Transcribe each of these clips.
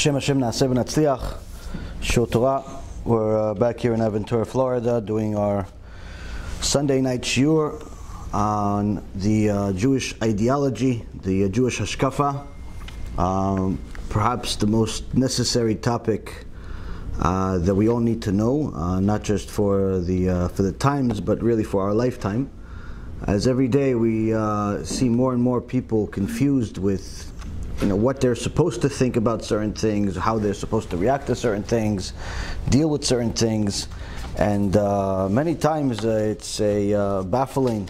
Hashem Naaseh v'Natzliach. Shor Torah. We're back here in Aventura, Florida, doing our Sunday night shiur on the Jewish ideology, the Jewish HaShkafa. Perhaps the most necessary topic that we all need to know, not just for the times, but really for our lifetime. As every day we see more and more people confused with what they're supposed to think about certain things, how they're supposed to react to certain things, deal with certain things, and many times it's baffling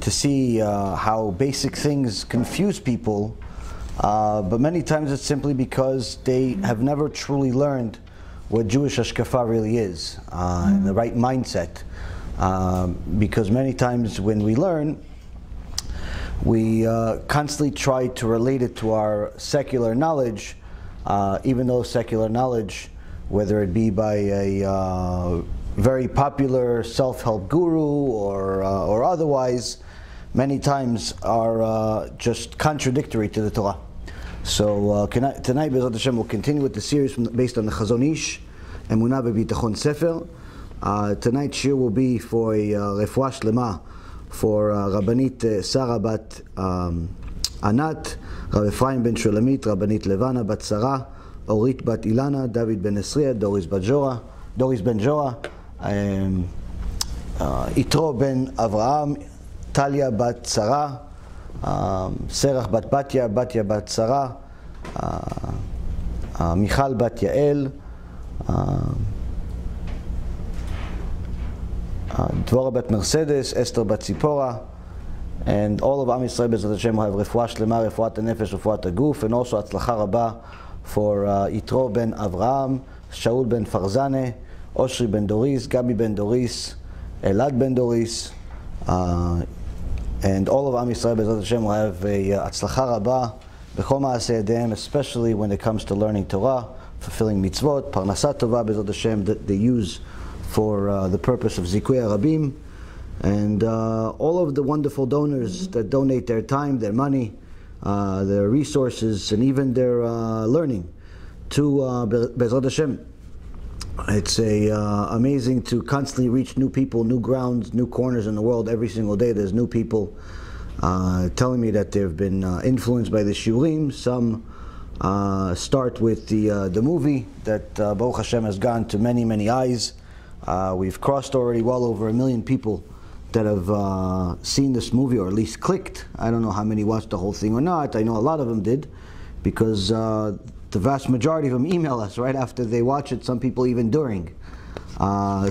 to see how basic things confuse people, but many times it's simply because they have never truly learned what Jewish HaShkafa really is, and the right mindset. Because many times when we learn, we constantly try to relate it to our secular knowledge, even though secular knowledge, whether it be by a very popular self-help guru or otherwise, many times are just contradictory to the Torah. So tonight, BeEzrat HaShem, we'll continue with the series based on the Chazon Ish, Emunah B'Bitachon Sefer. Tonight's shiur will be for a refuah shlema for Rabbanit Sarah bat Anat, Rav Ephraim ben Shulamit, Rabbanit Levana bat Sarah, Orit bat Ilana, David ben Esriya, Doris ben Jorah, Yitro ben Avraham, Talia bat Sarah, Serach bat Batya bat Sarah, Michal bat Yael, Dvorah bat Mercedes, Esther bat Tzipora, and all of Am Yisrael BeEzrat HaShem will have refuah shlema, refuat hanefesh, refuat haguf, and also atzlacha rabba for Yitro ben Avraham, Shaul ben Farzaneh, Oshri ben Doris, Gabi ben Doris, Elad ben Doris, and all of Am Yisrael BeEzrat HaShem will have a atzlacha rabba b'chol ma'aseh yadayim, especially when it comes to learning Torah, fulfilling mitzvot, parnasat tova BeEzrat HaShem that they use for the purpose of Zikui Arabim, and all of the wonderful donors that donate their time, their money, their resources, and even their learning to BeEzrat HaShem. It's amazing to constantly reach new people, new grounds, new corners in the world. Every single day there's new people telling me that they've been influenced by the shiurim. Some start with the movie that Baruch Hashem has gone to many, many eyes. We've crossed already well over 1 million people that have seen this movie, or at least clicked. I don't know how many watched the whole thing or not. I know a lot of them did, because the vast majority of them email us right after they watch it, some people even during.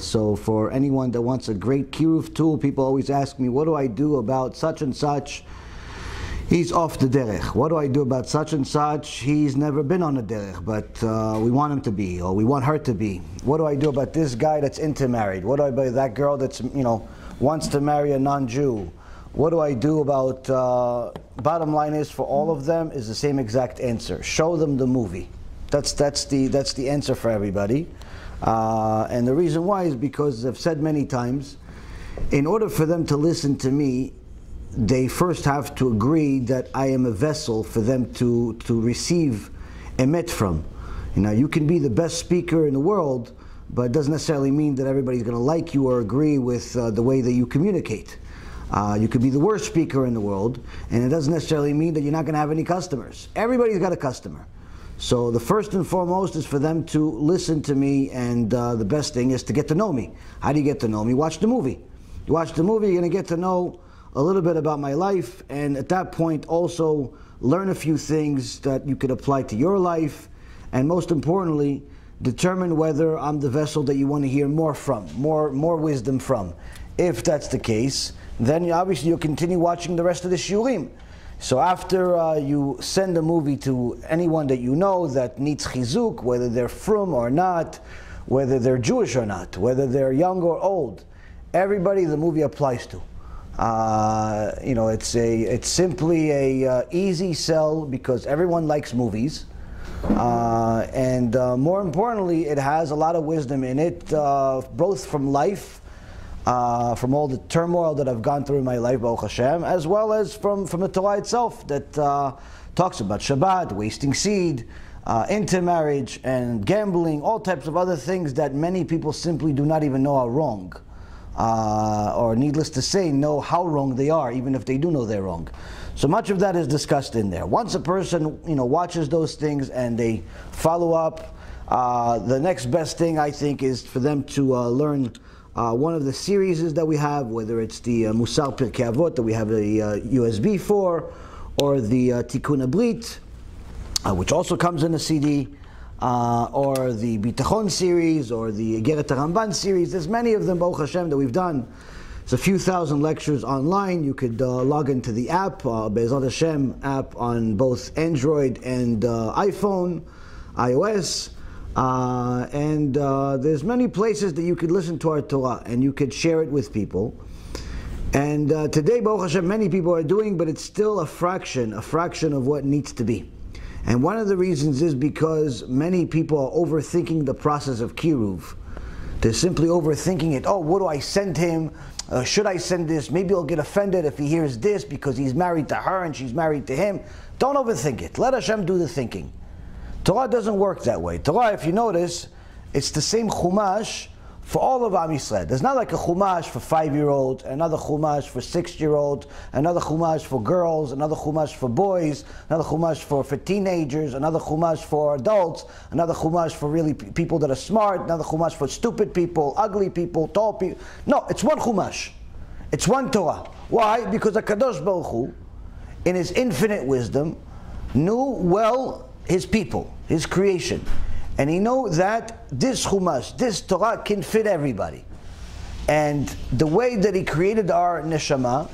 So for anyone that wants a great KIRUV tool, people always ask me, what do I do about such and such? He's off the derech. What do I do about such and such? He's never been on a derech, but we want him to be, or we want her to be. What do I do about this guy that's intermarried? What do I do about that girl that's, wants to marry a non-Jew? What do I do about, bottom line is, for all of them is the same exact answer. Show them the movie. That's the answer for everybody. And the reason why is because I've said many times, in order for them to listen to me, they first have to agree that I am a vessel for them to receive emet from. You can be the best speaker in the world, but it doesn't necessarily mean that everybody's going to like you or agree with the way that you communicate. You could be the worst speaker in the world, and it doesn't necessarily mean that you're not going to have any customers. Everybody's got a customer. So the first and foremost is for them to listen to me, and the best thing is to get to know me. How do you get to know me? Watch the movie. You watch the movie, you're going to get to know a little bit about my life, and at that point also learn a few things that you could apply to your life, and most importantly, determine whether I'm the vessel that you want to hear more from, more wisdom from. If that's the case, then obviously you'll continue watching the rest of the shiurim. So after you send a movie to anyone that you know that needs chizuk, whether they're frum or not, whether they're Jewish or not, whether they're young or old, everybody the movie applies to. It's simply a easy sell because everyone likes movies, and more importantly, it has a lot of wisdom in it, both from life, from all the turmoil that I've gone through in my life, Baruch Hashem, as well as from the Torah itself that talks about Shabbat, wasting seed, intermarriage and gambling, all types of other things that many people simply do not even know are wrong. Or needless to say, know how wrong they are, even if they do know they're wrong. So much of that is discussed in there. Once a person, watches those things and they follow up, the next best thing I think is for them to learn one of the series that we have, whether it's the MUSSAR Pirkei Avot that we have a USB for, or the Tikkun BEIT, which also comes in a CD, or the Bitachon series, or the Geret HaRamban series. There's many of them, Baruch Hashem, that we've done. It's a few thousand lectures online. You could log into the app, BeEzrat HaShem app on both Android and iPhone, iOS. And there's many places that you could listen to our Torah and you could share it with people. And today, Baruch Hashem, many people are doing, but it's still a fraction of what needs to be. And one of the reasons is because many people are overthinking the process of KIRUV. They're simply overthinking it. Oh, what do I send him? Should I send this? Maybe he'll get offended if he hears this because he's married to her and she's married to him. Don't overthink it. Let Hashem do the thinking. Torah doesn't work that way. Torah, if you notice, it's the same chumash for all of Am Yisrael. There's not like a chumash for 5-year-olds, another chumash for 6-year-olds, another chumash for girls, another chumash for boys, another chumash for teenagers, another chumash for adults, another chumash for really people that are smart, another chumash for stupid people, ugly people, tall people. No, it's one chumash. It's one Torah. Why? Because HaKadosh Baruch Hu, in His infinite wisdom, knew well His people, His creation. And He knows that this chumash, this Torah can fit everybody. And the way that He created our neshama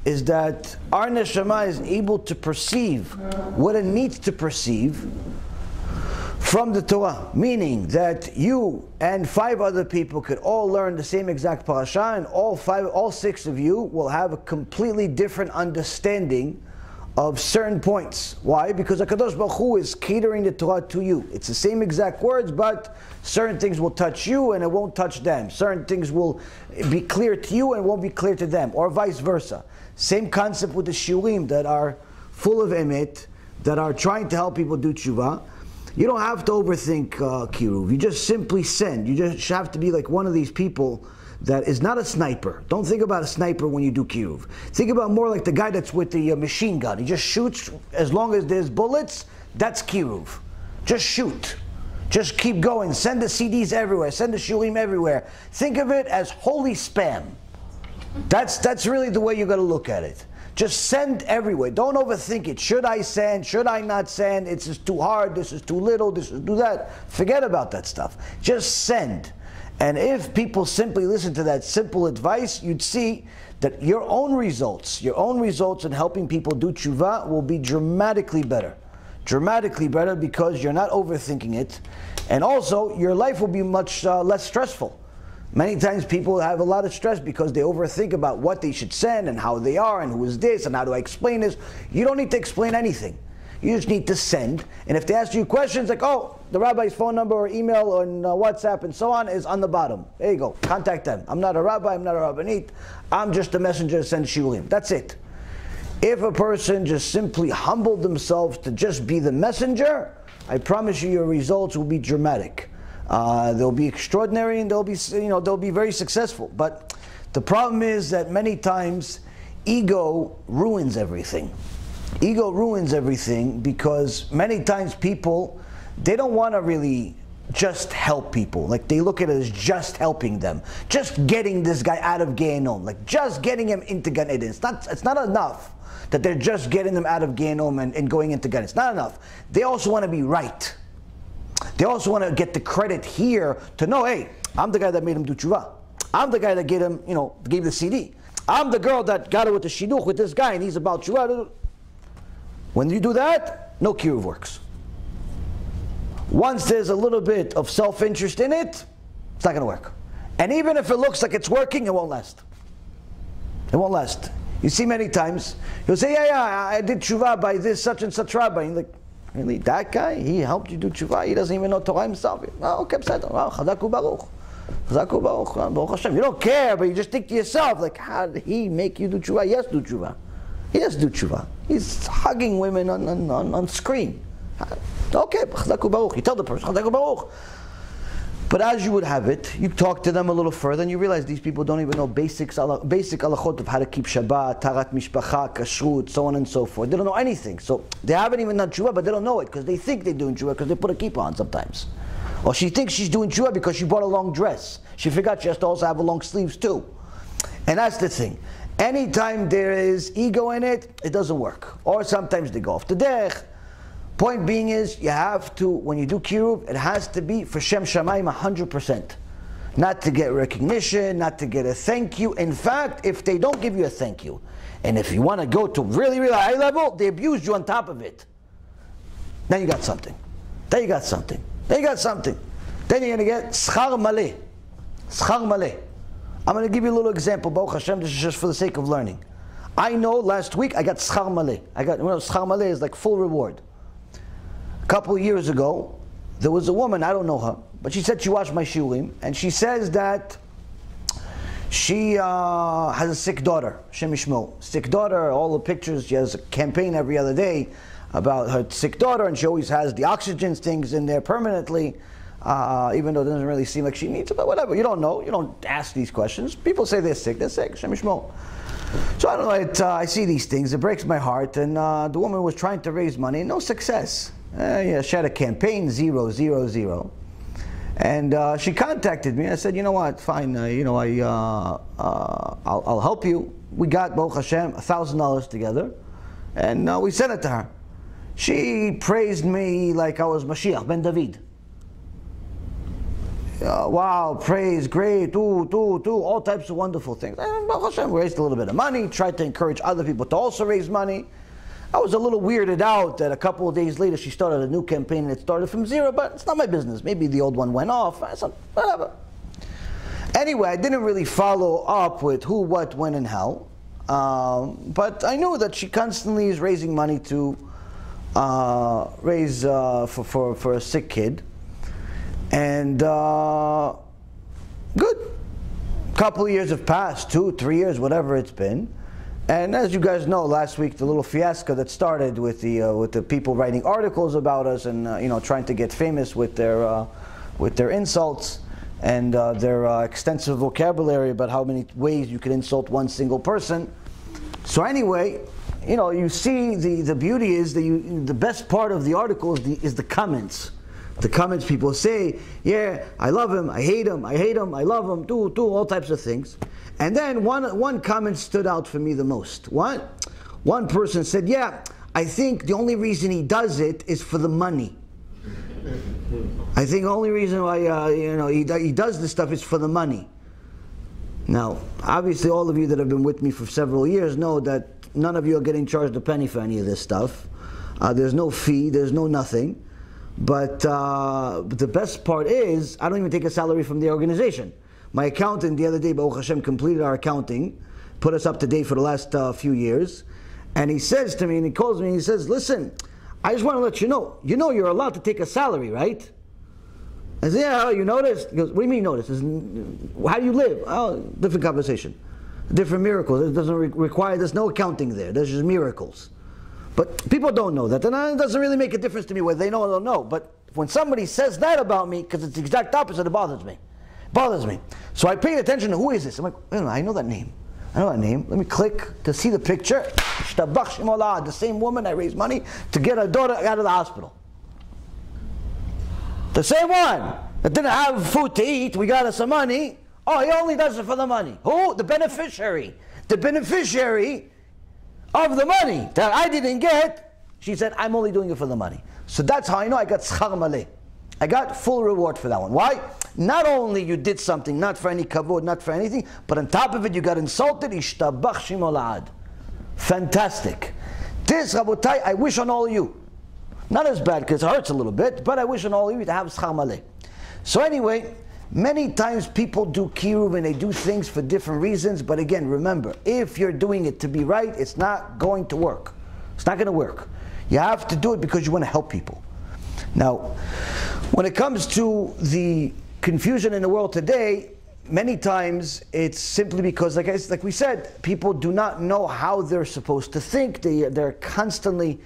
is that our neshama is able to perceive what it needs to perceive from the Torah. Meaning that you and 5 other people could all learn the same exact parasha, and all 6 of you will have a completely different understanding of certain points. Why? Because HaKadosh Baruch Hu is catering the Torah to you. It's the same exact words, but certain things will touch you and it won't touch them. Certain things will be clear to you and won't be clear to them, or vice versa. Same concept with the shiurim that are full of emet, that are trying to help people do tshuva. You don't have to overthink KIRUV. You just simply send. You just have to be like one of these people that is not a sniper. Don't think about a sniper when you do KIRUV. Think about more like the guy that's with the machine gun. He just shoots as long as there's bullets. That's KIRUV. Just shoot. Just keep going. Send the CDs everywhere. Send the shiurim everywhere. Think of it as holy spam. That's really the way you got to look at it. Just send everywhere. Don't overthink it. Should I send? Should I not send? It's just too hard. This is too little. This is too that. Forget about that stuff. Just send. And if people simply listen to that simple advice, you'd see that your own results in helping people do tshuva will be dramatically better. Dramatically better because you're not overthinking it. And also, your life will be much less stressful. Many times people have a lot of stress because they overthink about what they should send and how they are and who is this and how do I explain this. You don't need to explain anything. You just need to send. And if they ask you questions like, oh, the rabbi's phone number or email on WhatsApp and so on is on the bottom. There you go. Contact them. I'm not a rabbi. I'm not a rabbinit. I'm just a messenger to send shiurim. That's it. If a person just simply humbled themselves to just be the messenger, I promise you your results will be dramatic. They'll be extraordinary and they'll be very successful. But the problem is that many times ego ruins everything. Ego ruins everything because many times people, they don't want to really just help people. Like they look at it as just helping them. Just getting this guy out of Gehenom. Like just getting him into Gan Eden. It's not enough that they're just getting them out of Gehenom and going into Gan Eden. It's not enough. They also want to be right. They also want to get the credit here to know, hey, I'm the guy that made him do tshuva. I'm the guy that gave him, gave the CD. I'm the girl that got it with the shidduch with this guy and he's about tshuva. When you do that, no KIRUV works. Once there's a little bit of self-interest in it, it's not going to work. And even if it looks like it's working, it won't last. It won't last. You see many times, you'll say, yeah, I did tshuva by this such and such rabbi. And you're like, really, that guy? He helped you do tshuva? He doesn't even know Torah himself. Oh, okay, Chazak Baruch. Chazak Baruch. Baruch Hashem. You don't care, but you just think to yourself, like, how did he make you do tshuva? Yes, do tshuva. He does do tshuva. He's hugging women on screen. Okay, Chazak Baruch. You tell the person, Chazak Baruch. But as you would have it, you talk to them a little further and you realize these people don't even know basic halachot of how to keep Shabbat, Tarat Mishpacha, Kashrut, so on and so forth. They don't know anything. So they haven't even done tshuva, but they don't know it because they think they're doing tshuva because they put a kippah on sometimes. Or she thinks she's doing tshuva because she bought a long dress. She forgot she has to also have a long sleeves too. And that's the thing. Anytime there is ego in it, it doesn't work. Or sometimes they go off the derech. Point being is, you have to, when you do kiruv, it has to be for Shem Shamayim 100%. Not to get recognition, not to get a thank you. In fact, if they don't give you a thank you, and if you want to go to really, really high level, they abused you on top of it. Then you got something. Then you got something. Then you got something. Then you're going to get schar maleh. Schar maleh. I'm going to give you a little example, Baruch Hashem, this is just for the sake of learning. I know last week I got schar maleh. Schar maleh is like full reward. A couple of years ago, there was a woman, I don't know her, but she said she watched my shiurim, and she says that she has a sick daughter, Shem Yishmo. Sick daughter, all the pictures, she has a campaign every other day about her sick daughter, and she always has the oxygen things in there permanently, even though it doesn't really seem like she needs it, but whatever, you don't know, you don't ask these questions. People say they're sick, Shem Yishmo. So I don't know, I see these things, it breaks my heart, and the woman was trying to raise money, no success. Yeah, she had a campaign, 0, 0, 0. And she contacted me. I said, you know what, fine, I'll help you. We got, Baruch Hashem, $1,000 together, and we sent it to her. She praised me like I was Mashiach, Ben David. Wow, praise, great, all types of wonderful things. And Baruch Hashem raised a little bit of money, tried to encourage other people to also raise money. I was a little weirded out that a couple of days later she started a new campaign and it started from 0, but it's not my business. Maybe the old one went off, whatever. Anyway, I didn't really follow up with who, what, when, and how. But I knew that she constantly is raising money to raise for a sick kid. And good. A couple of years have passed, 2, 3 years, whatever it's been. And as you guys know, last week the little fiasco that started with the people writing articles about us and trying to get famous with their insults and their extensive vocabulary about how many ways you can insult one single person. So anyway, you see the beauty is the best part of the article is the comments. The comments, people say, yeah, I love him, I hate him, I hate him, I love him, do all types of things. And then one comment stood out for me the most. What? One person said, yeah, I think the only reason he does it is for the money. I think the only reason why he does this stuff is for the money. Now, obviously all of you that have been with me for several years know that none of you are getting charged a penny for any of this stuff. There's no fee, there's no nothing. But the best part is, I don't even take a salary from the organization. My accountant the other day, Baruch Hashem, completed our accounting, put us up to date for the last few years, and he says to me, and he calls me, and he says, listen, I just want to let you know you're allowed to take a salary, right? I said, yeah, you noticed? He goes, what do you mean notice? How do you live? Oh, different conversation. Different miracles. It doesn't require, there's no accounting there, there's just miracles. But people don't know that, and it doesn't really make a difference to me whether they know or don't know. But when somebody says that about me, because it's the exact opposite, it bothers me. So I paid attention to who is this? I'm like, wait a minute, I know that name. Let me click to see the picture. The same woman I raised money to get her daughter out of the hospital. The same one that didn't have food to eat, we got her some money. Oh, he only does it for the money. Who? The beneficiary. The beneficiary of the money that I didn't get, she said, I'm only doing it for the money. So that's how I know I got schar maleh. I got full reward for that one. Why? Not only you did something, not for any kavod, not for anything, but on top of it you got insulted. Ishtabach shimolad. Fantastic. This, Rabotai, I wish on all of you. Not as bad because it hurts a little bit, but I wish on all of you to have schar maleh. So anyway, many times people do kiruv and they do things for different reasons, but again, remember, if you're doing it to be right, it's not going to work. It's not going to work. You have to do it because you want to help people. Now, when it comes to the confusion in the world today, many times it's simply because, like we said, people do not know how they're supposed to think. They're constantly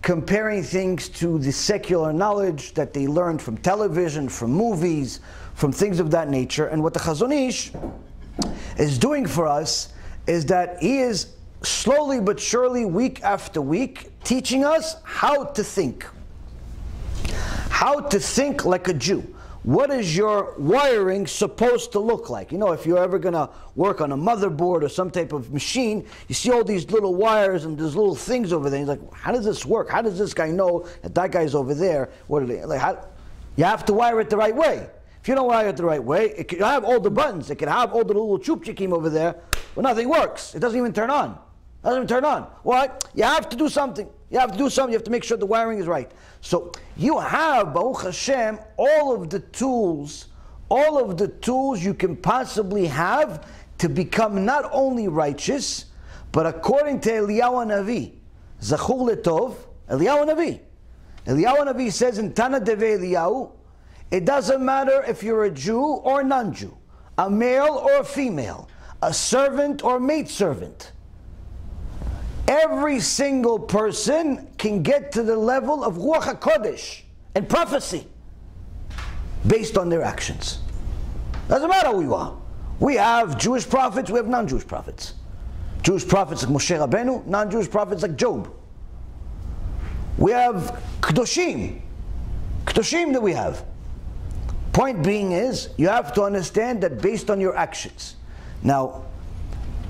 comparing things to the secular knowledge that they learned from television, from movies, from things of that nature. And what the Chazon Ish is doing for us is that he is slowly but surely, week after week, teaching us how to think. How to think like a Jew. What is your wiring supposed to look like? You know, if you're ever going to work on a motherboard or some type of machine, you see all these little wires and there's little things over there. You're like, how does this work? How does this guy know that that guy's over there? What are they, like, how, you have to wire it the right way. If you don't wire it the right way, it can have all the buttons. It can have all the little chupchikim over there, but nothing works. It doesn't even turn on. It doesn't even turn on. Why? You have to do something. You have to do something. You have to make sure the wiring is right. So you have, Baruch Hashem, all of the tools you can possibly have to become not only righteous, but according to Eliyahu Navi, Zachur Letov, Eliyahu Navi says in Tana Deve Eliyahu, it doesn't matter if you're a Jew or a non-Jew, a male or a female, a servant or maidservant. Every single person can get to the level of Ruach HaKodesh and prophecy based on their actions. Doesn't matter who you are. We have Jewish prophets, we have non-Jewish prophets. Jewish prophets like Moshe Rabbeinu, non-Jewish prophets like Job. We have Kedoshim that we have. Point being is, you have to understand that based on your actions. Now,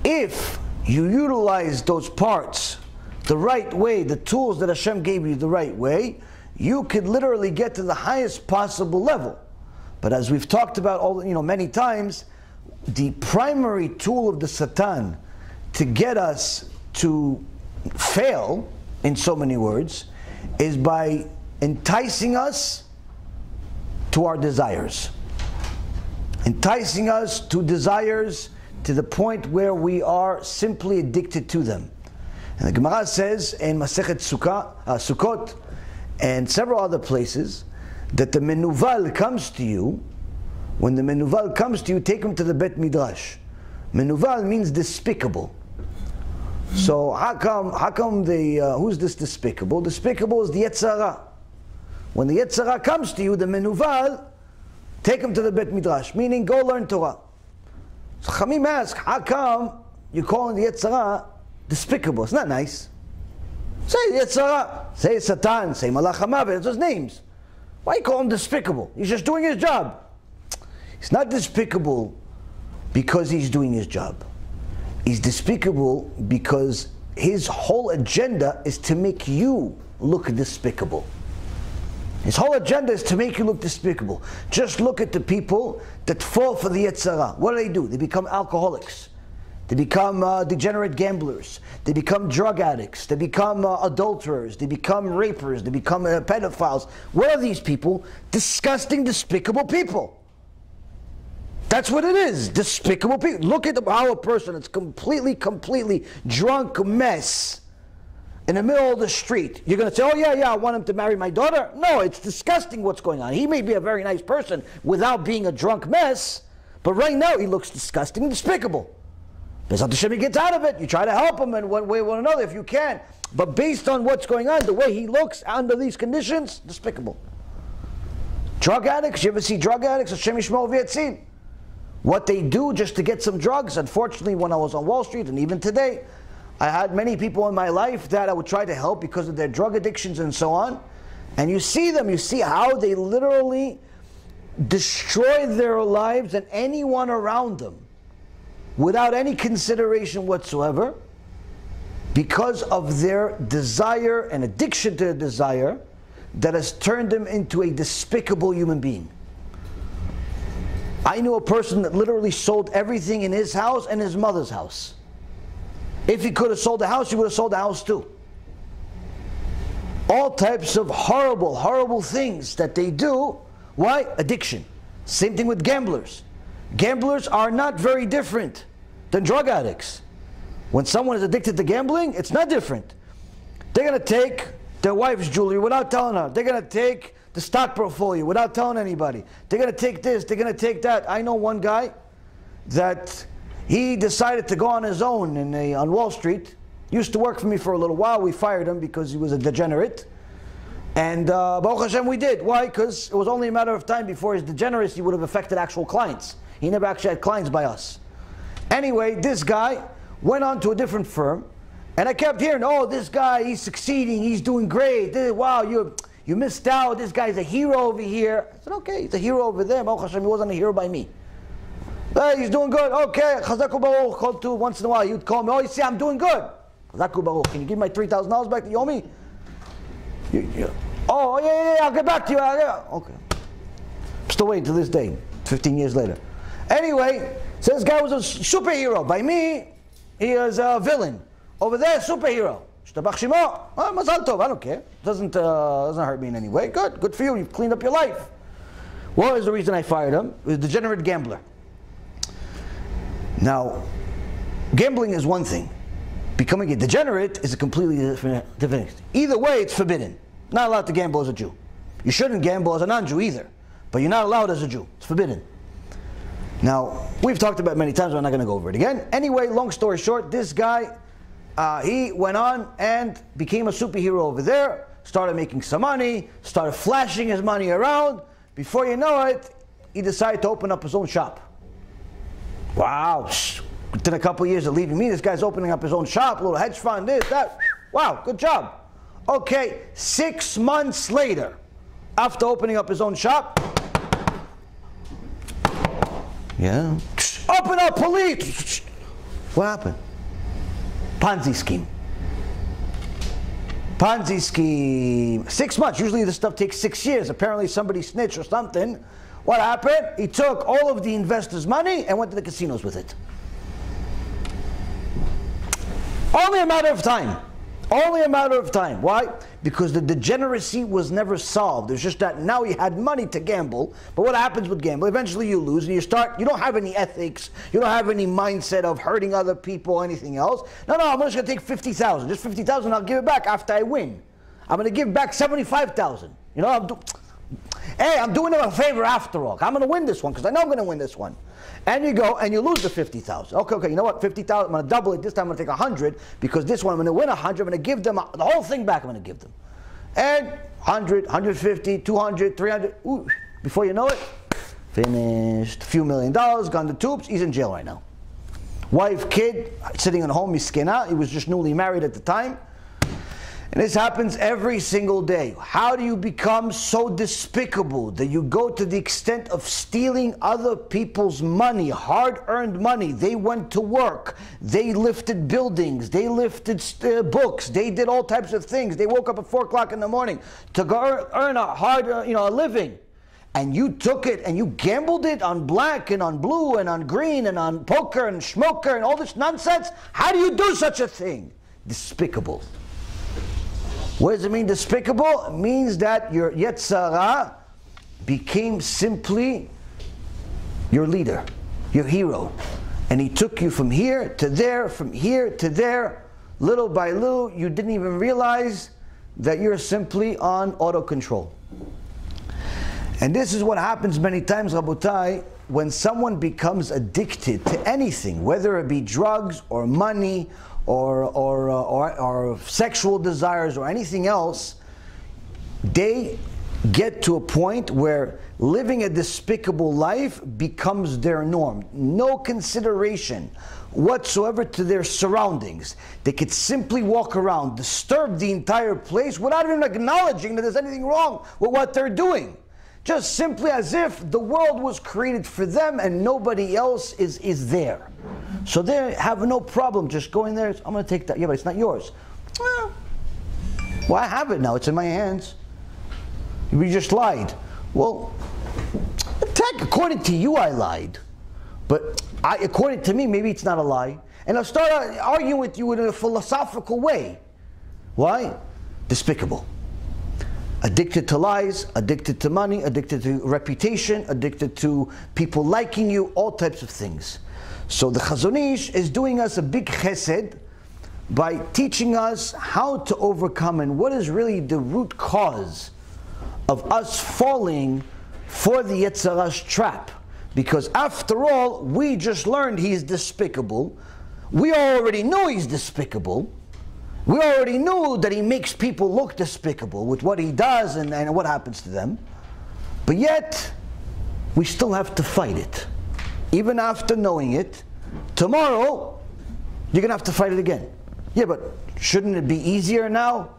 if you utilize those parts the right way, the tools that Hashem gave you the right way, you could literally get to the highest possible level. But as we've talked about many times, the primary tool of the Satan to get us to fail, in so many words, is by enticing us to our desires. Enticing us to desires to the point where we are simply addicted to them. And the Gemara says in Masechet Sukkot and several other places that the menuval comes to you. When the menuval comes to you, take him to the Bet Midrash. Menuval means despicable. So how come who's this despicable? Despicable is the Yetzer Hara. When the Yetzer Hara comes to you, the menuval, take him to the Bet Midrash, meaning go learn Torah. So Chamim ask, how come you're calling the Yetzer Hara despicable? It's not nice. Say Yetzer Hara, say Satan, say Malach HaMavet, it's his names. Why you call him despicable? He's just doing his job. He's not despicable because he's doing his job. He's despicable because his whole agenda is to make you look despicable. His whole agenda is to make you look despicable. Just look at the people that fall for the Yetzer Hara. What do? They become alcoholics. They become degenerate gamblers. They become drug addicts. They become adulterers. They become rapers. They become pedophiles. What are these people? Disgusting, despicable people. That's what it is. Despicable people. Look at how a person that's completely drunk mess in the middle of the street. You're going to say, oh yeah, I want him to marry my daughter. No, it's disgusting what's going on. He may be a very nice person without being a drunk mess, but right now he looks disgusting and despicable. BeEzrat Hashem, he gets out of it. You try to help him in one way or another if you can. But based on what's going on, the way he looks under these conditions, despicable. Drug addicts, you ever see drug addicts? Hashem Yishmor v'Yatzil. What they do just to get some drugs. Unfortunately, when I was on Wall Street and even today, I had many people in my life that I would try to help because of their drug addictions and so on. And you see them, you see how they literally destroy their lives and anyone around them without any consideration whatsoever because of their desire and addiction to their desire that has turned them into a despicable human being. I knew a person that literally sold everything in his house and his mother's house. If he could have sold the house, he would have sold the house too. All types of horrible things that they do. Why? Addiction. Same thing with gamblers. Gamblers are not very different than drug addicts. When someone is addicted to gambling, it's not different. They're going to take their wife's jewelry without telling her. They're going to take the stock portfolio without telling anybody. They're going to take this, they're going to take that. I know one guy that he decided to go on his own on Wall Street, Used to work for me for a little while. We fired him because he was a degenerate. And Baruch Hashem we did. Why? Because it was only a matter of time before his degeneracy would have affected actual clients. He never actually had clients by us. Anyway, this guy went on to a different firm. And I kept hearing, oh, this guy, he's succeeding, he's doing great. Wow, you missed out. This guy's a hero over here. I said, okay, he's a hero over there. Baruch Hashem, he wasn't a hero by me. Hey, he's doing good. Okay, Chazaku Baruch, called to once in a while. You'd call me, oh, you see, I'm doing good. Chazaku Baruch, can you give me my $3,000 back that you owe me? Oh, yeah, I'll get back to you. Okay. I'm still waiting to this day, 15 years later. Anyway, so this guy was a superhero. By me, he is a villain. Over there, superhero. Shtabach Shimo. Oh, Mazal Tov, I don't care. Doesn't hurt me in any way. Good for you. You've cleaned up your life. What was the reason I fired him? He was a degenerate gambler. Now, gambling is one thing. Becoming a degenerate is a completely different thing. Either way, it's forbidden. Not allowed to gamble as a Jew. You shouldn't gamble as a non-Jew either. But you're not allowed as a Jew. It's forbidden. Now, we've talked about it many times. We're not going to go over it again. Anyway, long story short, this guy, he went on and became a superhero over there. Started making some money. Started flashing his money around. Before you know it, he decided to open up his own shop. Wow. Within a couple of years of leaving me, this guy's opening up his own shop, a little hedge fund, this, that. Wow, good job. Okay, 6 months later, after opening up his own shop, yeah, open up, police. What happened? Ponzi scheme. Ponzi scheme. 6 months. Usually this stuff takes 6 years. Apparently somebody snitched or something. What happened? He took all of the investors' money and went to the casinos with it. Only a matter of time. Only a matter of time. Why? Because the degeneracy was never solved. It's just that now he had money to gamble. But what happens with gambling? Eventually you lose and you don't have any ethics. You don't have any mindset of hurting other people or anything else. No, I'm just going to take 50,000. Just 50,000, I'll give it back after I win. I'm going to give back 75,000. You know, I'm doing him a favor after all. I'm going to win this one because I know I'm going to win this one. And you go and you lose the 50,000. Okay, you know what? 50,000, I'm going to double it. This time I'm going to take 100 because this one I'm going to win 100. I'm going to give them the whole thing back. I'm going to give them. And 100, 150, 200, 300. Ooh, before you know it, finished. A few $1 million, gone to tubes. He's in jail right now. Wife, kid, sitting at home, miskena. He was just newly married at the time. And this happens every single day. How do you become so despicable that you go to the extent of stealing other people's money, hard-earned money? They went to work. They lifted buildings. They lifted books. They did all types of things. They woke up at 4 o'clock in the morning to go earn a hard, a living. And you took it and you gambled it on black and on blue and on green and on poker and schmoker and all this nonsense. How do you do such a thing? Despicable. What does it mean, despicable? It means that your Yetzirah became simply your leader, your hero. And he took you from here to there, from here to there, little by little. You didn't even realize that you're simply on auto control. And this is what happens many times, Rabotai, when someone becomes addicted to anything, whether it be drugs or money or sexual desires or anything else. They get to a point where living a despicable life becomes their norm. No consideration whatsoever to their surroundings. They could simply walk around, disturb the entire place without even acknowledging that there's anything wrong with what they're doing. Just simply as if the world was created for them and nobody else is there. So they have no problem just going there. I'm going to take that. Yeah, but it's not yours. Well, I have it now. It's in my hands. You just lied. Well, according to you, I lied. But according to me, maybe it's not a lie. And I'll start arguing with you in a philosophical way. Why? Despicable. Addicted to lies, addicted to money, addicted to reputation, addicted to people liking you, all types of things. So the Chazon Ish is doing us a big chesed by teaching us how to overcome and what is really the root cause of us falling for the Yetzirah's trap. Because after all, we just learned he's despicable. We already know he's despicable. We already knew that he makes people look despicable with what he does and what happens to them. But yet, we still have to fight it. Even after knowing it, tomorrow, you're going to have to fight it again. Yeah, but shouldn't it be easier now?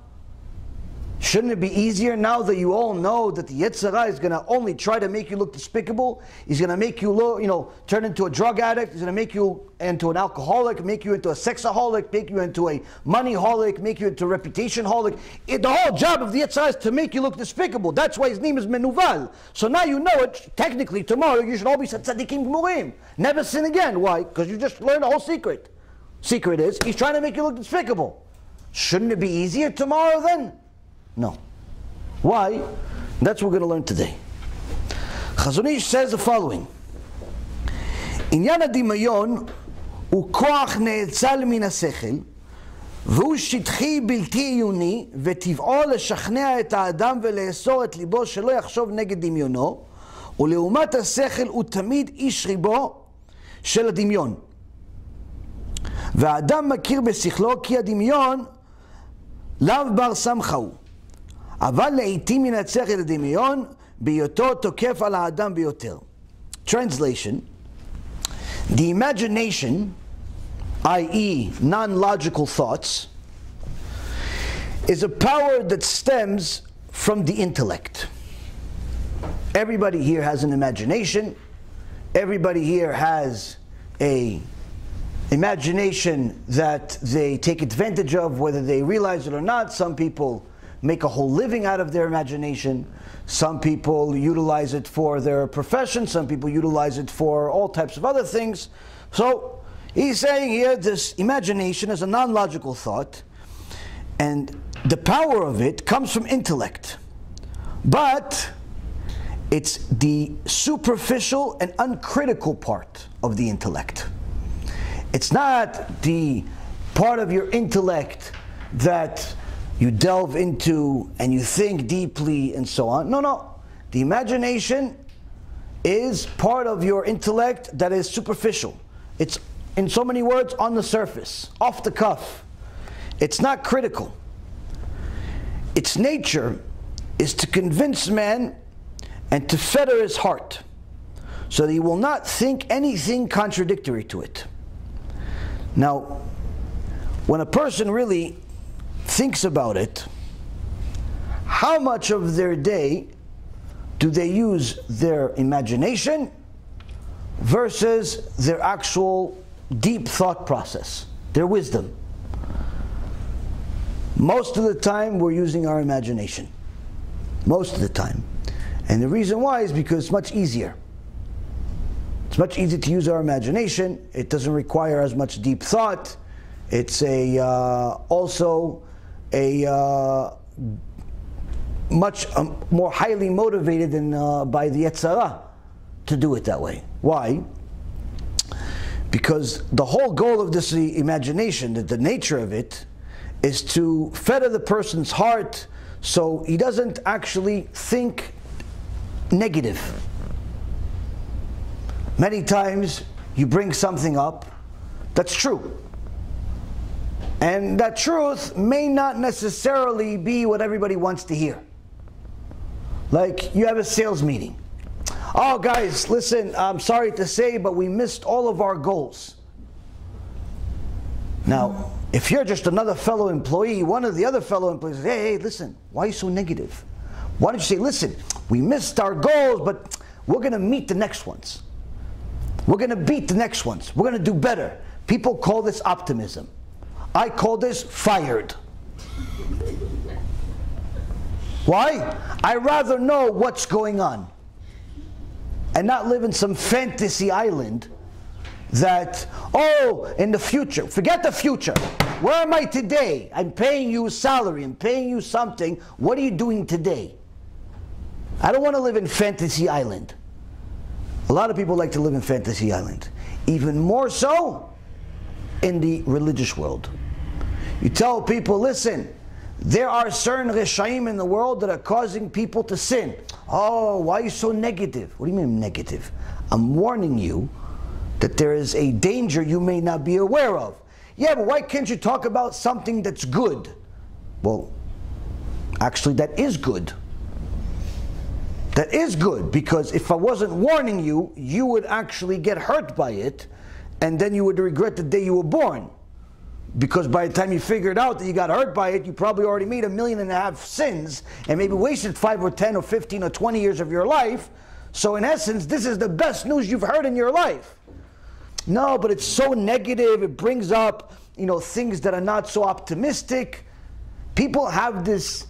Shouldn't it be easier now that you all know that the Yetzer Hara is going to only try to make you look despicable? He's going to make you look, turn into a drug addict. He's going to make you into an alcoholic, make you into a sexaholic, make you into a moneyholic, make you into a reputation-holic. The whole job of the Yetzer Hara is to make you look despicable. That's why his name is Menuval. So now you know it. Technically, tomorrow you should all be tzaddikim gmurim. Never sin again. Why? Because you just learned the whole secret. Secret is, he's trying to make you look despicable. Shouldn't it be easier tomorrow then? No. Why? That's what we're going to learn today. Chazon Ish says the following. עניין הדמיון הוא כוח נאצל מן השכל, והוא שטחי בלתי עיוני, וטבעו לשכנע את האדם ולאסור את ליבו שלא יחשוב נגד דמיונו, ולעומת השכל הוא תמיד איש ריבו של הדמיון. והאדם מכיר בשכלו כי הדמיון לאו בר סמכה הוא. אבל לעתים ינצח את הדמיון בהיותו תוקף על האדם ביותר. Translation: the imagination, i.e. non-logical thoughts, is a power that stems from the intellect. Everybody here has an imagination. Everybody here has a imagination that they take advantage of, whether they realize it or not. Some people make a whole living out of their imagination. Some people utilize it for their profession. Some people utilize it for all types of other things. So he's saying here this imagination is a non-logical thought, and the power of it comes from intellect. But it's the superficial and uncritical part of the intellect. It's not the part of your intellect that you delve into and you think deeply and so on. No, no. The imagination is part of your intellect that is superficial. It's, in so many words, on the surface, off the cuff. It's not critical. Its nature is to convince man and to fetter his heart so that he will not think anything contradictory to it. Now, when a person really thinks about it, how much of their day do they use their imagination versus their actual deep thought process, their wisdom? Most of the time we're using our imagination. Most of the time. And the reason why is because it's much easier. It's much easier to use our imagination. It doesn't require as much deep thought. It's also much more highly motivated than by the Yetzer Hara to do it that way. Why? Because the whole goal of this imagination, the nature of it, is to fetter the person's heart so he doesn't actually think negative. Many times you bring something up that's true, and that truth may not necessarily be what everybody wants to hear. Like, you have a sales meeting. Oh guys, listen, I'm sorry to say, but we missed all of our goals. Now, if you're just another fellow employee, one of the other fellow employees says, hey, listen, why are you so negative? Why don't you say, listen, we missed our goals, but we're going to meet the next ones. We're going to beat the next ones. We're going to do better. People call this optimism. I call this fired. Why? I rather know what's going on and not live in some fantasy island that, oh, in the future, forget the future. Where am I today? I'm paying you a salary, I'm paying you something. What are you doing today? I don't want to live in fantasy island. A lot of people like to live in fantasy island. Even more so in the religious world. You tell people, listen, there are certain reshaim in the world that are causing people to sin. Oh, why are you so negative? What do you mean I'm negative? I'm warning you that there is a danger you may not be aware of. yeah, but why can't you talk about something that's good? Well, actually that is good. That is good, because if I wasn't warning you, you would actually get hurt by it, and then you would regret the day you were born. Because by the time you figured out that you got hurt by it, you probably already made 1.5 million sins, and maybe wasted 5 or 10 or 15 or 20 years of your life. So in essence, this is the best news you've heard in your life. No, but it's so negative, it brings up, things that are not so optimistic. People have this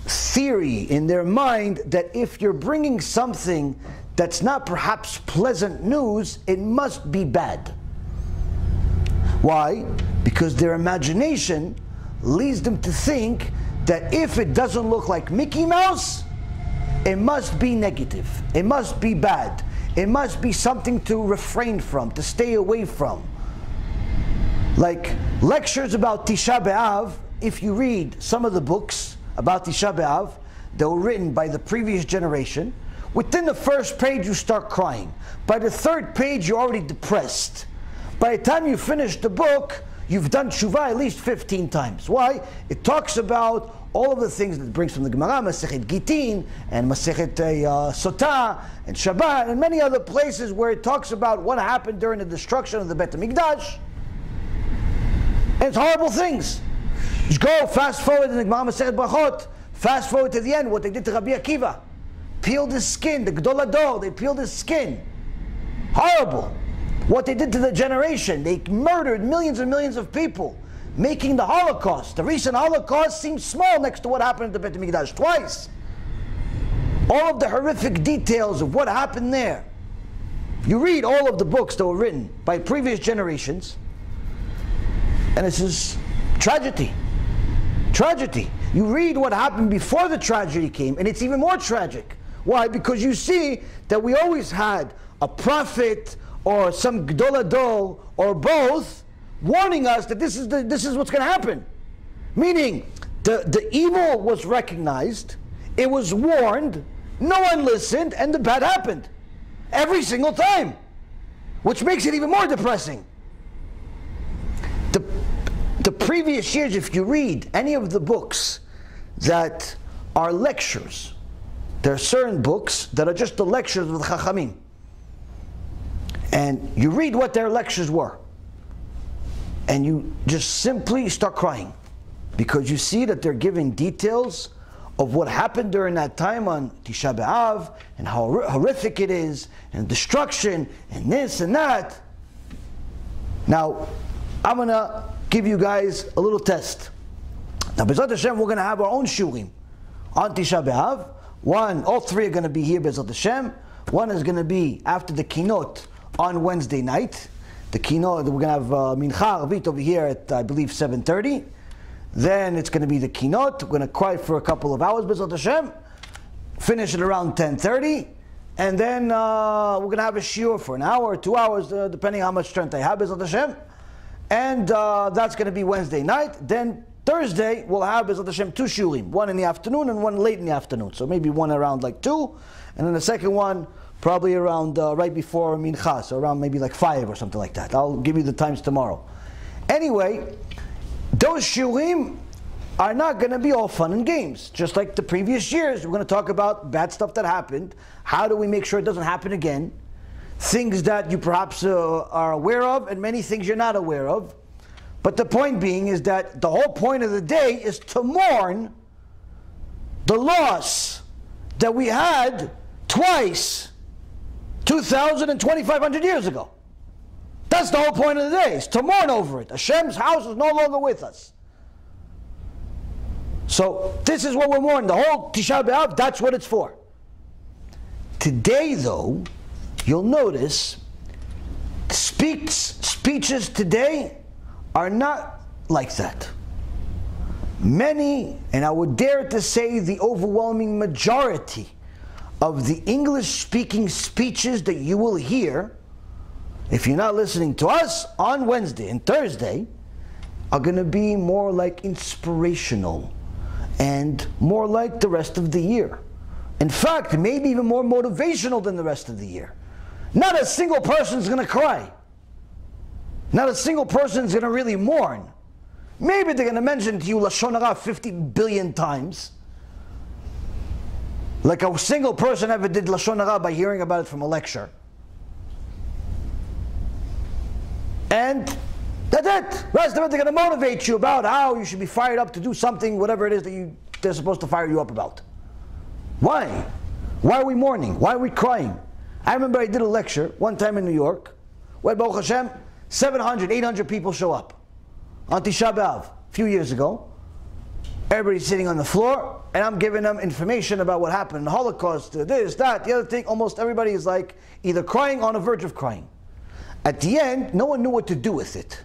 theory in their mind that if you're bringing something that's not perhaps pleasant news, it must be bad. Why? Because their imagination leads them to think that if it doesn't look like Mickey Mouse, it must be negative, it must be bad, it must be something to refrain from, to stay away from. Like lectures about Tisha B'Av, if you read some of the books about Tisha B'Av that were written by the previous generation, within the first page you start crying. By the third page you're already depressed. By the time you finish the book, you've done tshuva at least 15 times. Why? It talks about all of the things that it brings from the Gemara, Masechet Gitin, and Masechet Sotah, and Shabbat, and many other places where it talks about what happened during the destruction of the Beit HaMikdash. And it's horrible things. Just go, fast forward in the Gemara Masechet Brachot, fast forward to the end, what they did to Rabbi Akiva. Peeled his skin, the Gdol Hador, they peeled his skin. Horrible. What they did to the generation, they murdered millions and millions of people, making the Holocaust. The recent Holocaust seems small next to what happened at the Beit HaMikdash twice. All of the horrific details of what happened there. You read all of the books that were written by previous generations, and it's just tragedy. Tragedy. You read what happened before the tragedy came, and it's even more tragic. Why? Because you see that we always had a prophet or some Gdol Hador or both warning us that this is what's going to happen. Meaning, the evil was recognized, it was warned, no one listened, and the bad happened. Every single time. Which makes it even more depressing. The previous years, if you read any of the books that are lectures, there are certain books that are just the lectures of the Chachamim. And you read what their lectures were, and you just simply start crying, because you see that they're giving details of what happened during that time on Tisha B'Av, and how horrific it is, and destruction, and this and that. Now, I'm going to give you guys a little test. Now, BeEzrat HaShem, we're going to have our own shurim on Tisha B'Av. All three are going to be here, BeEzrat HaShem. One is going to be after the Kinot on Wednesday night. The Kinot, we're going to have Mincha Arvit over here at, I believe, 7:30. Then it's going to be the Kinot. We're going to cry for a couple of hours, BeEzrat HaShem. Finish it around 10:30. And then we're going to have a shiur for an hour or 2 hours, depending on how much strength I have, BeEzrat HaShem. And that's going to be Wednesday night. Then Thursday, we'll have, BeEzrat HaShem, 2 shurim. One in the afternoon and one late in the afternoon. So maybe one around like 2. And then the second one, probably around right before Mincha, so around maybe like 5 or something like that. I'll give you the times tomorrow. Anyway, those shurim are not going to be all fun and games. Just like the previous years, we're going to talk about bad stuff that happened. How do we make sure it doesn't happen again? Things that you perhaps are aware of, and many things you're not aware of. But the point being is that the whole point of the day is to mourn the loss that we had twice, 2,000 and 2,500 years ago. That's the whole point of the day, is to mourn over it. Hashem's house is no longer with us. So this is what we're mourning. The whole Tisha B'Av, that's what it's for. Today, though, you'll notice speeches today are not like that. Many, and I would dare to say the overwhelming majority of the English-speaking speeches that you will hear, if you're not listening to us on Wednesday and Thursday, are going to be more like inspirational and more like the rest of the year. In fact, maybe even more motivational than the rest of the year. Not a single person is going to cry. Not a single person is going to really mourn. Maybe they're going to mention to you Lashon Hara 50 billion times. Like a single person ever did Lashon Hara by hearing about it from a lecture. And that's it. Rest of it, they're going to motivate you about how you should be fired up to do something, whatever it is that they're supposed to fire you up about. Why? Why are we mourning? Why are we crying? I remember I did a lecture one time in New York, where Baruch Hashem, 700, 800 people show up on Tisha B'Av a few years ago. Everybody's sitting on the floor, and I'm giving them information about what happened in the Holocaust, this, that, the other thing. Almost everybody is like either crying or on the verge of crying. At the end, no one knew what to do with it.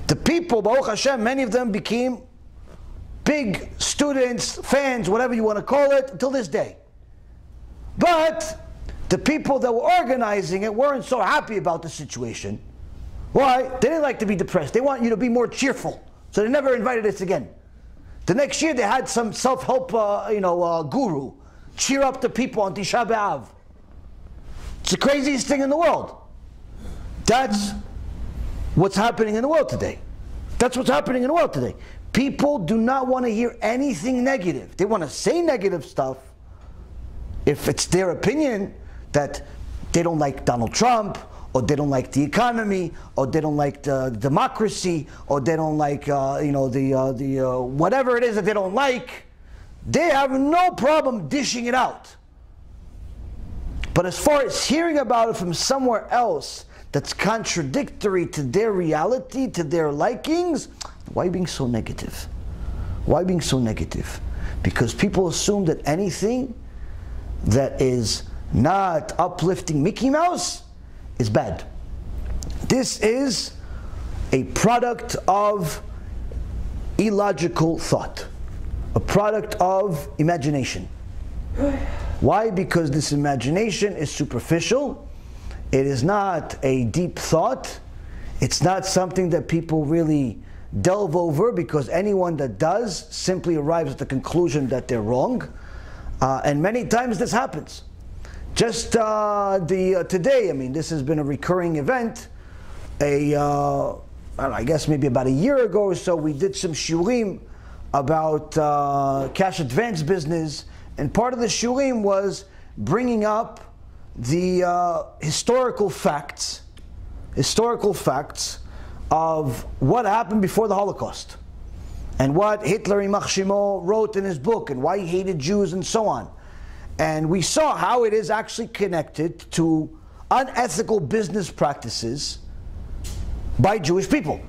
The people, Baruch Hashem, many of them became big students, fans, whatever you want to call it, until this day. But the people that were organizing it weren't so happy about the situation. Why? They didn't like to be depressed. They want you to be more cheerful. So they never invited us again. The next year they had some self-help guru cheer up the people on Tisha B'Av. It's the craziest thing in the world. That's what's happening in the world today. That's what's happening in the world today. People do not want to hear anything negative. They want to say negative stuff if it's their opinion that they don't like Donald Trump, or they don't like the economy, or they don't like the democracy, or they don't like whatever it is that they don't like. They have no problem dishing it out. But as far as hearing about it from somewhere else that's contradictory to their reality, to their likings, why are you being so negative? Why being so negative? Because people assume that anything that is not uplifting Mickey Mouse is bad. This is a product of illogical thought, a product of imagination. Why? Because this imagination is superficial. It is not a deep thought. It's not something that people really delve over, because anyone that does simply arrives at the conclusion that they're wrong. And many times this happens. Just today, I mean, this has been a recurring event. I guess maybe about a year ago or so, we did some shurim about cash advance business, and part of the shurim was bringing up the historical facts of what happened before the Holocaust, and what Hitler Ymach Shemo wrote in his book, and why he hated Jews, and so on. And we saw how it is actually connected to unethical business practices by Jewish people.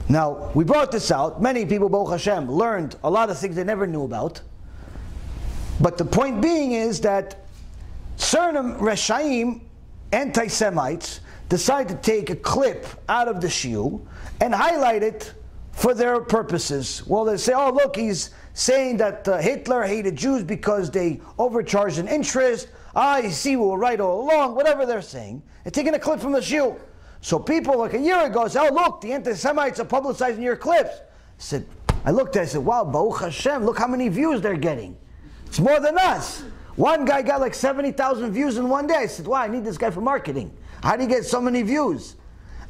Now, we brought this out. Many people, Baruch Hashem, learned a lot of things they never knew about. But the point being is that certain Reshaim, anti-Semites, decide to take a clip out of the shiur and highlight it for their purposes. Well, they say, oh, look, he's saying that Hitler hated Jews because they overcharged an interest. You see, we were right all along, whatever they're saying. They're taking a clip from the shiur. So people like a year ago said, oh, look, the anti-Semites are publicizing your clips. I looked at it, I said, wow, Baruch Hashem, look how many views they're getting. It's more than us. One guy got like 70,000 views in one day. I said, wow, I need this guy for marketing. How do you get so many views?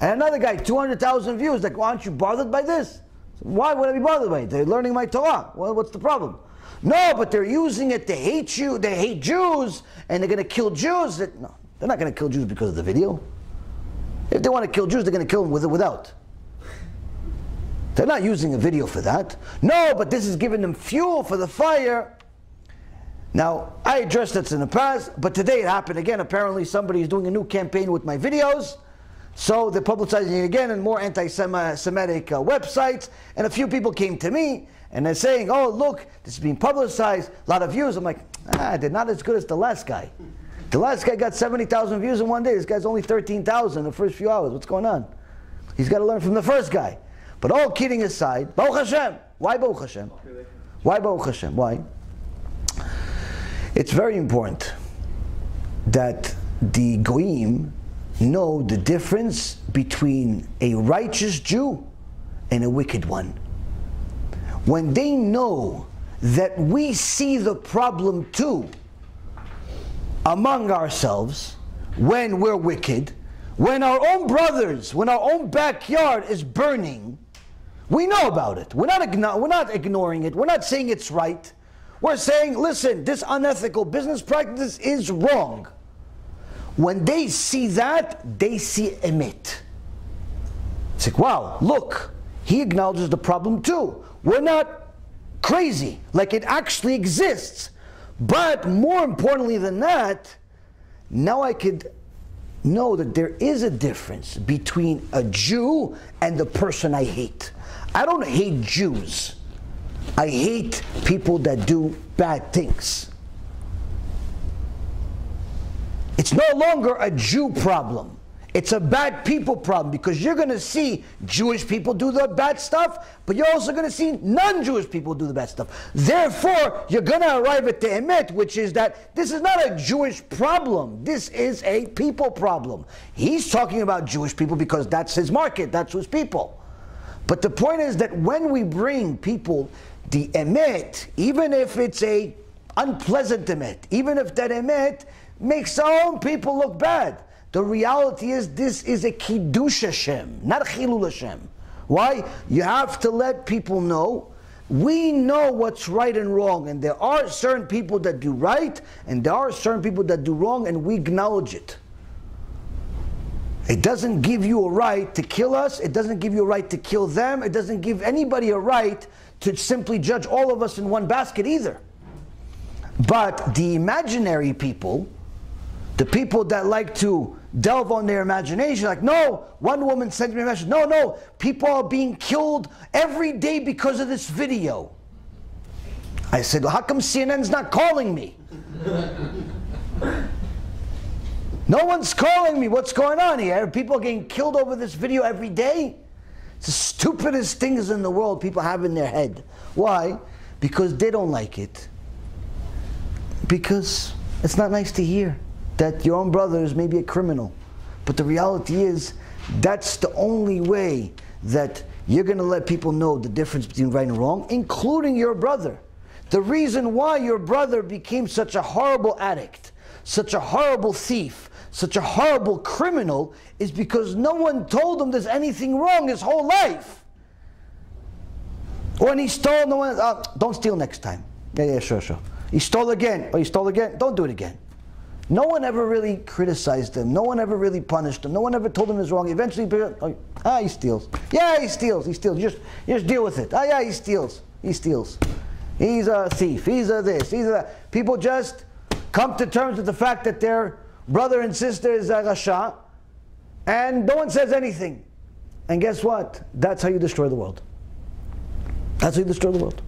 And another guy, 200,000 views. Like, well, aren't you bothered by this? Why would I be bothered by it? They're learning my Torah. Well, what's the problem? No, but they're using it to hate you. They hate Jews, and they're going to kill Jews. No, they're not going to kill Jews because of the video. If they want to kill Jews, they're going to kill them with or without. They're not using a video for that. No, but this is giving them fuel for the fire. Now, I addressed this in the past, but today it happened again. Apparently somebody is doing a new campaign with my videos. So they're publicizing it again in more anti-Semitic websites. And a few people came to me and they're saying, oh, look, this is being publicized, a lot of views. I'm like, they're not as good as the last guy. The last guy got 70,000 views in one day. This guy's only 13,000 in the first few hours. What's going on? He's got to learn from the first guy. But all kidding aside, Baruch Hashem. Why Baruch Hashem? Why Baruch Hashem? Why? It's very important that the Goyim know the difference between a righteous Jew and a wicked one. When they know that we see the problem too among ourselves when we're wicked, When our own brothers, when our own backyard is burning, we know about it. We're not ignoring it. We're not saying it's right. We're saying, listen, this unethical business practice is wrong. When they see that, they see emet. It's like, wow, look, he acknowledges the problem too. We're not crazy, like it actually exists. But more importantly than that, now I could know that there is a difference between a Jew and the person I hate. I don't hate Jews. I hate people that do bad things. It's no longer a Jew problem. It's a bad people problem, because you're going to see Jewish people do the bad stuff, but you're also going to see non-Jewish people do the bad stuff. Therefore, you're going to arrive at the emet, which is that this is not a Jewish problem. This is a people problem. He's talking about Jewish people because that's his market, that's his people. But the point is that when we bring people the emet, even if it's a unpleasant emet, even if that emet makes our own people look bad, the reality is this is a kiddush Hashem, not chilul Hashem. Why? You have to let people know, we know what's right and wrong, and there are certain people that do right, and there are certain people that do wrong, and we acknowledge it. It doesn't give you a right to kill us, it doesn't give you a right to kill them, it doesn't give anybody a right to simply judge all of us in one basket either. But the imaginary people, the people that like to delve on their imagination, like, no, one woman sent me a message, no, people are being killed every day because of this video. I said, well, how come CNN's not calling me? No one's calling me. What's going on here? People are getting killed over this video every day? It's the stupidest things in the world people have in their head. Why? Because they don't like it. Because it's not nice to hear that your own brother is maybe a criminal. But the reality is, that's the only way that you're going to let people know the difference between right and wrong, including your brother. The reason why your brother became such a horrible addict, such a horrible thief, such a horrible criminal, is because no one told him there's anything wrong his whole life. When he stole, no one, don't steal next time. Yeah, sure. He stole again. Oh, he stole again? Don't do it again. No one ever really criticized him. No one ever really punished him. No one ever told him he was wrong. Eventually, he steals. Yeah, he steals. Just deal with it. Yeah, he steals. He's a thief. He's a this. He's a that. People just come to terms with the fact that their brother and sister is a rasha, and no one says anything. And guess what? That's how you destroy the world. That's how you destroy the world.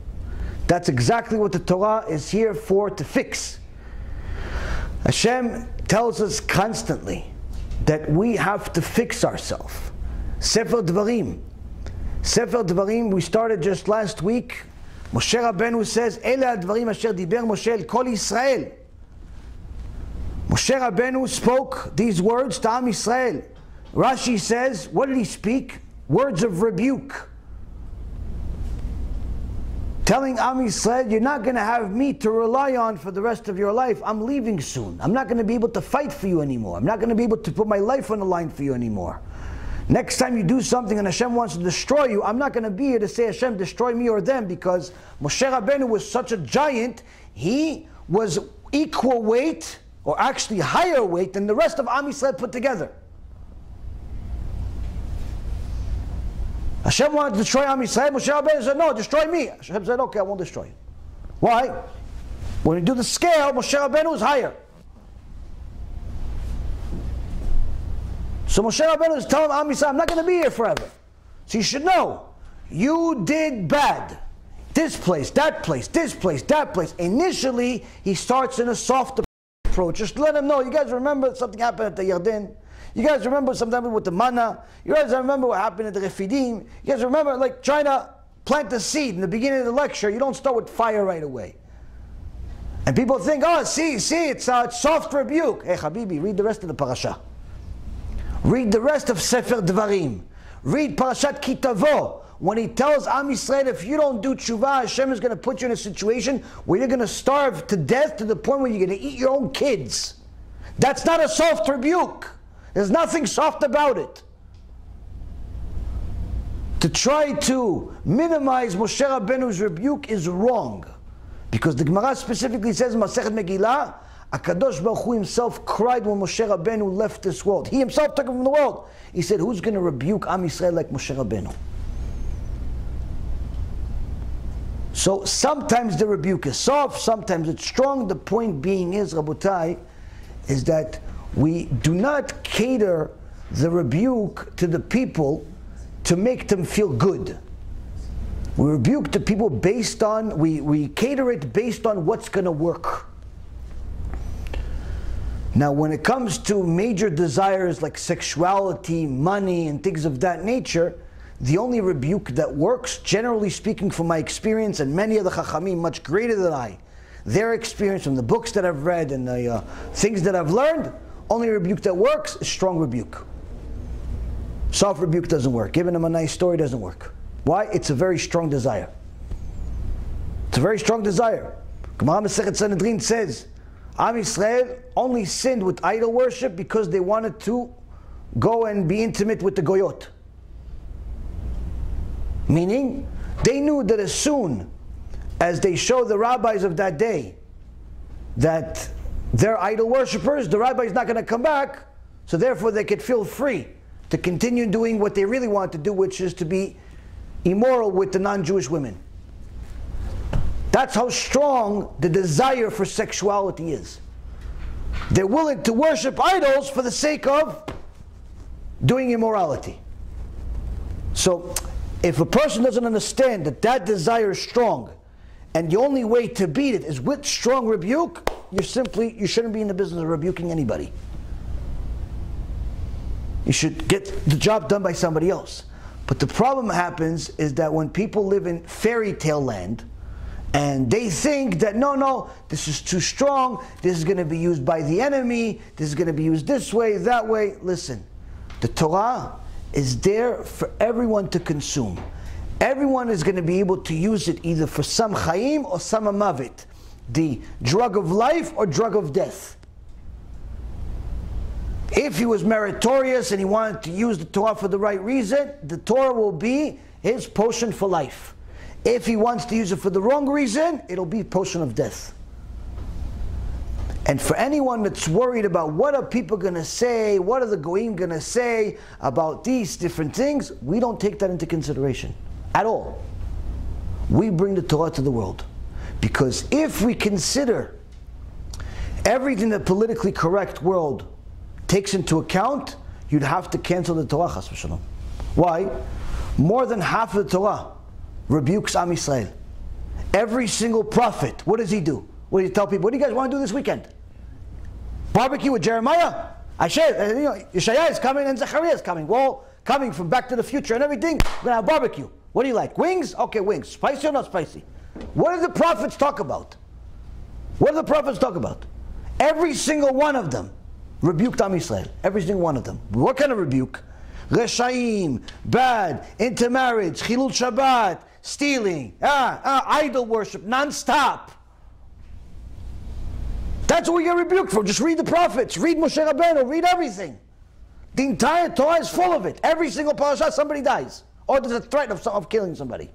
That's exactly what the Torah is here for, to fix. Hashem tells us constantly that we have to fix ourselves. Sefer Dvarim. Sefer Dvarim, we started just last week. Moshe Rabbeinu says, Ele advarim asher diber Moshe el kol Yisrael. Moshe Rabbeinu spoke these words to Am Yisrael. Rashi says, what did he speak? Words of rebuke. Telling Am Yisrael, you're not going to have me to rely on for the rest of your life. I'm leaving soon. I'm not going to be able to fight for you anymore. I'm not going to be able to put my life on the line for you anymore. Next time you do something and Hashem wants to destroy you, I'm not going to be here to say, Hashem, destroy me or them, because Moshe Rabbeinu was such a giant. He was equal weight, or actually higher weight, than the rest of Am Yisrael put together. Hashem wanted to destroy Am Yisrael. Moshe Rabbeinu said, no, destroy me. Hashem said, okay, I won't destroy you. Why? When you do the scale, Moshe Rabbeinu is higher. So Moshe Rabbeinu is telling Am Yisrael, I'm not going to be here forever. So you should know, you did bad. This place, that place, this place, that place. Initially, he starts in a soft approach. Just let him know, you guys remember something happened at the Yarden? You guys remember something with the manna? You guys remember what happened at the Refidim? You guys remember, like, trying to plant a seed in the beginning of the lecture. You don't start with fire right away. And people think, oh, see, it's soft rebuke. Hey, Habibi, read the rest of the parasha. Read the rest of Sefer Dvarim. Read Parashat Kitavo. When he tells Am Yisrael, if you don't do tshuva, Hashem is going to put you in a situation where you're going to starve to death to the point where you're going to eat your own kids. That's not a soft rebuke. There's nothing soft about it. To try to minimize Moshe Rabbeinu's rebuke is wrong. Because the Gemara specifically says in Masechet Megillah, HaKadosh Baruch Hu himself cried when Moshe Rabbeinu left this world. He himself took him from the world. He said, who's going to rebuke Am Yisrael like Moshe Rabbeinu? So sometimes the rebuke is soft, sometimes it's strong. The point being is, Rabotai, is that we do not cater the rebuke to the people to make them feel good. We rebuke the people based on, we cater it based on what's going to work. Now when it comes to major desires like sexuality, money, and things of that nature, the only rebuke that works, generally speaking from my experience, and many of the Chachamim much greater than I, their experience from the books that I've read and the things that I've learned, only rebuke that works is strong rebuke. Soft rebuke doesn't work. Giving them a nice story doesn't work. Why? It's a very strong desire. It's a very strong desire. Gemara Masechet Sanhedrin says, Am Yisrael only sinned with idol worship because they wanted to go and be intimate with the Goyot. Meaning, they knew that as soon as they show the rabbis of that day that they're idol worshippers, the rabbi is not going to come back, so therefore they could feel free to continue doing what they really want to do, which is to be immoral with the non-Jewish women. That's how strong the desire for sexuality is. They're willing to worship idols for the sake of doing immorality. So, if a person doesn't understand that that desire is strong, and the only way to beat it is with strong rebuke, you shouldn't be in the business of rebuking anybody. You should get the job done by somebody else. But the problem happens is that when people live in fairy tale land, and they think that no, this is too strong, this is going to be used by the enemy, this is going to be used this way, that way. Listen, the Torah is there for everyone to consume. Everyone is going to be able to use it either for some chaim or some mavit, the drug of life or drug of death. If he was meritorious and he wanted to use the Torah for the right reason, the Torah will be his potion for life. If he wants to use it for the wrong reason, it'll be potion of death. And for anyone that's worried about what are people going to say, what are the goyim going to say about these different things, we don't take that into consideration at all. We bring the Torah to the world. Because if we consider everything the politically correct world takes into account, you'd have to cancel the Torah, chas v'shalom. Why? More than half of the Torah rebukes Am Yisrael. Every single prophet, what does he do? What do you tell people? What do you guys want to do this weekend? Barbecue with Jeremiah? Yeshaya is coming and Zechariah is coming. We're all coming from Back to the Future and everything. We're going to have barbecue. What do you like? Wings? Okay, wings. Spicy or not spicy? What do the prophets talk about? What do the prophets talk about? Every single one of them rebuked Am Yisrael. Every single one of them. What kind of rebuke? Reshaim, bad, intermarriage, Chilul Shabbat, stealing, idol worship, non-stop. That's what we get rebuked for. Just read the prophets, read Moshe Rabbeinu, read everything. The entire Torah is full of it. Every single parasha, somebody dies. Or there's a threat of killing somebody.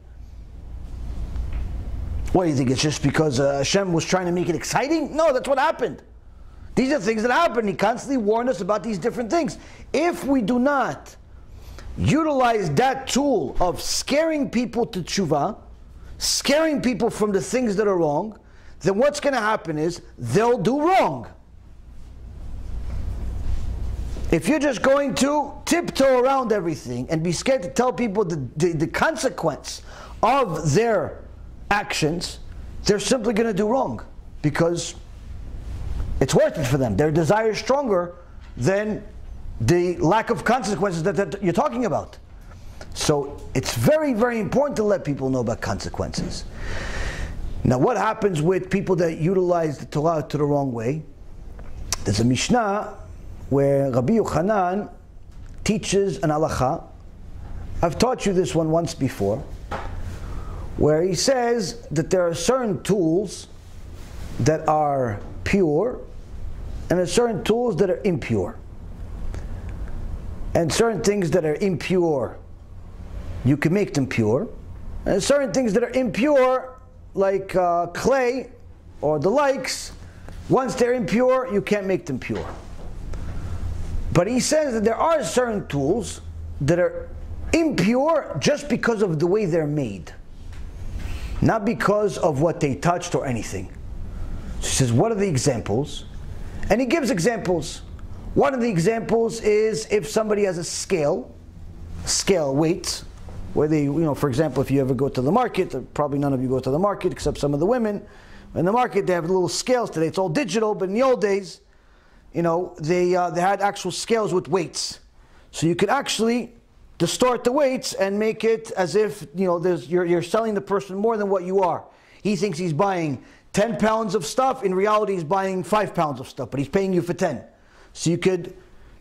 What do you think? It's just because HaShem was trying to make it exciting? No, that's what happened. These are things that happen. He constantly warned us about these different things. If we do not utilize that tool of scaring people to tshuva, scaring people from the things that are wrong, then what's going to happen is they'll do wrong. If you're just going to tiptoe around everything and be scared to tell people the consequence of their actions, they're simply going to do wrong because it's worth it for them. Their desire is stronger than the lack of consequences that you're talking about. So it's very, very important to let people know about consequences. Now what happens with people that utilize the Torah to the wrong way? There's a Mishnah where Rabbi Yochanan teaches an halacha. I've taught you this one once before, where he says that there are certain tools that are pure and there are certain tools that are impure. And certain things that are impure, you can make them pure. And certain things that are impure, like clay or the likes, once they're impure, you can't make them pure. But he says that there are certain tools that are impure just because of the way they're made, not because of what they touched or anything. So he says, what are the examples? And he gives examples. One of the examples is if somebody has a scale weight, where they, for example, if you ever go to the market, probably none of you go to the market except some of the women. In the market, they have little scales today. It's all digital, but in the old days, they had actual scales with weights. So you could actually distort the weights and make it as if you're selling the person more than what you are. He thinks he's buying 10 pounds of stuff. In reality, he's buying 5 pounds of stuff, but he's paying you for 10. So you could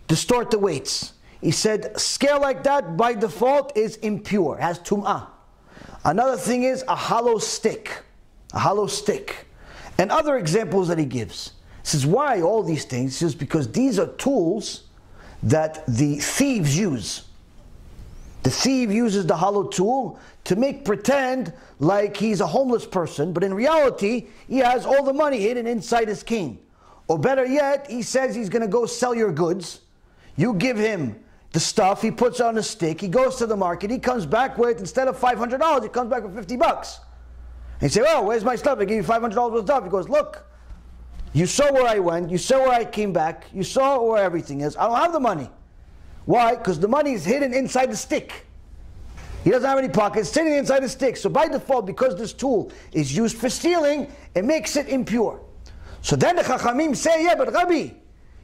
distort the weights. He said, scale like that by default is impure, has tum'ah. Another thing is a hollow stick. A hollow stick. And other examples that he gives. He says, why all these things? He says, because these are tools that the thieves use. The thief uses the hollow tool to make pretend like he's a homeless person, but in reality, he has all the money hidden inside his cane. Or better yet, he says he's going to go sell your goods. You give him the stuff, he puts on a stick, he goes to the market, he comes back with, instead of $500, he comes back with $50. And you say, oh, where's my stuff? I gave you $500 worth of stuff. He goes, look, you saw where I went, you saw where I came back, you saw where everything is. I don't have the money. Why? Because the money is hidden inside the stick. He doesn't have any pockets, it's sitting inside the stick. So by default, because this tool is used for stealing, it makes it impure. So then the Chachamim say, yeah, but Rabbi,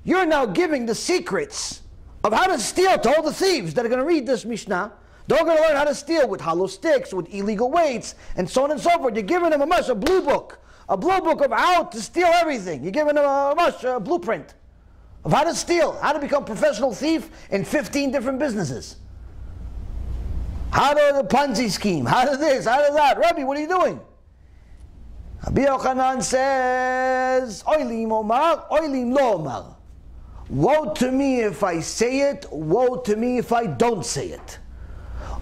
you're now giving the secrets of how to steal to all the thieves that are going to read this Mishnah. They're going to learn how to steal with hollow sticks, with illegal weights, and so on and so forth. You're giving them a blue book of how to steal everything. You're giving them a blueprint of how to steal, how to become a professional thief in 15 different businesses. How to the Ponzi scheme, how to this, how to that. Rabbi, what are you doing? Rabbi Yochanan says, Oilim Omar, Oilim Lo Omar. Woe to me if I say it, woe to me if I don't say it.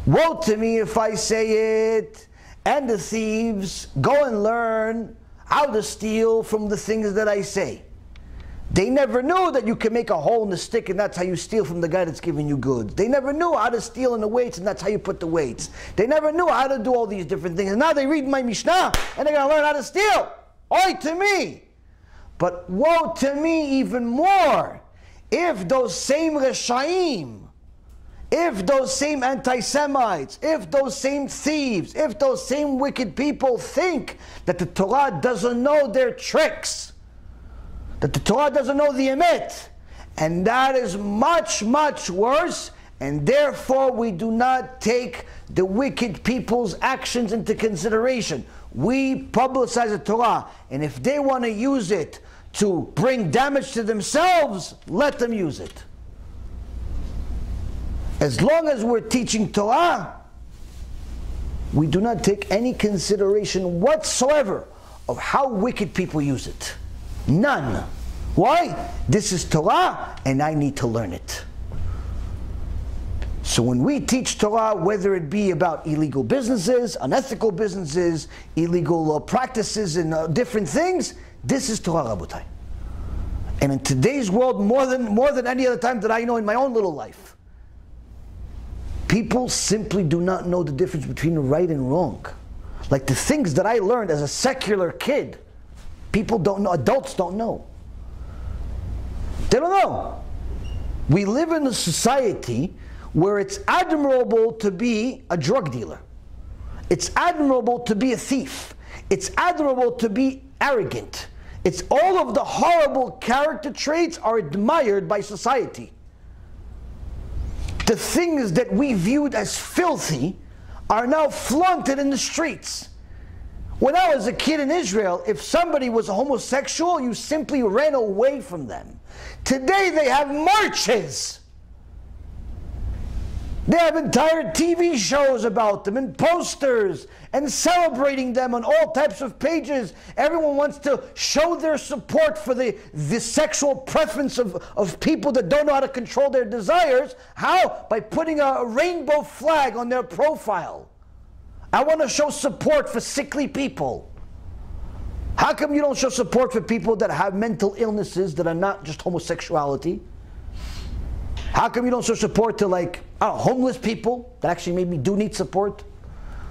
Woe to me if I say it, and the thieves go and learn how to steal from the things that I say. They never knew that you can make a hole in the stick and that's how you steal from the guy that's giving you goods. They never knew how to steal in the weights and that's how you put the weights. They never knew how to do all these different things. And now they read my Mishnah and they're going to learn how to steal. Oi to me! But woe to me even more if those same Reshaim, if those same anti-Semites, if those same thieves, if those same wicked people think that the Torah doesn't know their tricks, that the Torah doesn't know the emet, and that is much, much worse, and therefore we do not take the wicked people's actions into consideration. We publicize the Torah, and if they want to use it to bring damage to themselves, let them use it. As long as we're teaching Torah, we do not take any consideration whatsoever of how wicked people use it. None. Why? This is Torah and I need to learn it. So when we teach Torah, whether it be about illegal businesses, unethical businesses, illegal practices and different things, this is Torah, Rabotai. And in today's world, more than any other time that I know in my own little life, people simply do not know the difference between right and wrong. Like the things that I learned as a secular kid, people don't know, adults don't know. They don't know. We live in a society where it's admirable to be a drug dealer. It's admirable to be a thief. It's admirable to be arrogant. It's all of the horrible character traits are admired by society. The things that we viewed as filthy are now flaunted in the streets. When I was a kid in Israel, if somebody was a homosexual, you simply ran away from them. Today they have marches. They have entire TV shows about them and posters and celebrating them on all types of pages. Everyone wants to show their support for the sexual preference of people that don't know how to control their desires. How? By putting a rainbow flag on their profile. I want to show support for sickly people. How come you don't show support for people that have mental illnesses that are not just homosexuality? How come you don't show support to, like, I don't know, homeless people that actually maybe do need support?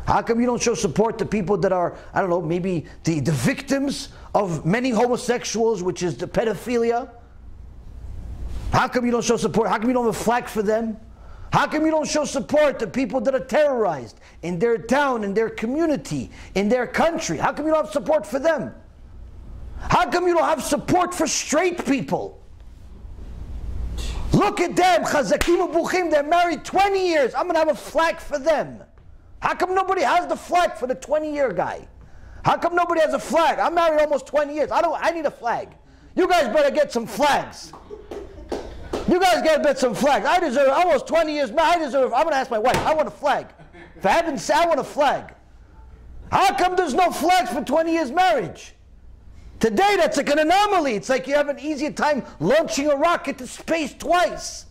How come you don't show support to people that are, I don't know, maybe the victims of many homosexuals, which is the pedophilia? How come you don't show support? How come you don't have a flag for them? How come you don't show support to people that are terrorized in their town, in their community, in their country? How come you don't have support for them? How come you don't have support for straight people? Look at them, chazakim ubuchim, they're married 20 years. I'm going to have a flag for them. How come nobody has the flag for the 20-year guy? How come nobody has a flag? I'm married almost 20 years. I need a flag. You guys better get some flags. You guys gotta get some flags. I deserve almost 20 years. I'm going to ask my wife. I want a flag. For heaven's sake, I want a flag. How come there's no flags for 20 years marriage? Today, that's like an anomaly. It's like you have an easier time launching a rocket to space twice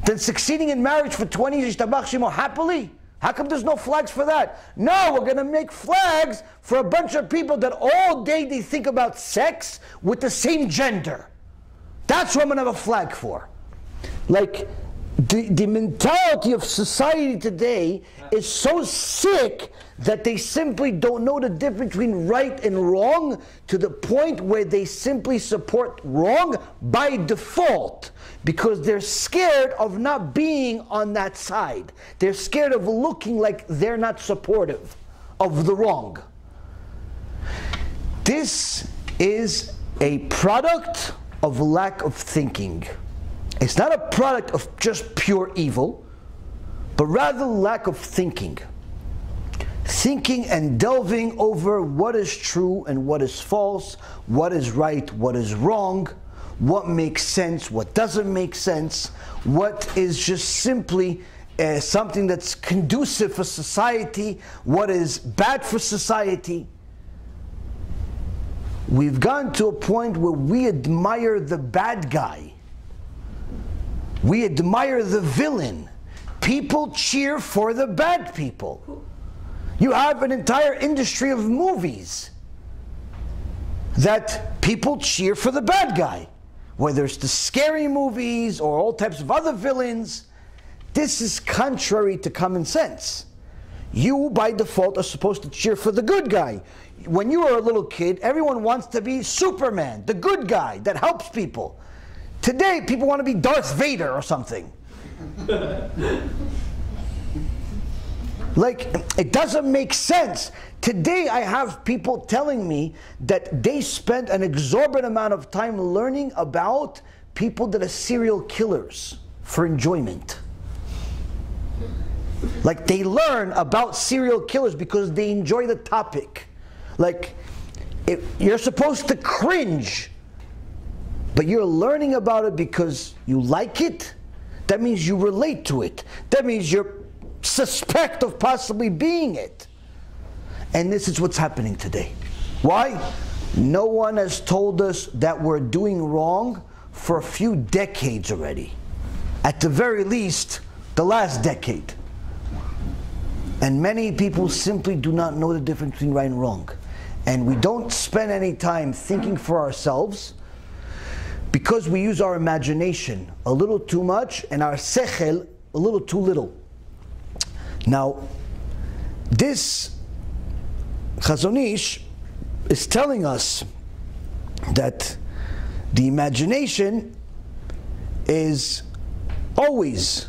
than succeeding in marriage for 20 years happily. How come there's no flags for that? No, we're going to make flags for a bunch of people that all day they think about sex with the same gender. That's what I'm going to have a flag for. Like, the mentality of society today is so sick that they simply don't know the difference between right and wrong, to the point where they simply support wrong by default because they're scared of not being on that side. They're scared of looking like they're not supportive of the wrong. This is a product of lack of thinking. It's not a product of just pure evil, but rather lack of thinking. Thinking and delving over what is true and what is false, what is right, what is wrong, what makes sense, what doesn't make sense, what is just simply something that's conducive for society, what is bad for society. We've gone to a point where we admire the bad guy. We admire the villain. People cheer for the bad people. You have an entire industry of movies that people cheer for the bad guy. Whether it's the scary movies or all types of other villains, this is contrary to common sense. You, by default, are supposed to cheer for the good guy. When you were a little kid, everyone wants to be Superman, the good guy that helps people. Today, people want to be Darth Vader or something. Like, it doesn't make sense. Today, I have people telling me that they spent an exorbitant amount of time learning about people that are serial killers for enjoyment. Like, they learn about serial killers because they enjoy the topic. Like, you're supposed to cringe, but you're learning about it because you like it. That means you relate to it. That means you're suspect of possibly being it. And this is what's happening today. Why? No one has told us that we're doing wrong for a few decades already. At the very least, the last decade. And many people simply do not know the difference between right and wrong. And we don't spend any time thinking for ourselves because we use our imagination a little too much and our sechel a little too little. Now, this Chazon Ish is telling us that the imagination is always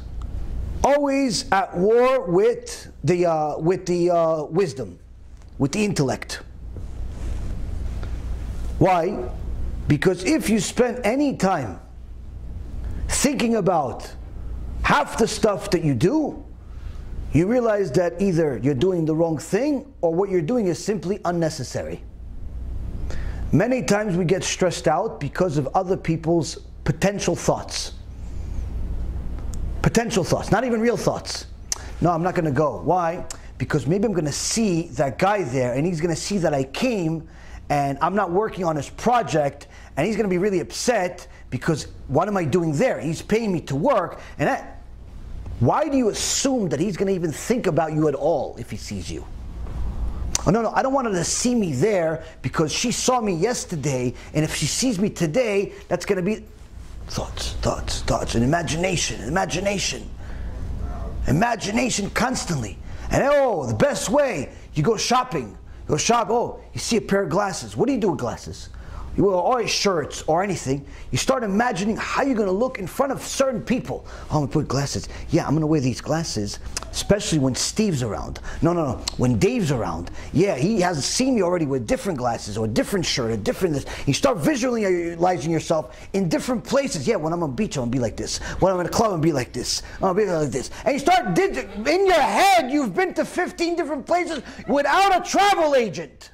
at war with the wisdom, with the intellect. Why? Because if you spend any time thinking about half the stuff that you do, you realize that either you're doing the wrong thing or what you're doing is simply unnecessary. Many times we get stressed out because of other people's potential thoughts. Potential thoughts, not even real thoughts. No, I'm not going to go. Why? Because maybe I'm going to see that guy there, and he's going to see that I came, and I'm not working on his project, and he's going to be really upset because what am I doing there? He's paying me to work, and why do you assume that he's going to even think about you at all if he sees you? Oh, no, I don't want her to see me there because she saw me yesterday, and if she sees me today, that's going to be thoughts, and imagination constantly. And the best way, you go shopping. You see a pair of glasses. What do you do with glasses? Or shirts or anything. You start imagining how you're going to look in front of certain people. I'm going to put glasses. Yeah, I'm going to wear these glasses, especially when Steve's around. No. When Dave's around. Yeah, he hasn't seen me already with different glasses or a different shirt or different this. You start visualizing yourself in different places. Yeah, when I'm on the beach, I'm going to be like this. When I'm in a club, I'm going to be like this. I'm going to be like this. And you start, in your head, you've been to 15 different places without a travel agent.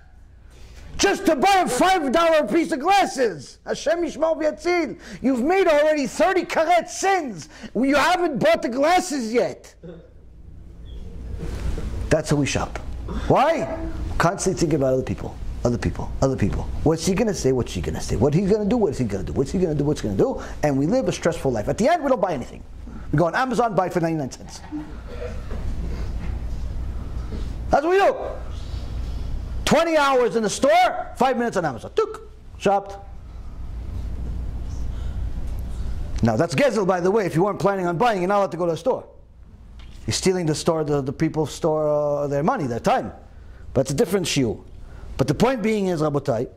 Just to buy a $5 piece of glasses. HaShem yishmor v'yatzil. You've made already 30 karet sins. You haven't bought the glasses yet. That's how we shop. Why? Constantly thinking about other people. What's he going to say? What's she going to say? What he's going to do? What's he going to do? What's he going to do? What's he going to do? And we live a stressful life. At the end, we don't buy anything. We go on Amazon, buy it for 99 cents. That's what we do. 20 hours in the store, 5 minutes on Amazon. Shopped. Now that's gezel, by the way. If you weren't planning on buying, you're not allowed to go to the store. You're stealing the people's store, their money, their time. But it's a different shiur. But the point being is, Rabotai,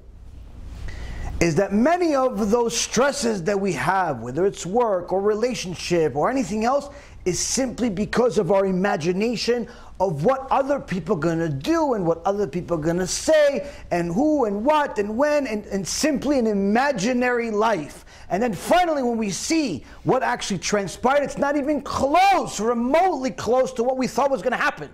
is that many of those stresses that we have, whether it's work or relationship or anything else, is simply because of our imagination of what other people are going to do and what other people are going to say and who and what and when, and simply an imaginary life. And then finally when we see what actually transpired, it's not even close, remotely close to what we thought was going to happen.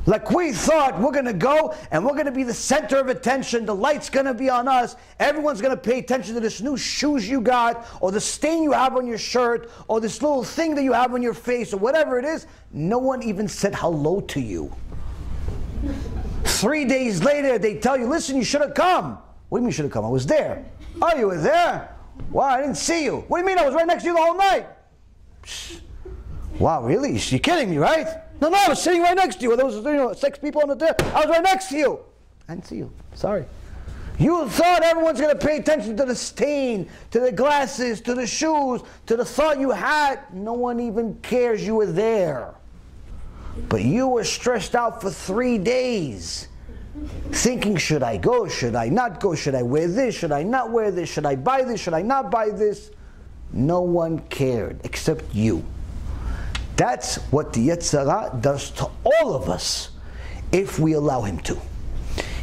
Like we thought we're going to go and we're going to be the center of attention, the light's going to be on us, everyone's going to pay attention to this new shoes you got, or the stain you have on your shirt, or this little thing that you have on your face, or whatever it is. No one even said hello to you. 3 days later they tell you, listen, you should have come. What do you mean you should have come? I was there. Oh, you were there? Wow, I didn't see you. What do you mean? I was right next to you the whole night. Wow, really? You're kidding me, right? No, I was sitting right next to you. There was 6 people on the table. I was right next to you. I didn't see you. Sorry. You thought everyone's going to pay attention to the stain, to the glasses, to the shoes, to the thought you had. No one even cares you were there. But you were stressed out for 3 days, thinking, should I go? Should I not go? Should I wear this? Should I not wear this? Should I buy this? Should I not buy this? No one cared except you. That's what the Yetzer Hara does to all of us if we allow him to.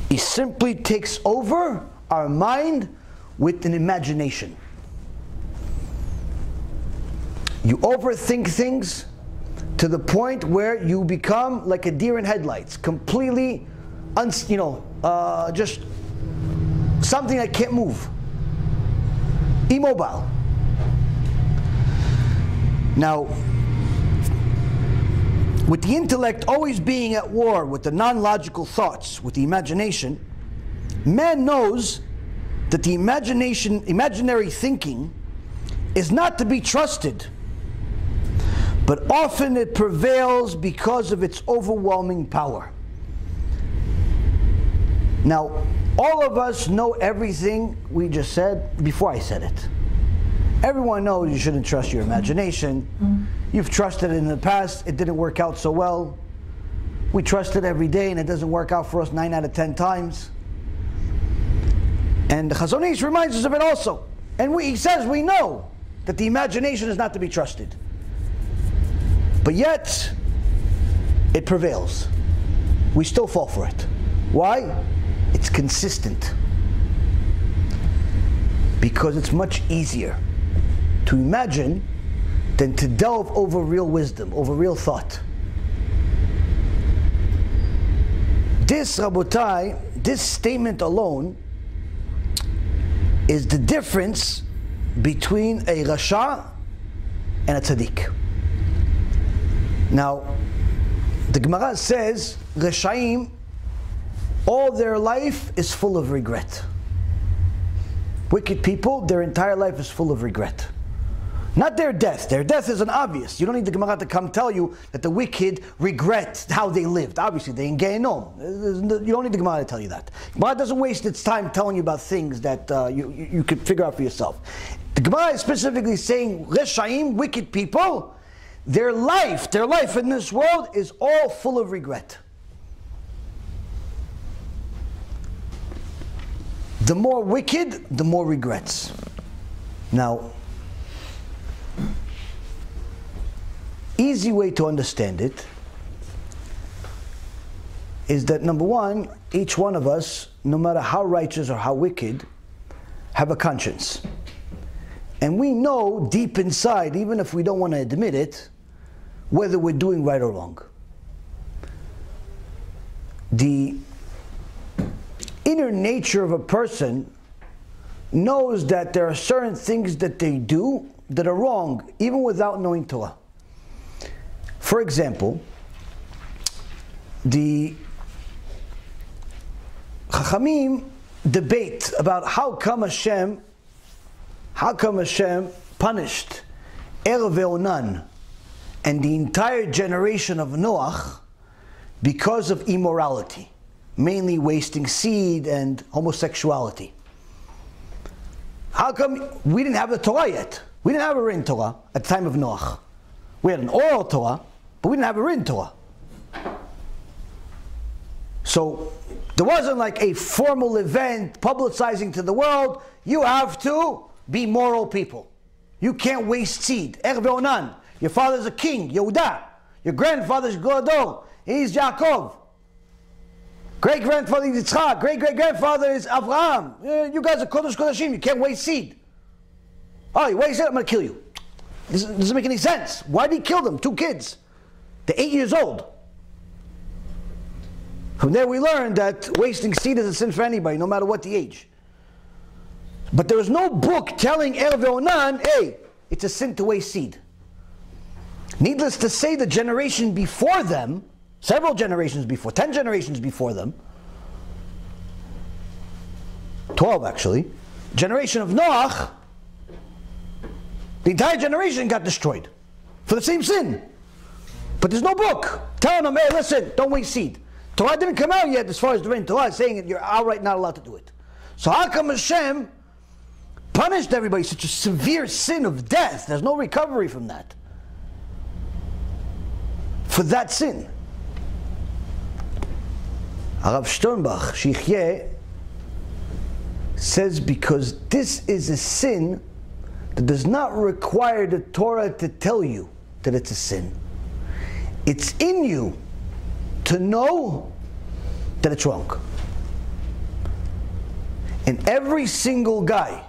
He simply takes over our mind with an imagination. You overthink things to the point where you become like a deer in headlights, completely, just something that can't move, immobile. Now, with the intellect always being at war with the non-logical thoughts, with the imagination, man knows that the imaginary thinking is not to be trusted, but often it prevails because of its overwhelming power. Now, all of us know everything we just said before I said it. Everyone knows you shouldn't trust your imagination. You've trusted it in the past, it didn't work out so well. We trust it every day and it doesn't work out for us 9 out of 10 times. And the Chazon Ish reminds us of it also. And he says we know that the imagination is not to be trusted. But yet, it prevails. We still fall for it. Why? It's consistent. Because it's much easier to imagine than to delve over real wisdom, over real thought. This, Rabotai, this statement alone is the difference between a Rasha and a tzaddik. Now, the Gemara says, Reshaim, all their life is full of regret. Wicked people, their entire life is full of regret. Not their death. Their death is an obvious. You don't need the Gemara to come tell you that the wicked regret how they lived. Obviously, they ain't Gehenom. You don't need the Gemara to tell you that. Gemara doesn't waste its time telling you about things that you could figure out for yourself. The Gemara is specifically saying, Reshaim, wicked people, their life in this world is all full of regret. The more wicked, the more regrets. Now, easy way to understand it is that, number one, each one of us, no matter how righteous or how wicked, have a conscience. And we know deep inside, even if we don't want to admit it, whether we're doing right or wrong. The inner nature of a person knows that there are certain things that they do that are wrong, even without knowing Torah. For example, the Chachamim debate about how come Hashem punished Er ve'Onan and the entire generation of Noach because of immorality, mainly wasting seed and homosexuality. How come we didn't have the Torah yet? We didn't have a written Torah at the time of Noach. We had an oral Torah, but we didn't have a written Torah. So there wasn't like a formal event publicizing to the world, you have to be moral people. You can't waste seed. Er ve'Onan. Your father's a king, Yehuda. Your grandfather's Godol. He's Yaakov. Great-grandfather is Yitzchak. Great-great-grandfather is Avraham. You guys are Kodesh Kodeshim. You can't waste seed. Oh, you waste it? I'm going to kill you. This doesn't make any sense. Why did he kill them? 2 kids. They're 8 years old. From there we learned that wasting seed is a sin for anybody, no matter what the age. But there is no book telling Er ve'Onan, hey, it's a sin to waste seed. Needless to say, the generation before them, several generations before, 10 generations before them, 12 actually, generation of Noach, the entire generation got destroyed for the same sin. But there's no book telling them, hey, listen, don't waste seed. Torah didn't come out yet as far as the written Torah, saying that you're outright not allowed to do it. So how come Hashem punished everybody such a severe sin of death? There's no recovery from that. For that sin. Arav Sternbach, Shichyeh, says because this is a sin that does not require the Torah to tell you that it's a sin. It's in you to know that it's wrong. And every single guy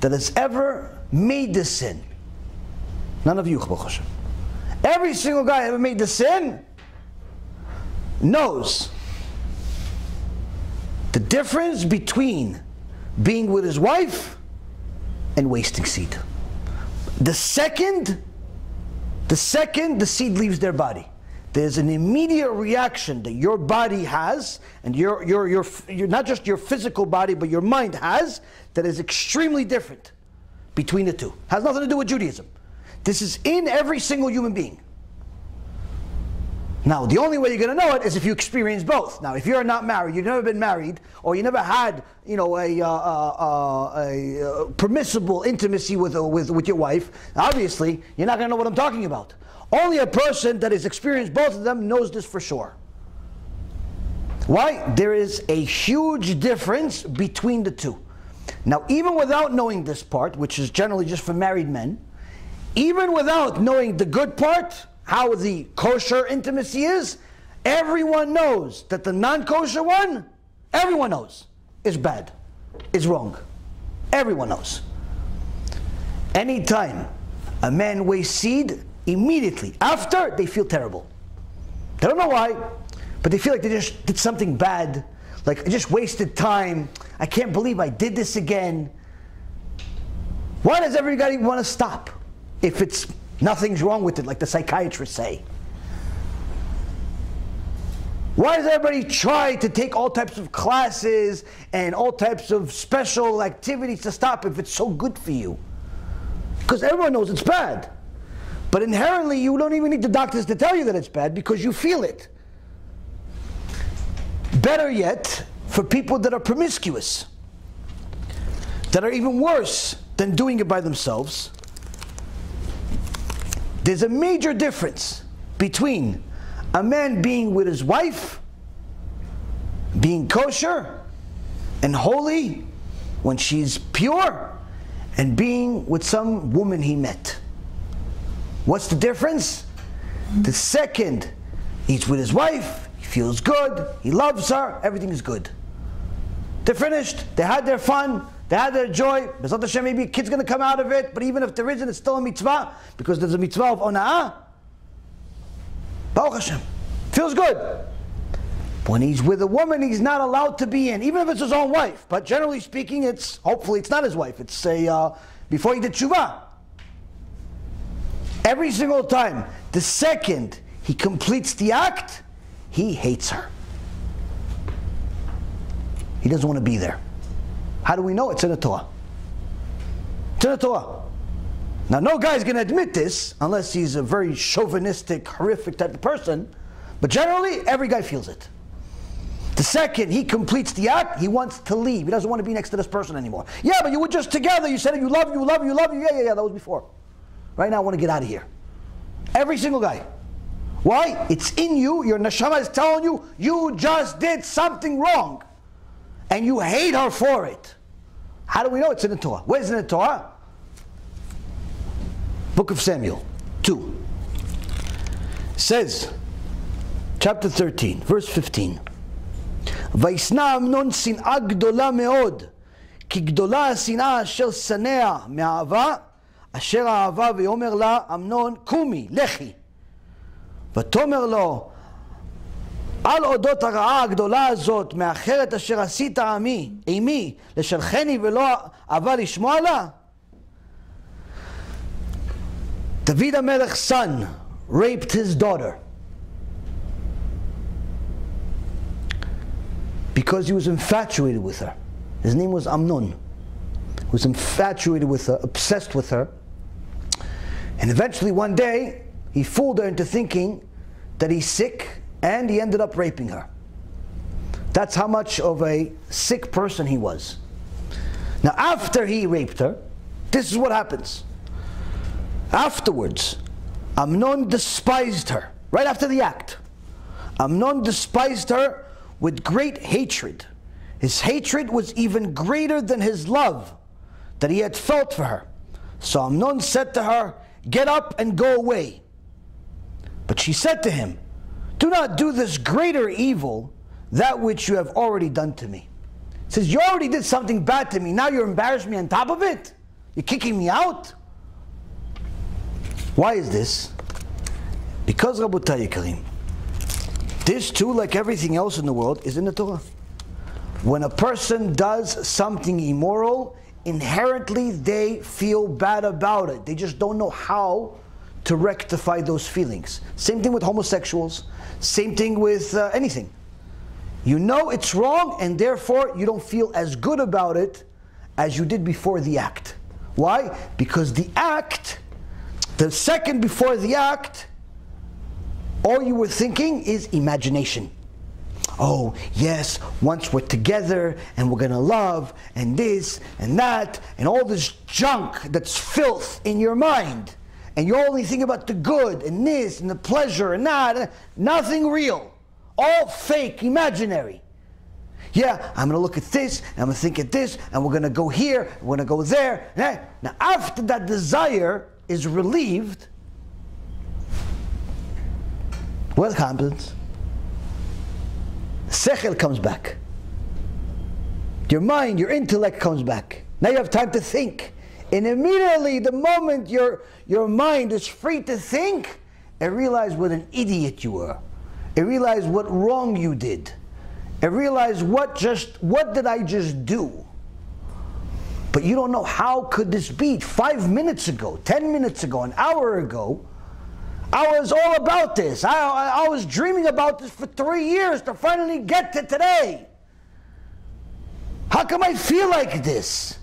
that has ever made this sin, none of you, Baruch Hashem, every single guy that ever made the sin knows the difference between being with his wife and wasting seed. The second the seed leaves their body, there's an immediate reaction that your body has, and your not just your physical body, but your mind has, that is extremely different between the two. Has nothing to do with Judaism. This is in every single human being. Now, the only way you're going to know it is if you experience both. Now, if you're not married, you've never been married, or you never had, a permissible intimacy with your wife, obviously, you're not going to know what I'm talking about. Only a person that has experienced both of them knows this for sure. Why? There is a huge difference between the two. Now, even without knowing this part, which is generally just for married men, even without knowing the good part, how the kosher intimacy is, everyone knows that the non-kosher one, everyone knows, is bad, is wrong. Everyone knows. Anytime a man wastes seed, immediately after, they feel terrible. They don't know why, but they feel like they just did something bad, like I just wasted time, I can't believe I did this again. Why does everybody want to stop? if it's nothing's wrong with it, like the psychiatrists say? Why does everybody try to take all types of classes and all types of special activities to stop if it's so good for you? Because everyone knows it's bad. But inherently, you don't even need the doctors to tell you that it's bad because you feel it. Better yet, for people that are promiscuous, that are even worse than doing it by themselves, there's a major difference between a man being with his wife, being kosher and holy when she's pure, and being with some woman he met. What's the difference? The second he's with his wife, he feels good, he loves her, everything is good. They're finished, they had their fun, they had their joy. B'ezrat Hashem, maybe a kid's going to come out of it, but even if there isn't, it's still a mitzvah, because there's a mitzvah of ona'ah. Baruch Hashem. Feels good. When he's with a woman he's not allowed to be in, even if it's his own wife. But generally speaking, hopefully it's not his wife. It's before he did tshuva. Every single time, the second he completes the act, he hates her. He doesn't want to be there. How do we know? It's in the Torah. It's in the Torah. Now, no guy's going to admit this unless he's a very chauvinistic, horrific type of person. But generally, every guy feels it. The second he completes the act, he wants to leave. He doesn't want to be next to this person anymore. Yeah, but you were just together. You said you love you, love you, love you. Yeah, that was before. Right now, I want to get out of here. Every single guy. Why? It's in you. Your neshama is telling you, you just did something wrong. And you hate her for it. How do we know it's in the Torah? Where is it in the Torah? Book of Samuel 2. Says, chapter 13, verse 15. וישנא אמנון שנאה גדולה מאוד, כי גדולה השנאה אשר שנאה מאהבה, אשר אהבה ויאמר לה אמנון קומי, לכי. ותאמר לו, על אודות הרעה הגדולה הזאת, מאחרת אשר עשית עמי, לשלחני ולא אהבה לשמוע לה? David HaMelech's son raped his daughter because he was infatuated with her. His name was Amnon. He was infatuated with her, obsessed with her. And eventually one day, he fooled her into thinking that he's sick, and he ended up raping her. That's how much of a sick person he was. Now after he raped her, this is what happens. Afterwards, Amnon despised her. Right after the act, Amnon despised her with great hatred. His hatred was even greater than his love that he had felt for her. So Amnon said to her, get up and go away. But she said to him, do not do this greater evil, that which you have already done to me. He says, you already did something bad to me, now you're embarrassing me on top of it? You're kicking me out? Why is this? Because, Rabotai Yikarim, this too, like everything else in the world, is in the Torah. When a person does something immoral, inherently they feel bad about it. They just don't know how to rectify those feelings. Same thing with homosexuals. Same thing with anything. You know it's wrong, and therefore you don't feel as good about it as you did before the act. Why? Because the act, the second before the act, all you were thinking is imagination. Oh, yes, once we're together and we're going to love and this and that and all this junk that's filth in your mind. And you only think about the good and this and the pleasure and that. Nothing real. All fake, imaginary. Yeah, I'm going to look at this and I'm going to think at this and we're going to go here, we're going to go there. Now after that desire is relieved, what happens? Sechel comes back. Your mind, your intellect comes back. Now you have time to think. And immediately, the moment your mind is free to think, it realizes what an idiot you were. It realizes what wrong you did. It realizes what did I just do? But you don't know, how could this be? 5 minutes ago, 10 minutes ago, an hour ago, I was all about this. I was dreaming about this for 3 years to finally get to today. How come I feel like this?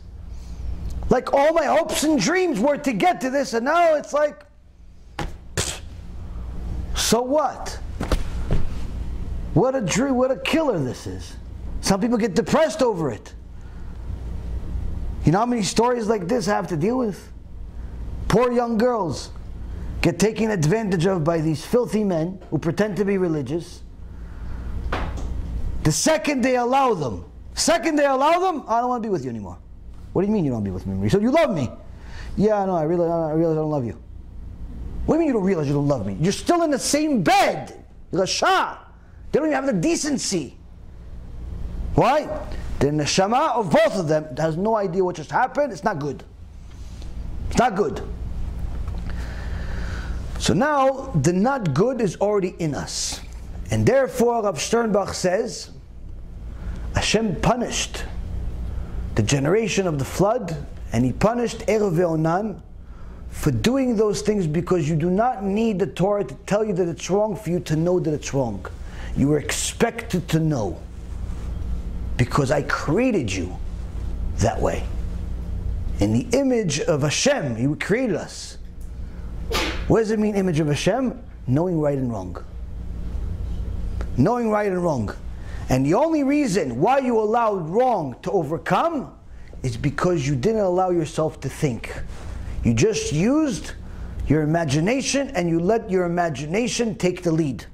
Like all my hopes and dreams were to get to this, and now it's like, pfft, so what? What a dream, what a killer this is. Some people get depressed over it. You know how many stories like this I have to deal with? Poor young girls get taken advantage of by these filthy men who pretend to be religious. The second they allow them, I don't want to be with you anymore. What do you mean you don't want to be with me? You said you love me. Yeah, no, I realize I don't love you. What do you mean you don't realize you don't love me? You're still in the same bed. You're a shah. They don't even have the decency. Why? The neshama of both of them has no idea what just happened. It's not good. It's not good. So now, the not good is already in us. And therefore, Rav Sternbach says, HaShem punished the generation of the flood, and He punished Erev Ve'onan for doing those things, because you do not need the Torah to tell you that it's wrong for you to know that it's wrong. You were expected to know, because I created you that way. In the image of HaShem, He created us. What does it mean, image of HaShem? Knowing right and wrong. Knowing right and wrong. And the only reason why you allowed wrong to overcome is because you didn't allow yourself to think. You just used your imagination, and you let your imagination take the lead.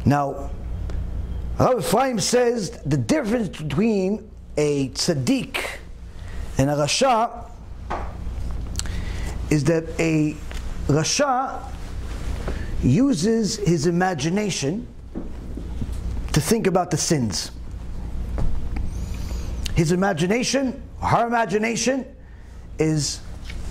Now, Rabbi Ephraim says the difference between a tzaddik and a rasha is that a rasha uses his imagination to think about the sins. His imagination, her imagination, is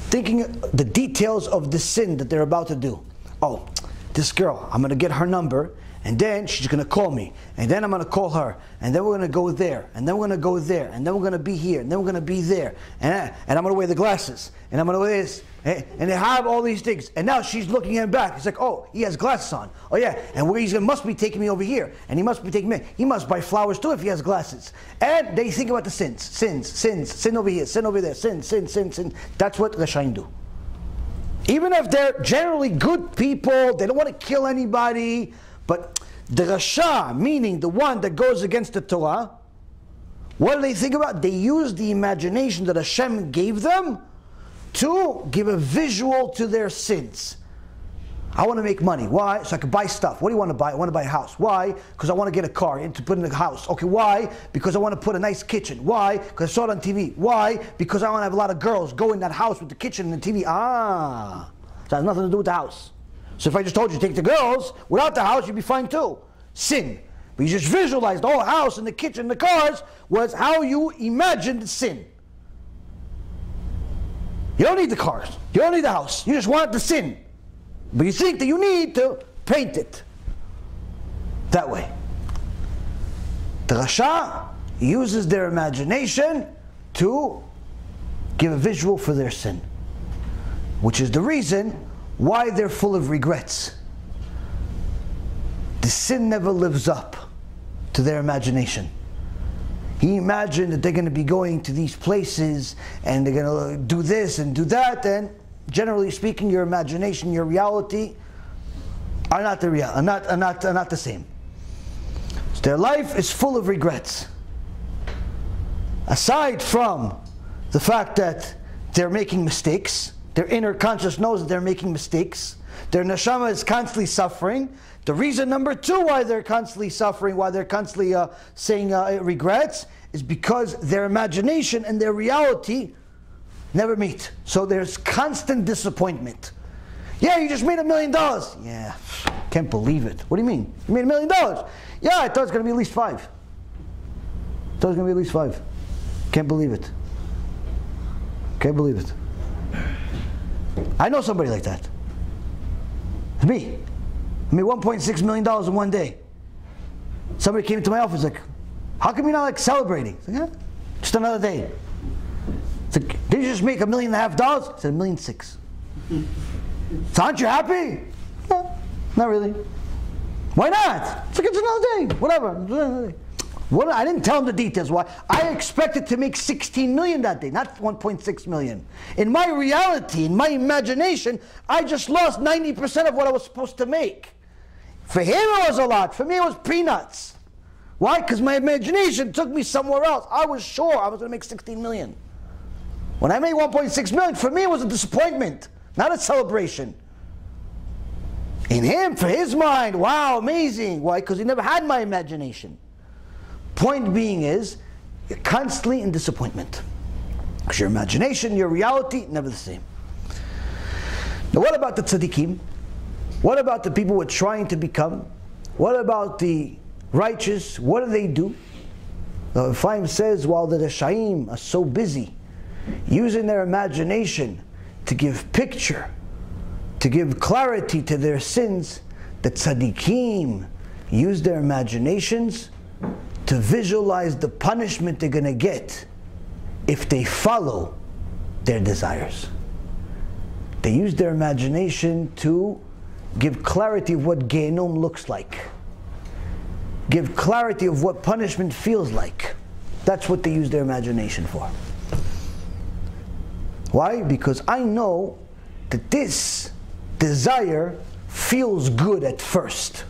thinking the details of the sin that they're about to do. Oh, this girl, I'm going to get her number, and then she's going to call me, and then I'm going to call her, and then we're going to go there, and then we're going to go there, and then we're going to be here, and then we're going to be there, and I'm going to wear the glasses, and I'm going to wear this, and they have all these things, and now she's looking at him back. It's like, oh, he has glasses on. Oh yeah, and must be taking me over here, and he must be taking me. He must buy flowers too if he has glasses. And they think about the sins, sin over here, sin over there, sin. That's what Rashaim do. Even if they're generally good people, they don't want to kill anybody. But the Rasha, meaning the one that goes against the Torah, what do they think about? They use the imagination that Hashem gave them to give a visual to their sins. I want to make money. Why? So I can buy stuff. What do you want to buy? I want to buy a house. Why? Because I want to get a car to put in the house. Okay, why? Because I want to put a nice kitchen. Why? Because I saw it on TV. Why? Because I want to have a lot of girls go in that house with the kitchen and the TV. Ah, so it has nothing to do with the house. So if I just told you to take the girls, without the house, you'd be fine too. Sin. But you just visualized the whole house and the kitchen and the cars was how you imagined sin. You don't need the cars. You don't need the house. You just want the sin. But you think that you need to paint it that way. The Rasha uses their imagination to give a visual for their sin, which is the reason why they're full of regrets. The sin never lives up to their imagination. He imagined that they're going to be going to these places and they're going to do this and do that, and generally speaking, your imagination, your reality are not the same. So their life is full of regrets. Aside from the fact that they're making mistakes, their inner conscious knows that they're making mistakes, their neshama is constantly suffering. The reason number two why they're constantly suffering, why they're constantly saying regrets, is because their imagination and their reality never meet. So there's constant disappointment. Yeah, you just made $1 million. Yeah, can't believe it. What do you mean? You made $1 million? Yeah, I thought it was going to be at least 5. I thought it was going to be at least 5. Can't believe it. Can't believe it. I know somebody like that. It's me. I made $1.6 million in one day. Somebody came to my office like, how come you're not like celebrating? I was like, Just another day. It's like, did you just make $1.5 million? I said $1.6 million. So aren't you happy? No, not really. Why not? It's like, it's another day. Whatever. I didn't tell him the details. Why? I expected to make 16 million that day, not 1.6 million. In my reality, in my imagination, I just lost 90% of what I was supposed to make. For him it was a lot. For me it was peanuts. Why? Because my imagination took me somewhere else. I was sure I was going to make 16 million. When I made 1.6 million, for me it was a disappointment, not a celebration. In him, for his mind, wow, amazing. Why? Because he never had my imagination. Point being is, you're constantly in disappointment. Because your imagination, your reality, never the same. Now what about the tzaddikim? What about the people we're trying to become? What about the righteous? What do? The Chaim says, while the Reshaim are so busy using their imagination to give picture, to give clarity to their sins, the tzaddikim use their imaginations to visualize the punishment they're going to get if they follow their desires. They use their imagination to give clarity of what Gehenom looks like. Give clarity of what punishment feels like. That's what they use their imagination for. Why? Because I know that this desire feels good at first.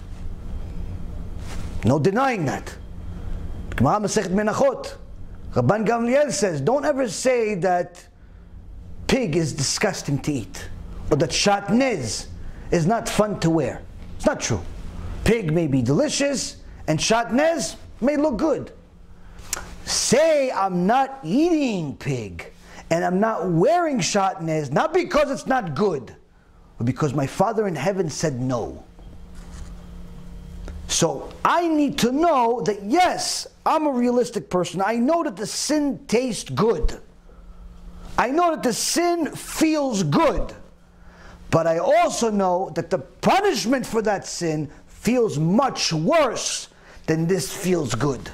No denying that. Gemara Masechet Menachot, Rabban Gamliel says, don't ever say that pig is disgusting to eat, or that shatnez is not fun to wear. It's not true. Pig may be delicious, and shatnez may look good. Say I'm not eating pig, and I'm not wearing shatnez, not because it's not good, but because my Father in heaven said no. So I need to know that yes, I'm a realistic person. I know that the sin tastes good. I know that the sin feels good. But I also know that the punishment for that sin feels much worse than this feels good.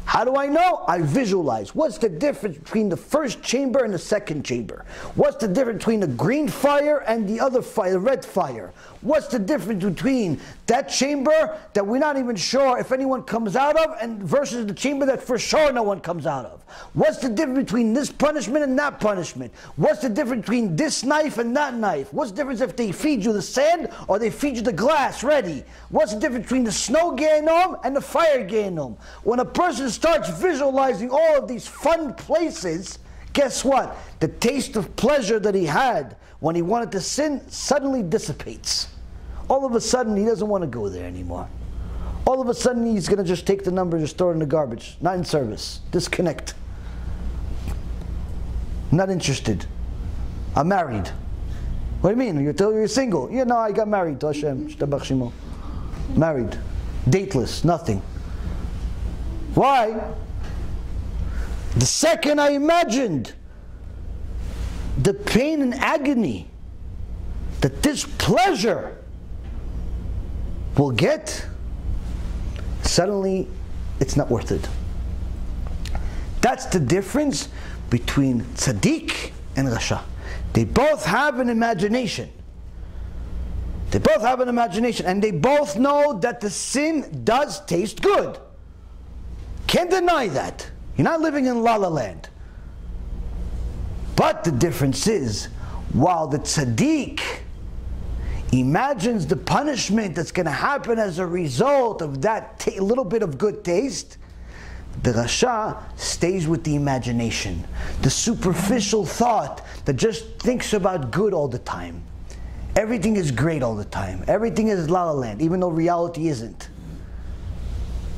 How do I know? I visualize. What's the difference between the first chamber and the second chamber? What's the difference between the green fire and the other fire, the red fire? What's the difference between that chamber that we're not even sure if anyone comes out of and versus the chamber that for sure no one comes out of? What's the difference between this punishment and that punishment? What's the difference between this knife and that knife? What's the difference if they feed you the sand or they feed you the glass ready? What's the difference between the snow Gehenom and the fire Gehenom? When a person starts visualizing all of these fun places, guess what? The taste of pleasure that he had when he wanted to sin suddenly dissipates. All of a sudden he doesn't want to go there anymore. All of a sudden he's going to just take the number and just throw it in the garbage. Not in service. Disconnect. Not interested. I'm married. What do you mean? You're single. Yeah, no, I got married to HaShem. Shtabach Shemo. Married. Dateless. Nothing. Why? The second I imagined the pain and agony that this pleasure will get, suddenly it's not worth it. That's the difference between tzaddik and rasha. They both have an imagination. They both have an imagination, and they both know that the sin does taste good. Can't deny that. You're not living in La La Land. But the difference is, while the tzaddik imagines the punishment that's going to happen as a result of that little bit of good taste, the rasha stays with the imagination, the superficial thought that just thinks about good all the time. Everything is great all the time. Everything is La La Land, even though reality isn't.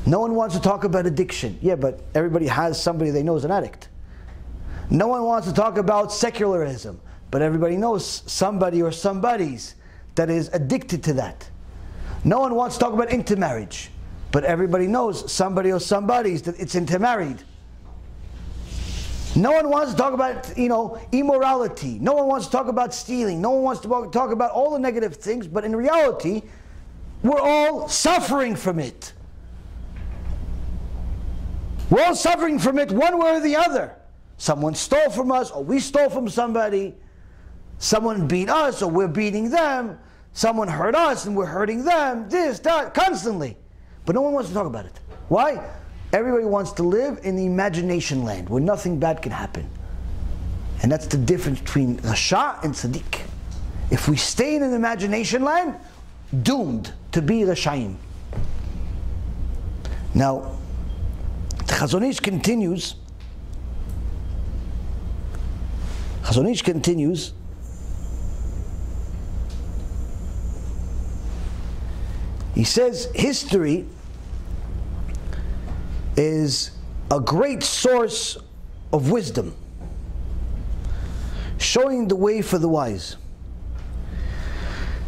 No one wants to talk about addiction. Yeah, but everybody has somebody they know is an addict. No one wants to talk about secularism, but everybody knows somebody or somebody's that is addicted to that. No one wants to talk about intermarriage, but everybody knows somebody or somebody's that it's intermarried. No one wants to talk about, immorality. No one wants to talk about stealing. No one wants to talk about all the negative things, but in reality, we're all suffering from it. We're all suffering from it one way or the other. Someone stole from us, or we stole from somebody. Someone beat us, or we're beating them. Someone hurt us, and we're hurting them. This, that, constantly. But no one wants to talk about it. Why? Everybody wants to live in the imagination land, where nothing bad can happen. And that's the difference between Rasha and Tzaddik. If we stay in an imagination land, doomed to be Rashaim. Now, the Chazon Ish continues. Chazon Ish continues. He says history is a great source of wisdom, showing the way for the wise.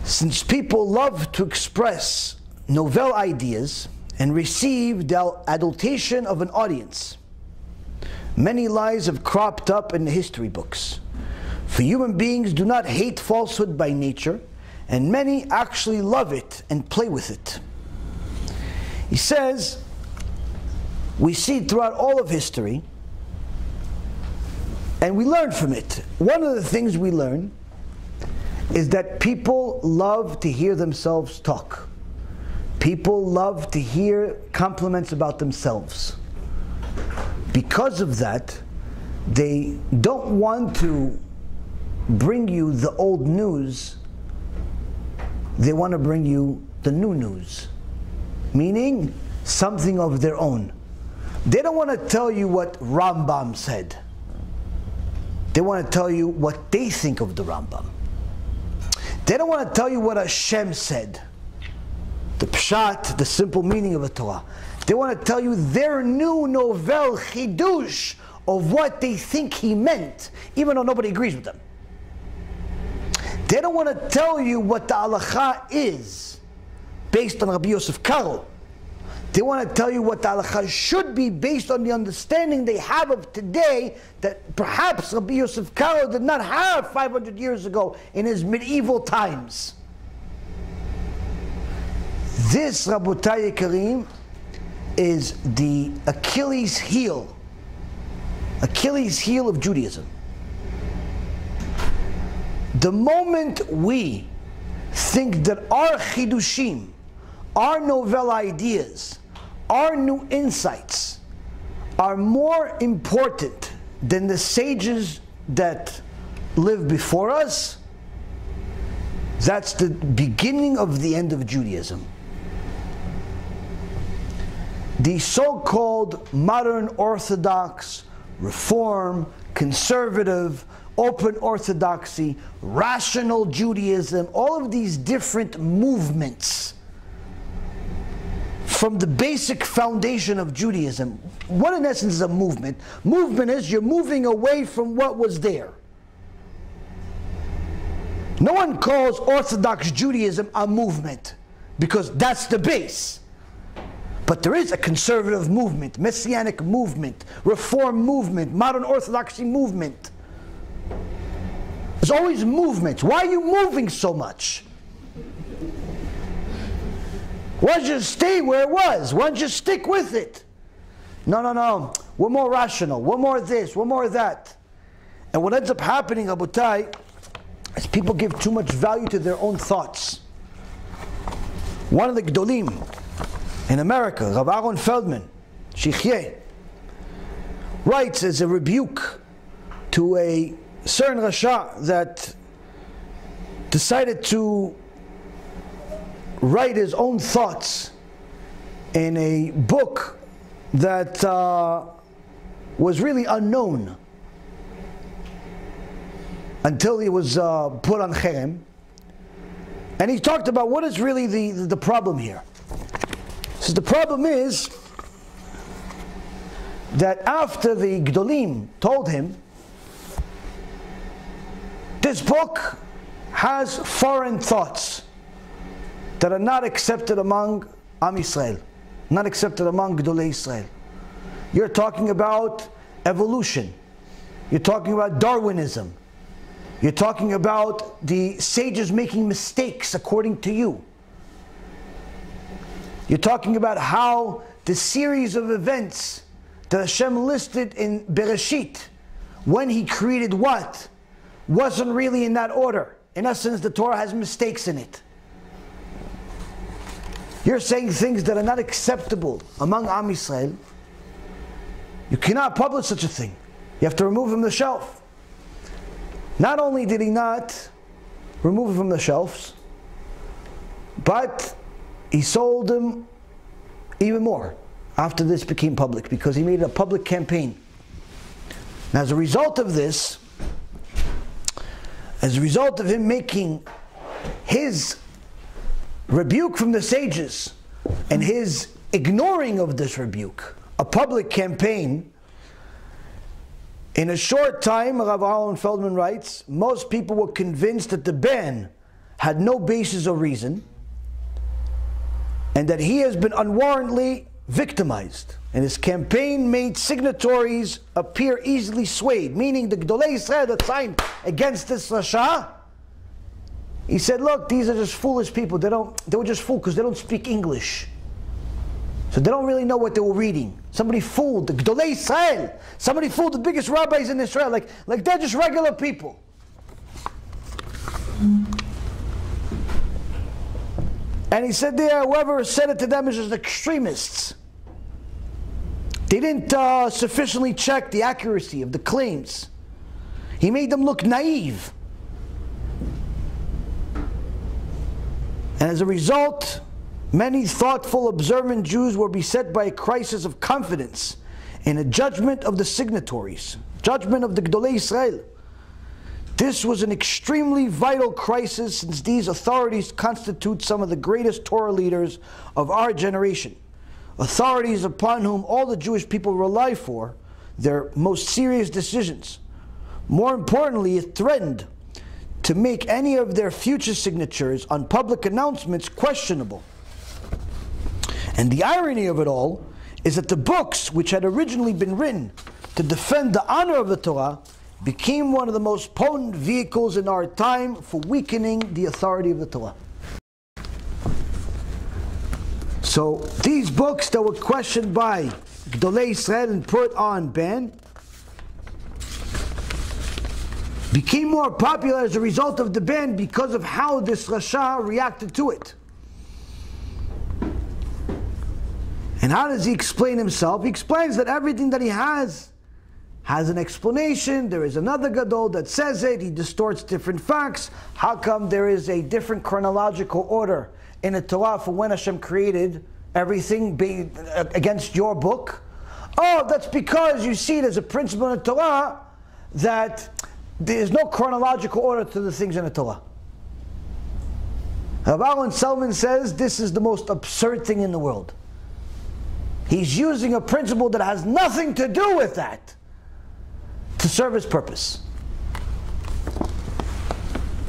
Since people love to express novel ideas and receive the adulation of an audience, many lies have cropped up in the history books. For human beings do not hate falsehood by nature, and many actually love it and play with it. He says, we see throughout all of history, and we learn from it. One of the things we learn is that people love to hear themselves talk. People love to hear compliments about themselves. Because of that, they don't want to bring you the old news. They want to bring you the new news, meaning something of their own. They don't want to tell you what Rambam said. They want to tell you what they think of the Rambam. They don't want to tell you what HaShem said, the pshat, the simple meaning of the Torah. They want to tell you their new novel chidush of what they think he meant, even though nobody agrees with them. They don't want to tell you what the halacha is based on Rabbi Yosef Karo. They want to tell you what the halacha should be based on the understanding they have of today that perhaps Rabbi Yosef Karo did not have 500 years ago in his medieval times. This, Rabotai Yekarim, is the Achilles heel of Judaism. The moment we think that our chidushim, our novel ideas, our new insights are more important than the sages that lived before us, that's the beginning of the end of Judaism. The so-called modern Orthodox, Reform, Conservative, Open Orthodoxy, Rational Judaism, all of these different movements from the basic foundation of Judaism. What in essence is a movement? Movement is you're moving away from what was there. No one calls Orthodox Judaism a movement because that's the base. But there is a conservative movement, Messianic movement, Reform movement, Modern Orthodoxy movement. There's always movements. Why are you moving so much? Why don't you stay where it was? Why don't you stick with it? No. We're more rational. We're more this. We're more that. And what ends up happening, Abutai, is people give too much value to their own thoughts. One of the Gdolim in America, Rabbi Yaron Feldman, Shichyeh, writes as a rebuke to a certain Rasha that decided to write his own thoughts in a book that was really unknown until he was put on cherem. And he talked about what is really the problem here. So the problem is that after the Gdolim told him, this book has foreign thoughts that are not accepted among Am Yisrael, not accepted among Gdolei Yisrael. You're talking about evolution. You're talking about Darwinism. You're talking about the sages making mistakes according to you. You're talking about how the series of events that Hashem listed in Bereshit, when He created what, wasn't really in that order. In essence, the Torah has mistakes in it. You're saying things that are not acceptable among Am Yisrael. You cannot publish such a thing. You have to remove him from the shelf. Not only did He not remove him from the shelves, but He sold him even more after this became public, because He made a public campaign. And as a result of this, as a result of him making his rebuke from the sages and his ignoring of this rebuke a public campaign, in a short time, Rabbi Yaron Reuven writes, most people were convinced that the ban had no basis or reason, and that he has been unwarrantedly victimized. And his campaign made signatories appear easily swayed, meaning the Gdolei Yisrael that signed against this Rasha, he said, look, these are just foolish people. They were just fooled because they don't speak English. So they don't really know what they were reading. Somebody fooled the Gdolei Yisrael. Somebody fooled the biggest rabbis in Israel. Like they're just regular people. And he said there, whoever said it to them is just extremists. They didn't sufficiently check the accuracy of the claims. He made them look naive. And as a result, many thoughtful, observant Jews were beset by a crisis of confidence in a judgment of the signatories, judgment of the Gdolei Yisrael. This was an extremely vital crisis, since these authorities constitute some of the greatest Torah leaders of our generation, authorities upon whom all the Jewish people rely for their most serious decisions. More importantly, it threatened to make any of their future signatures on public announcements questionable. And the irony of it all is that the books which had originally been written to defend the honor of the Torah became one of the most potent vehicles in our time for weakening the authority of the Torah. So these books that were questioned by Gdolei Yisrael and put on ban became more popular as a result of the ban because of how this Rasha reacted to it. And how does he explain himself? He explains that everything that he has an explanation. There is another Gadol that says it. He distorts different facts. How come there is a different chronological order in the Torah for when Hashem created everything against your book? Oh, that's because you see it as a principle in the Torah that there is no chronological order to the things in the Torah. Rabbi Yaron Reuven says this is the most absurd thing in the world. He's using a principle that has nothing to do with that to serve his purpose.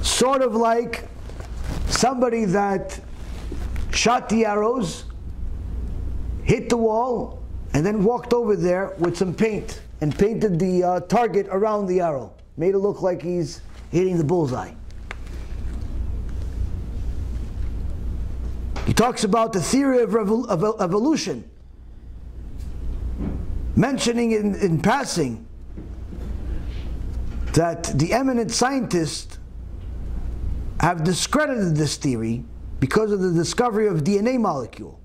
Sort of like somebody that shot the arrows, hit the wall, and then walked over there with some paint and painted the target around the arrow. Made it look like he's hitting the bullseye. He talks about the theory of evolution, mentioning in passing that the eminent scientists have discredited this theory because of the discovery of DNA molecule.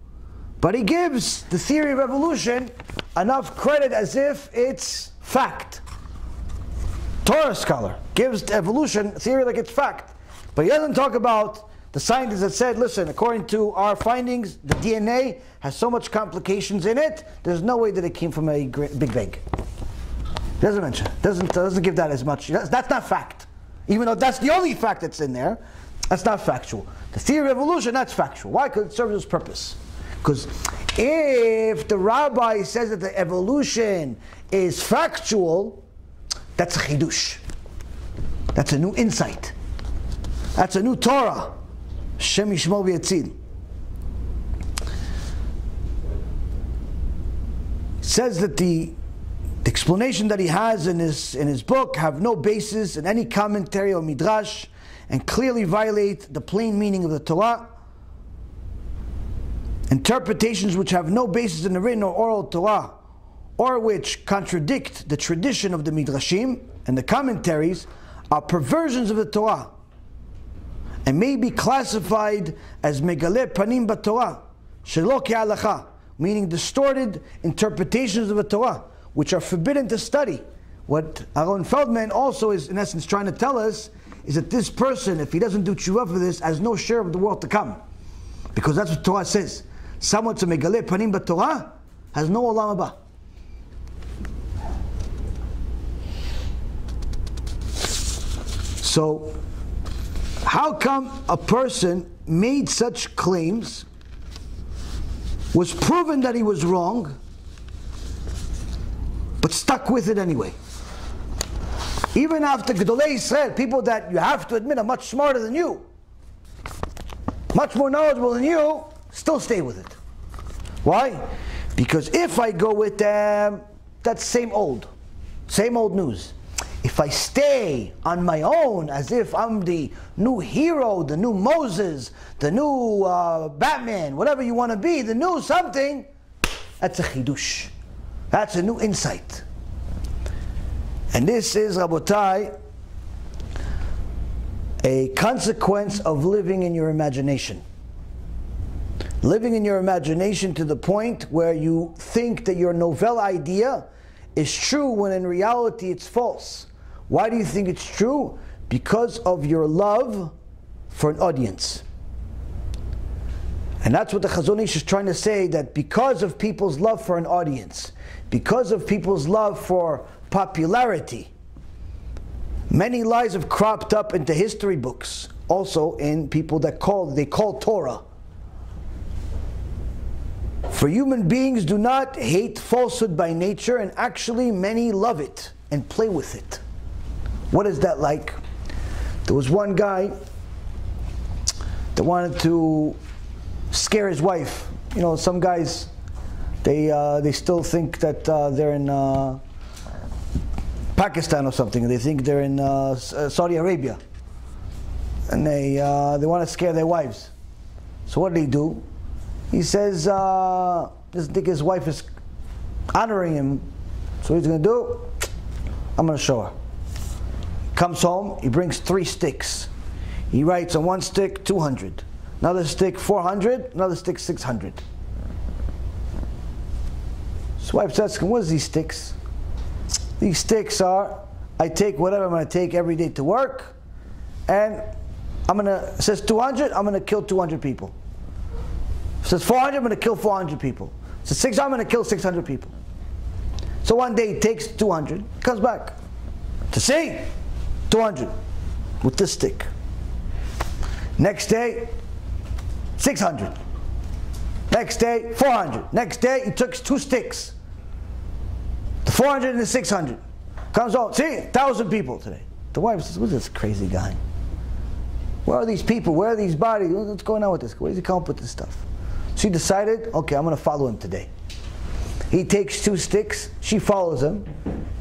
But he gives the theory of evolution enough credit as if it's fact. Torah scholar gives the evolution theory like it's fact. But he doesn't talk about the scientists that said, listen, according to our findings, the DNA has so much complications in it, there's no way that it came from a Big Bang. He doesn't mention it. Doesn't give that as much. That's not fact. Even though that's the only fact that's in there, that's not factual. The theory of evolution, that's factual. Why? Because it serves its purpose. Because if the rabbi says that the evolution is factual, that's a chidush. That's a new insight. That's a new Torah. Shem Yishmor V'Yatzil. Says that the explanation that he has in his book have no basis in any commentary or midrash, and clearly violate the plain meaning of the Torah. Interpretations which have no basis in the written or oral Torah, or which contradict the tradition of the Midrashim and the commentaries are perversions of the Torah and may be classified as megaleh panim b'Torah, shelo ke'alacha, meaning distorted interpretations of the Torah, which are forbidden to study. What Aaron Feldman also is in essence trying to tell us is that this person, if he doesn't do tshuva for this, has no share of the world to come. Because that's what Torah says. Someone to megaleh panim b'Torah has no olam haba. So, how come a person made such claims, was proven that he was wrong, but stuck with it anyway? Even after Gedolei Yisrael, people that you have to admit are much smarter than you, much more knowledgeable than you, still stay with it. Why? Because if I go with them, that's same old news. If I stay on my own as if I'm the new hero, the new Moses, the new Batman, whatever you want to be, the new something, that's a chidush. That's a new insight. And this is, Rabotai, a consequence of living in your imagination. Living in your imagination to the point where you think that your novel idea is true when in reality it's false. Why do you think it's true? Because of your love for an audience. And that's what the Chazon Ish is trying to say, that because of people's love for an audience, because of people's love for popularity, many lies have cropped up into history books, also in people that they call Torah. For human beings do not hate falsehood by nature, and actually many love it and play with it. What is that like? There was one guy that wanted to scare his wife. You know, some guys, they still think that they're in Pakistan or something. They think they're in Saudi Arabia, and they want to scare their wives. So what do? He says, doesn't think his wife is honoring him. So what he's going to do? I'm going to show her. Comes home, he brings 3 sticks. He writes on one stick 200, another stick 400, another stick 600. His wife says, what are these sticks? These sticks are, I take whatever I'm going to take every day to work, and it says 200, I'm going to kill 200 people. It says 400, I'm going to kill 400 people. It says 600, I'm going to kill 600 people. So one day he takes 200, comes back to see 200 with this stick. Next day, 600. Next day, 400. Next day, he took 2 sticks. The 400 and the 600. Comes home, see, 1,000 people today. The wife says, who's this crazy guy? Where are these people? Where are these bodies? What's going on with this? Where does he come up with this stuff? She decided, okay, I'm going to follow him today. He takes 2 sticks. She follows him.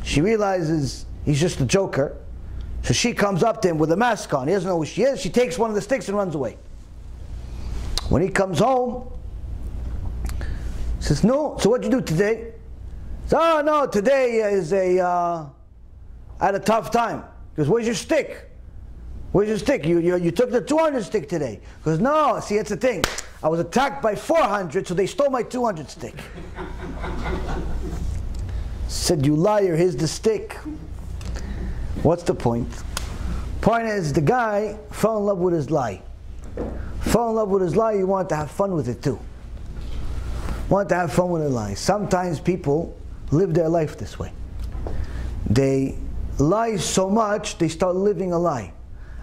She realizes he's just a joker. So she comes up to him with a mask on. He doesn't know who she is. She takes one of the sticks and runs away. When he comes home, he says, no, so what'd you do today? He says, oh no, today is I had a tough time. He goes, where's your stick? Where's your stick? You took the 200 stick today. He goes, no, see, that's the thing. I was attacked by 400, so they stole my 200 stick. Said, you liar, here's the stick. What's the point? Point is, the guy fell in love with his lie. Fell in love with his lie, he wanted to have fun with it too. Wanted to have fun with a lie. Sometimes people live their life this way. They lie so much, they start living a lie.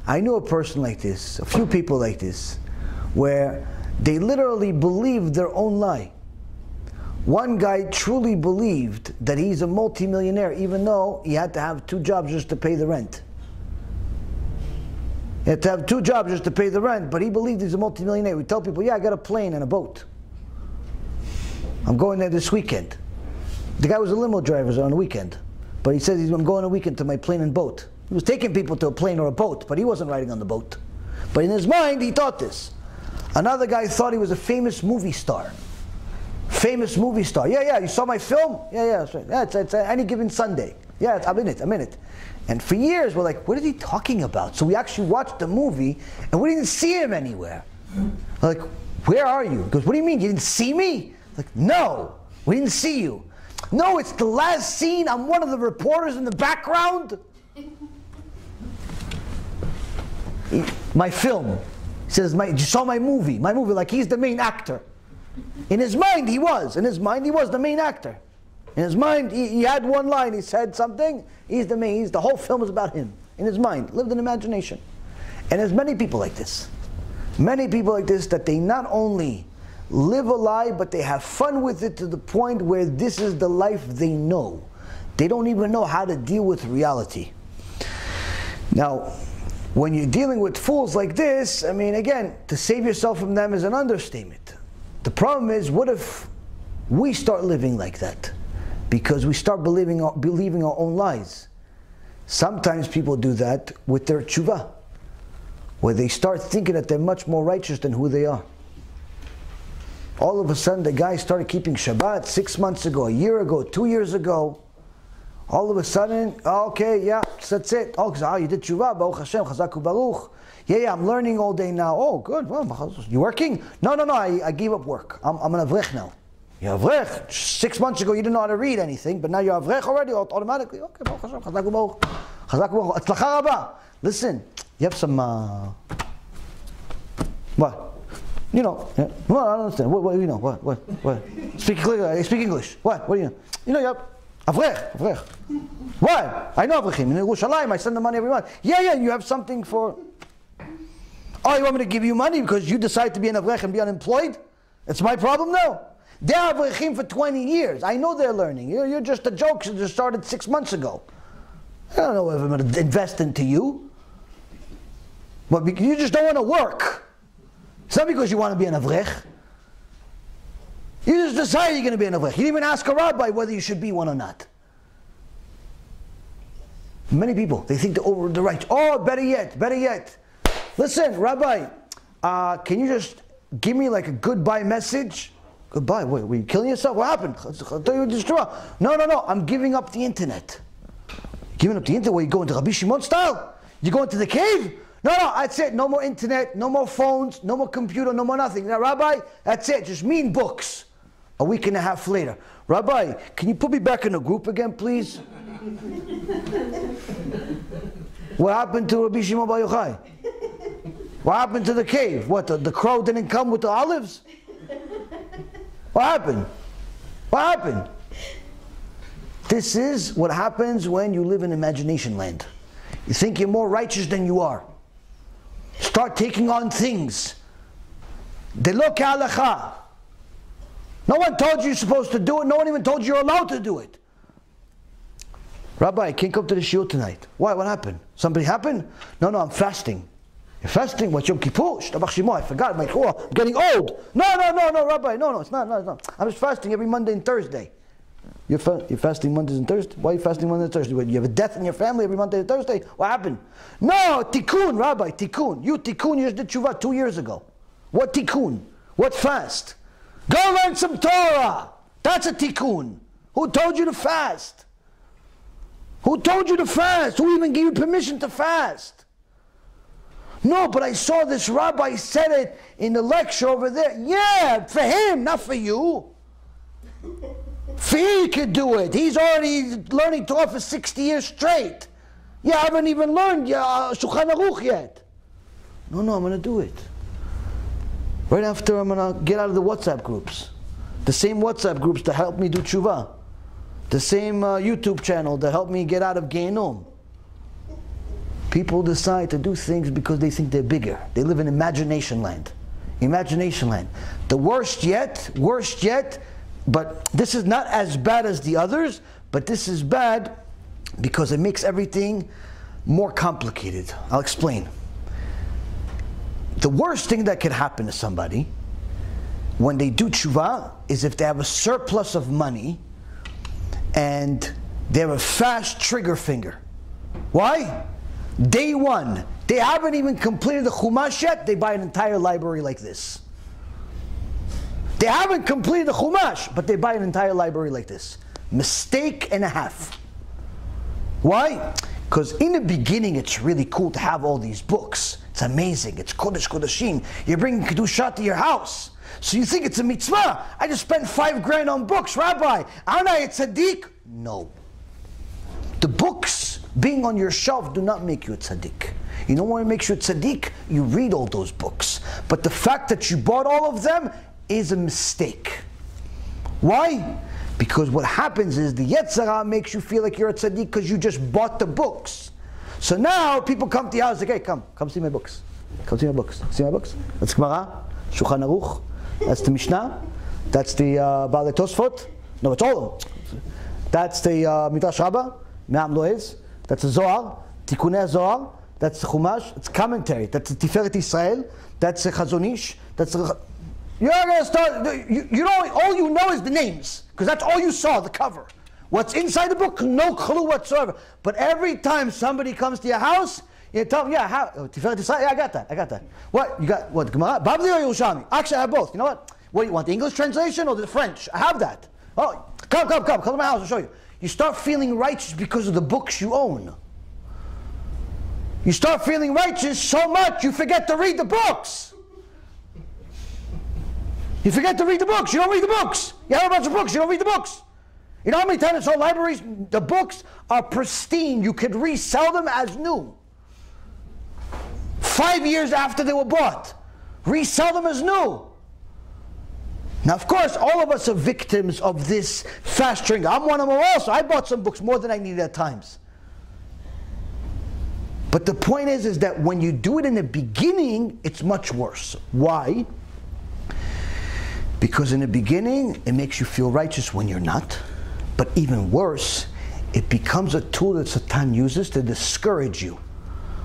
I knew a person like this, a few people like this, where they literally believed their own lie. One guy truly believed that he's a multimillionaire, even though he had to have 2 jobs just to pay the rent. He had to have 2 jobs just to pay the rent, but he believed he's a multimillionaire. We tell people, yeah, I got a plane and a boat. I'm going there this weekend. The guy was a limo driver on the weekend, but he says, I'm going on a weekend to my plane and boat. He was taking people to a plane or a boat, but he wasn't riding on the boat. But in his mind, he thought this. Another guy thought he was a famous movie star. famous movie star. Yeah, you saw my film? Yeah, that's right. Yeah, it's any given Sunday. Yeah, I'm in it. And for years, we're like, what is he talking about? So we actually watched the movie, and we didn't see him anywhere. We're like, where are you? He goes, what do you mean, you didn't see me? Like, no, we didn't see you. No, it's the last scene. I'm one of the reporters in the background. My film. He says, you saw my movie, like he's the main actor. In his mind, he was the main actor. In his mind, he had one line, he said something, the whole film is about him. In his mind, lived in imagination. And there's many people like this. Many people like this, that they not only live a lie, but they have fun with it to the point where this is the life they know. They don't even know how to deal with reality. Now, when you're dealing with fools like this, I mean, again, to save yourself from them is an understatement. The problem is, what if we start living like that? Because we start believing our own lies. Sometimes people do that with their tshuva, where they start thinking that they're much more righteous than who they are. All of a sudden, the guy started keeping Shabbat 6 months ago, a year ago, 2 years ago. All of a sudden, okay, yeah, that's it. Oh, you did tshuva, Baruch HaShem, Chazak Baruch. Yeah, I'm learning all day now. Oh, good. Well, you working? No, I gave up work. I'm an avrech now. You're avrech. 6 months ago, you didn't know how to read anything, but now you're avrech already, automatically. Okay, Baruch HaShem, Chazak Baruch. Chazak Baruch. Atzlacha rabba. Listen, you have some, what? You know, yeah. Well, I don't understand. What you know? What? Speak English. What do you know? You know, you have Avrech. Why? I know Avrechim. In Yerushalayim, I send the money every month. Yeah, you have something for... Oh, you want me to give you money because you decide to be an Avrech and be unemployed? It's my problem? No. They're Avrechim for 20 years. I know they're learning. You're just a joke that just started 6 months ago. I don't know if I'm going to invest into you. But you just don't want to work. It's not because you want to be an Avrech. You just decide you're going to be an Avrech. You didn't even ask a rabbi whether you should be one or not. Many people, they think they're over the right. Oh, better yet. Listen, Rabbi, can you just give me like a goodbye message? Goodbye? Were you killing yourself? What happened? No, I'm giving up the internet. Giving up the internet? Where you going to Rabbi Shimon style? You going to the cave? No, that's it. No more internet, no more phones, no more computer, no more nothing. Now, Rabbi, that's it. Just me and books. A week and a half later. Rabbi, can you put me back in the group again, please? What happened to Rabbi Shimon Bar Yochai? What happened to the cave? What, the crow didn't come with the olives? What happened? This is what happens when you live in imagination land. You think you're more righteous than you are. Start taking on things. They look halacha. No one told you you're supposed to do it. No one even told you you're allowed to do it. Rabbi, I can't come to the shiur tonight. Why? What happened? Something happened? No, I'm fasting. You're fasting? What, Yom Kippur? I forgot. I'm getting old. No, Rabbi. No, it's not. I'm just fasting every Monday and Thursday. You're fasting Mondays and Thursdays? Why are you fasting Monday and Thursday? You have a death in your family every Monday and Thursday? What happened? No, tikkun, Rabbi, tikkun. You just did tshuva 2 years ago. What tikkun? What fast? Go learn some Torah. That's a tikkun. Who told you to fast? Who even gave you permission to fast? No, but I saw this rabbi said it in the lecture over there. Yeah, for him, not for you. He could do it. He's already learning Torah for 60 years straight. You haven't even learned Shulchan Aruch yet. No, I'm going to do it. Right after I'm going to get out of the WhatsApp groups. The same WhatsApp groups that helped me do tshuva. The same YouTube channel that helped me get out of Gehinnom. People decide to do things because they think they're bigger. They live in imagination land. The worst yet, but this is not as bad as the others, but this is bad because it makes everything more complicated. I'll explain. The worst thing that could happen to somebody when they do tshuva is if they have a surplus of money and they have a fast trigger finger. Why? Day one, they haven't even completed the Chumash yet, they buy an entire library like this. They haven't completed the Chumash, but they buy an entire library like this. Mistake and a half. Why? Because in the beginning, it's really cool to have all these books. It's amazing. It's Kodesh Kodeshim. You're bringing Kedusha to your house. So you think it's a mitzvah. I just spent $5,000 on books, Rabbi. Aren't I a tzaddik? No. The books being on your shelf do not make you a tzaddik. You know what makes you a tzaddik? You read all those books. But the fact that you bought all of them is a mistake. Why? Because what happens is the Yetzirah makes you feel like you're a tzaddik because you just bought the books. So now people come to your house like, hey, come see my books. Come see my books. See my books? That's Gemara, Shulchan Aruch, that's the Mishnah, that's the Baalei Tosfot. No, it's all of them. That's the Midrash Rabbah, Me'am Loez, that's the Zohar, Tikunei Zohar, that's the Chumash, it's commentary, that's the Tiferet Israel, that's the Chazon Ish, that's the... You're going to start, you know, all you know is the names, because that's all you saw, the cover. What's inside the book, no clue whatsoever. But every time somebody comes to your house, you tell them, yeah, how, Tiferet Israel, yeah, I got that. What, you got, what, Gemara? Babli or Yerushalmi? Actually, I have both. You know what? What do you want, the English translation or the French? I have that. Oh, come to my house, I'll show you. You start feeling righteous because of the books you own. You start feeling righteous so much, you forget to read the books. You forget to read the books. You don't read the books. You have a bunch of books. You don't read the books. You know how many times in all libraries, the books are pristine. You could resell them as new. 5 years after they were bought. Resell them as new. Now, of course, all of us are victims of this fast trend. I'm one of them also. I bought some books more than I needed at times. But the point is that when you do it in the beginning, it's much worse. Why? Because in the beginning, it makes you feel righteous when you're not. But even worse, it becomes a tool that Satan uses to discourage you.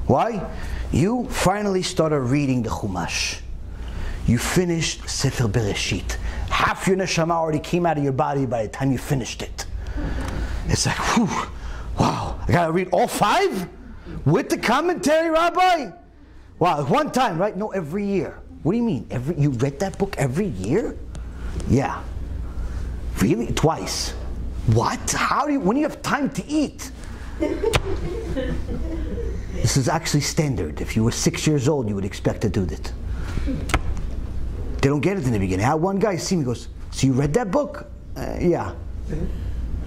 Why? You finally started reading the Chumash. You finished Sefer Bereshit. Half your neshama already came out of your body by the time you finished it. It's like, whew, wow, I gotta read all 5? With the commentary, Rabbi? Wow, one time, right? No, every year. What do you mean? You read that book every year? Yeah. Really? Twice. What? How do you, when you have time to eat? This is actually standard. If you were 6 years old, you would expect to do that. They don't get it in the beginning. I had one guy see me, goes, so you read that book? Yeah.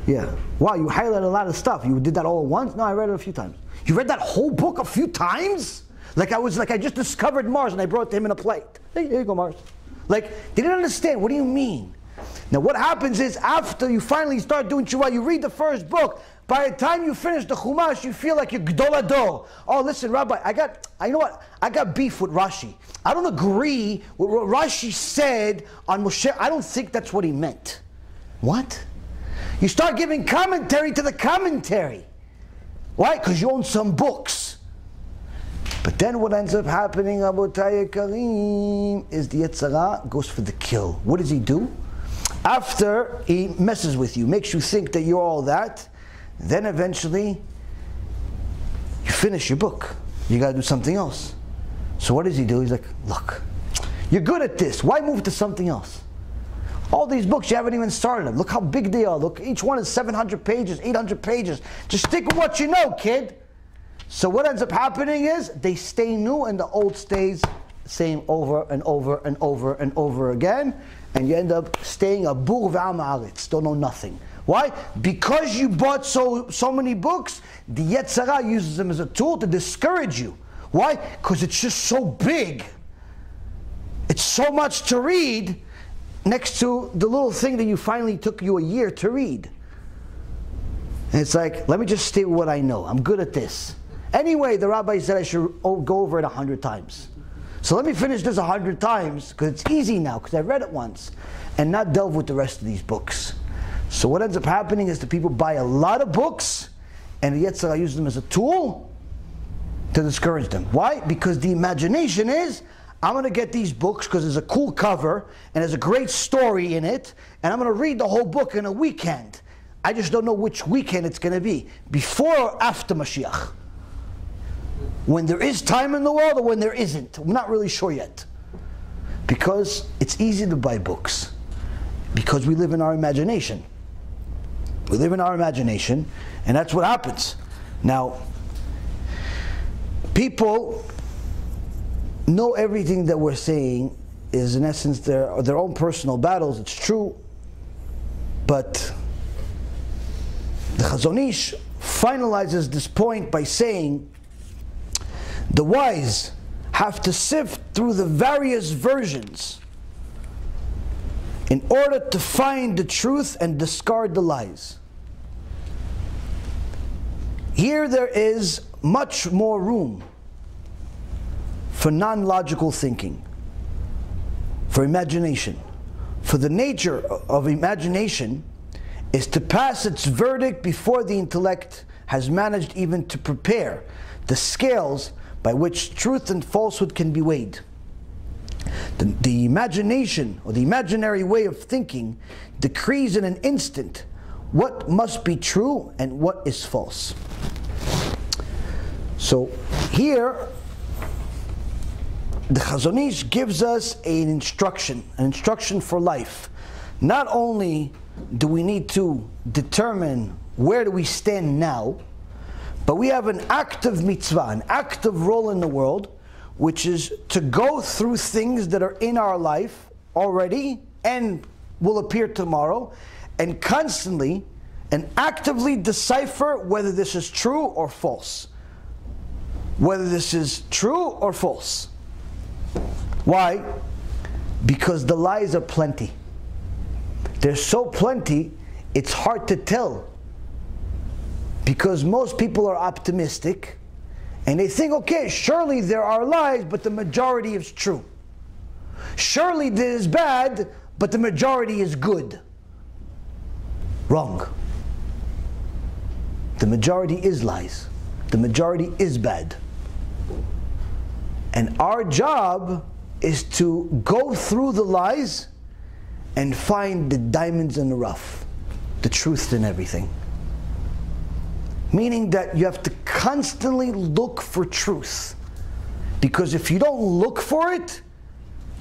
Yeah. Wow, you highlighted a lot of stuff. You did that all at once? No, I read it a few times. You read that whole book a few times? Like I just discovered Mars and I brought it to him in a plate. Hey, here you go, Mars. Like, they didn't understand. What do you mean? Now, what happens is after you finally start doing tshuva, you read the first book. By the time you finish the Chumash, you feel like you're Gdol Ador. Oh, listen, Rabbi, you know what? I got beef with Rashi. I don't agree with what Rashi said on Moshe. I don't think that's what he meant. What? You start giving commentary to the commentary. Why? Because you own some books. But then what ends up happening, Abotai Karim, is the Yetzirah goes for the kill. What does he do? After he messes with you, makes you think that you're all that, then eventually you finish your book. You got to do something else. So what does he do? He's like, look, you're good at this. Why move to something else? All these books, you haven't even started them. Look how big they are. Look, each one is 700 pages, 800 pages. Just stick with what you know, kid. So what ends up happening is they stay new and the old stays the same over and over and over and over again. And you end up staying a bur v'am haaretz, don't know nothing. Why? Because you bought so many books, the Yetzirah uses them as a tool to discourage you. Why? Because it's just so big. It's so much to read next to the little thing that you finally took you a year to read. And it's like, let me just stay with what I know. I'm good at this. Anyway, the rabbi said I should go over it 100 times. So let me finish this 100 times, because it's easy now, because I read it once, and not delve with the rest of these books. So what ends up happening is the people buy a lot of books, and the Yetzirah uses them as a tool to discourage them. Why? Because the imagination is, I'm going to get these books because there's a cool cover, and there's a great story in it, and I'm going to read the whole book in a weekend. I just don't know which weekend it's going to be, before or after Mashiach. When there is time in the world or when there isn't. I'm not really sure yet. Because it's easy to buy books. Because we live in our imagination. We live in our imagination, and that's what happens. Now, people know everything that we're saying is in essence their own personal battles. It's true, but the Chazon Ish finalizes this point by saying the wise have to sift through the various versions in order to find the truth and discard the lies. Here there is much more room for non-logical thinking, for imagination. For the nature of imagination is to pass its verdict before the intellect has managed even to prepare the scales by which truth and falsehood can be weighed. The imagination, or the imaginary way of thinking, decrees in an instant what must be true and what is false. So here, the Chazon Ish gives us an instruction for life. Not only do we need to determine where do we stand now, but we have an active mitzvah, an active role in the world, which is to go through things that are in our life already and will appear tomorrow, and constantly and actively decipher whether this is true or false. Whether this is true or false. Why? Because the lies are plenty. They're so plenty, it's hard to tell. Because most people are optimistic, and they think, okay, surely there are lies, but the majority is true. Surely this is bad, but the majority is good. Wrong. The majority is lies. The majority is bad. And our job is to go through the lies and find the diamonds in the rough, the truth in everything. Meaning that you have to constantly look for truth. Because if you don't look for it,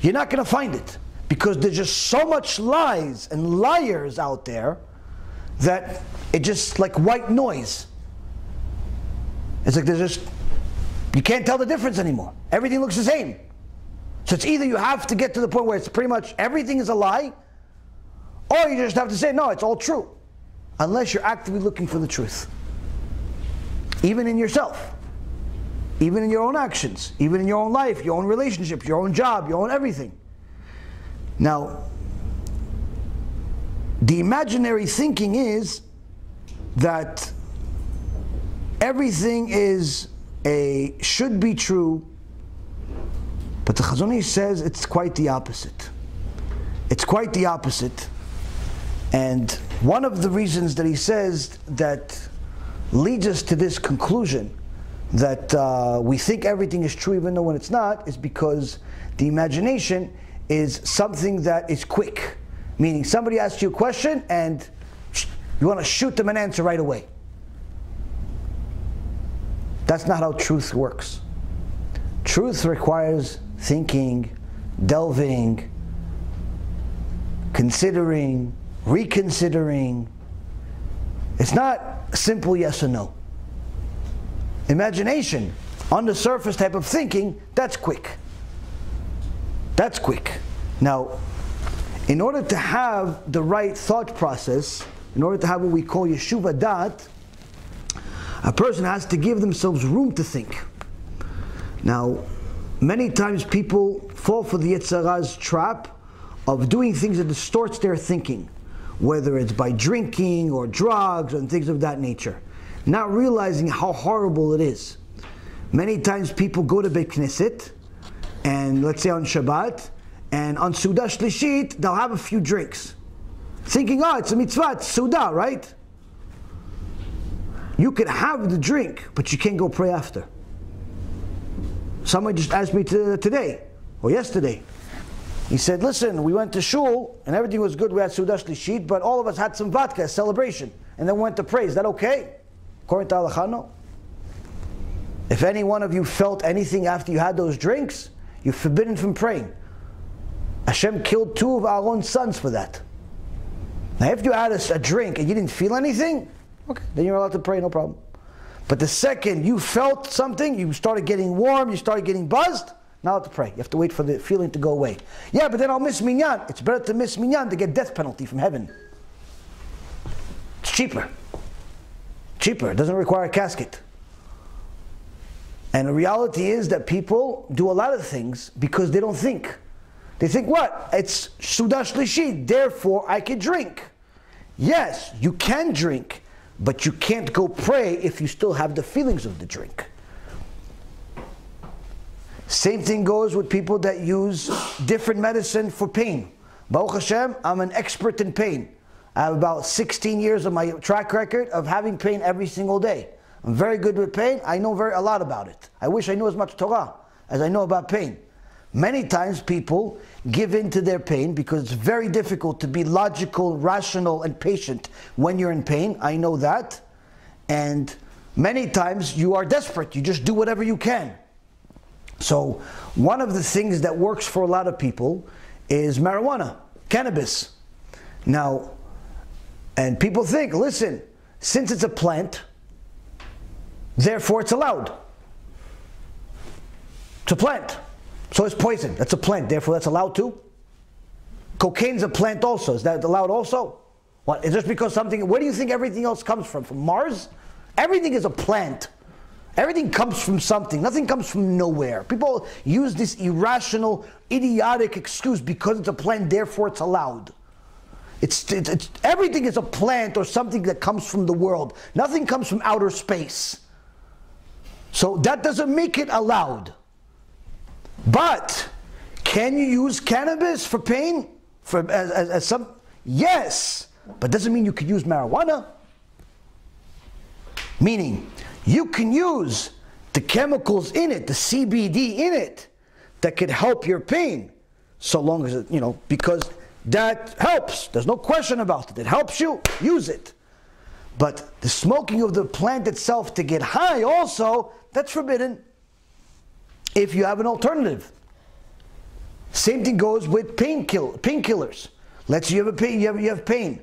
you're not going to find it. Because there's just so much lies and liars out there that it's just like white noise. It's like you can't tell the difference anymore. Everything looks the same. So it's either you have to get to the point where it's pretty much everything is a lie, or you just have to say, no, it's all true. Unless you're actively looking for the truth. Even in yourself. Even in your own actions. Even in your own life, your own relationships, your own job, your own everything. Now, the imaginary thinking is that everything should be true, but the Chazon Ish says it's quite the opposite. It's quite the opposite. And one of the reasons that he says that leads us to this conclusion that we think everything is true even though when it's not, is because the imagination is something that is quick. Meaning somebody asks you a question and you want to shoot them an answer right away. That's not how truth works. Truth requires thinking, delving, considering, reconsidering. It's not simple yes or no. Imagination, on the surface type of thinking, that's quick. That's quick. Now, in order to have the right thought process, in order to have what we call YESHIVA dat, a person has to give themselves room to think. Now, many times people fall for the Yetzer Hara's trap of doing things that distorts their thinking, whether it's by drinking or drugs and things of that nature, not realizing how horrible it is. Many times people go to Beit Knesset, and let's say on Shabbat, and on Suda Shlishit, they'll have a few drinks, thinking, oh, it's a mitzvah, it's Suda, right? You could have the drink, but you can't go pray after. Someone just asked me today, or yesterday. He said, listen, we went to shul, and everything was good, we had Suda Shlishit, but all of us had some vodka, a celebration, and then went to pray. Is that okay? According to Halakha, no. If any one of you felt anything after you had those drinks, you're forbidden from praying. HaShem killed 2 of Aaron's sons for that. Now if you had a drink and you didn't feel anything, okay, then you're allowed to pray, no problem. But the second you felt something, you started getting warm, you started getting buzzed, not allowed to pray. You have to wait for the feeling to go away. Yeah, but then I'll miss minyan. It's better to miss minyan to get death penalty from heaven. It's cheaper. Cheaper. It doesn't require a casket. And the reality is that people do a lot of things because they don't think. They think, what? It's Suda Shlishi, therefore I can drink. Yes, you can drink, but you can't go pray if you still have the feelings of the drink. Same thing goes with people that use different medicine for pain. Baruch Hashem, I'm an expert in pain. I have about 16 years of my track record of having pain every single day. I'm very good with pain. I know a lot about it. I wish I knew as much Torah as I know about pain. Many times people give in to their pain because it's very difficult to be logical, rational, and patient when you're in pain. I know that. And many times you are desperate. You just do whatever you can. So one of the things that works for a lot of people is marijuana, cannabis. Now, and people think, listen, since it's a plant, therefore it's allowed. It's a plant. So it's poison. That's a plant. Therefore that's allowed too. Cocaine's a plant also. Is that allowed also? What? Is just because something, where do you think everything else comes from? From Mars? Everything is a plant. Everything comes from something. Nothing comes from nowhere. People use this irrational, idiotic excuse because it's a plant, therefore it's allowed. Everything is a plant or something that comes from the world. Nothing comes from outer space. So that doesn't make it allowed. But can you use cannabis for pain? As some? Yes, but doesn't mean you can use marijuana. Meaning, you can use the chemicals in it, the CBD in it, that could help your pain, so long as it, because that helps. There's no question about it. It helps you, use it. But the smoking of the plant itself to get high also, that's forbidden if you have an alternative. Same thing goes with painkillers. Let's say you have pain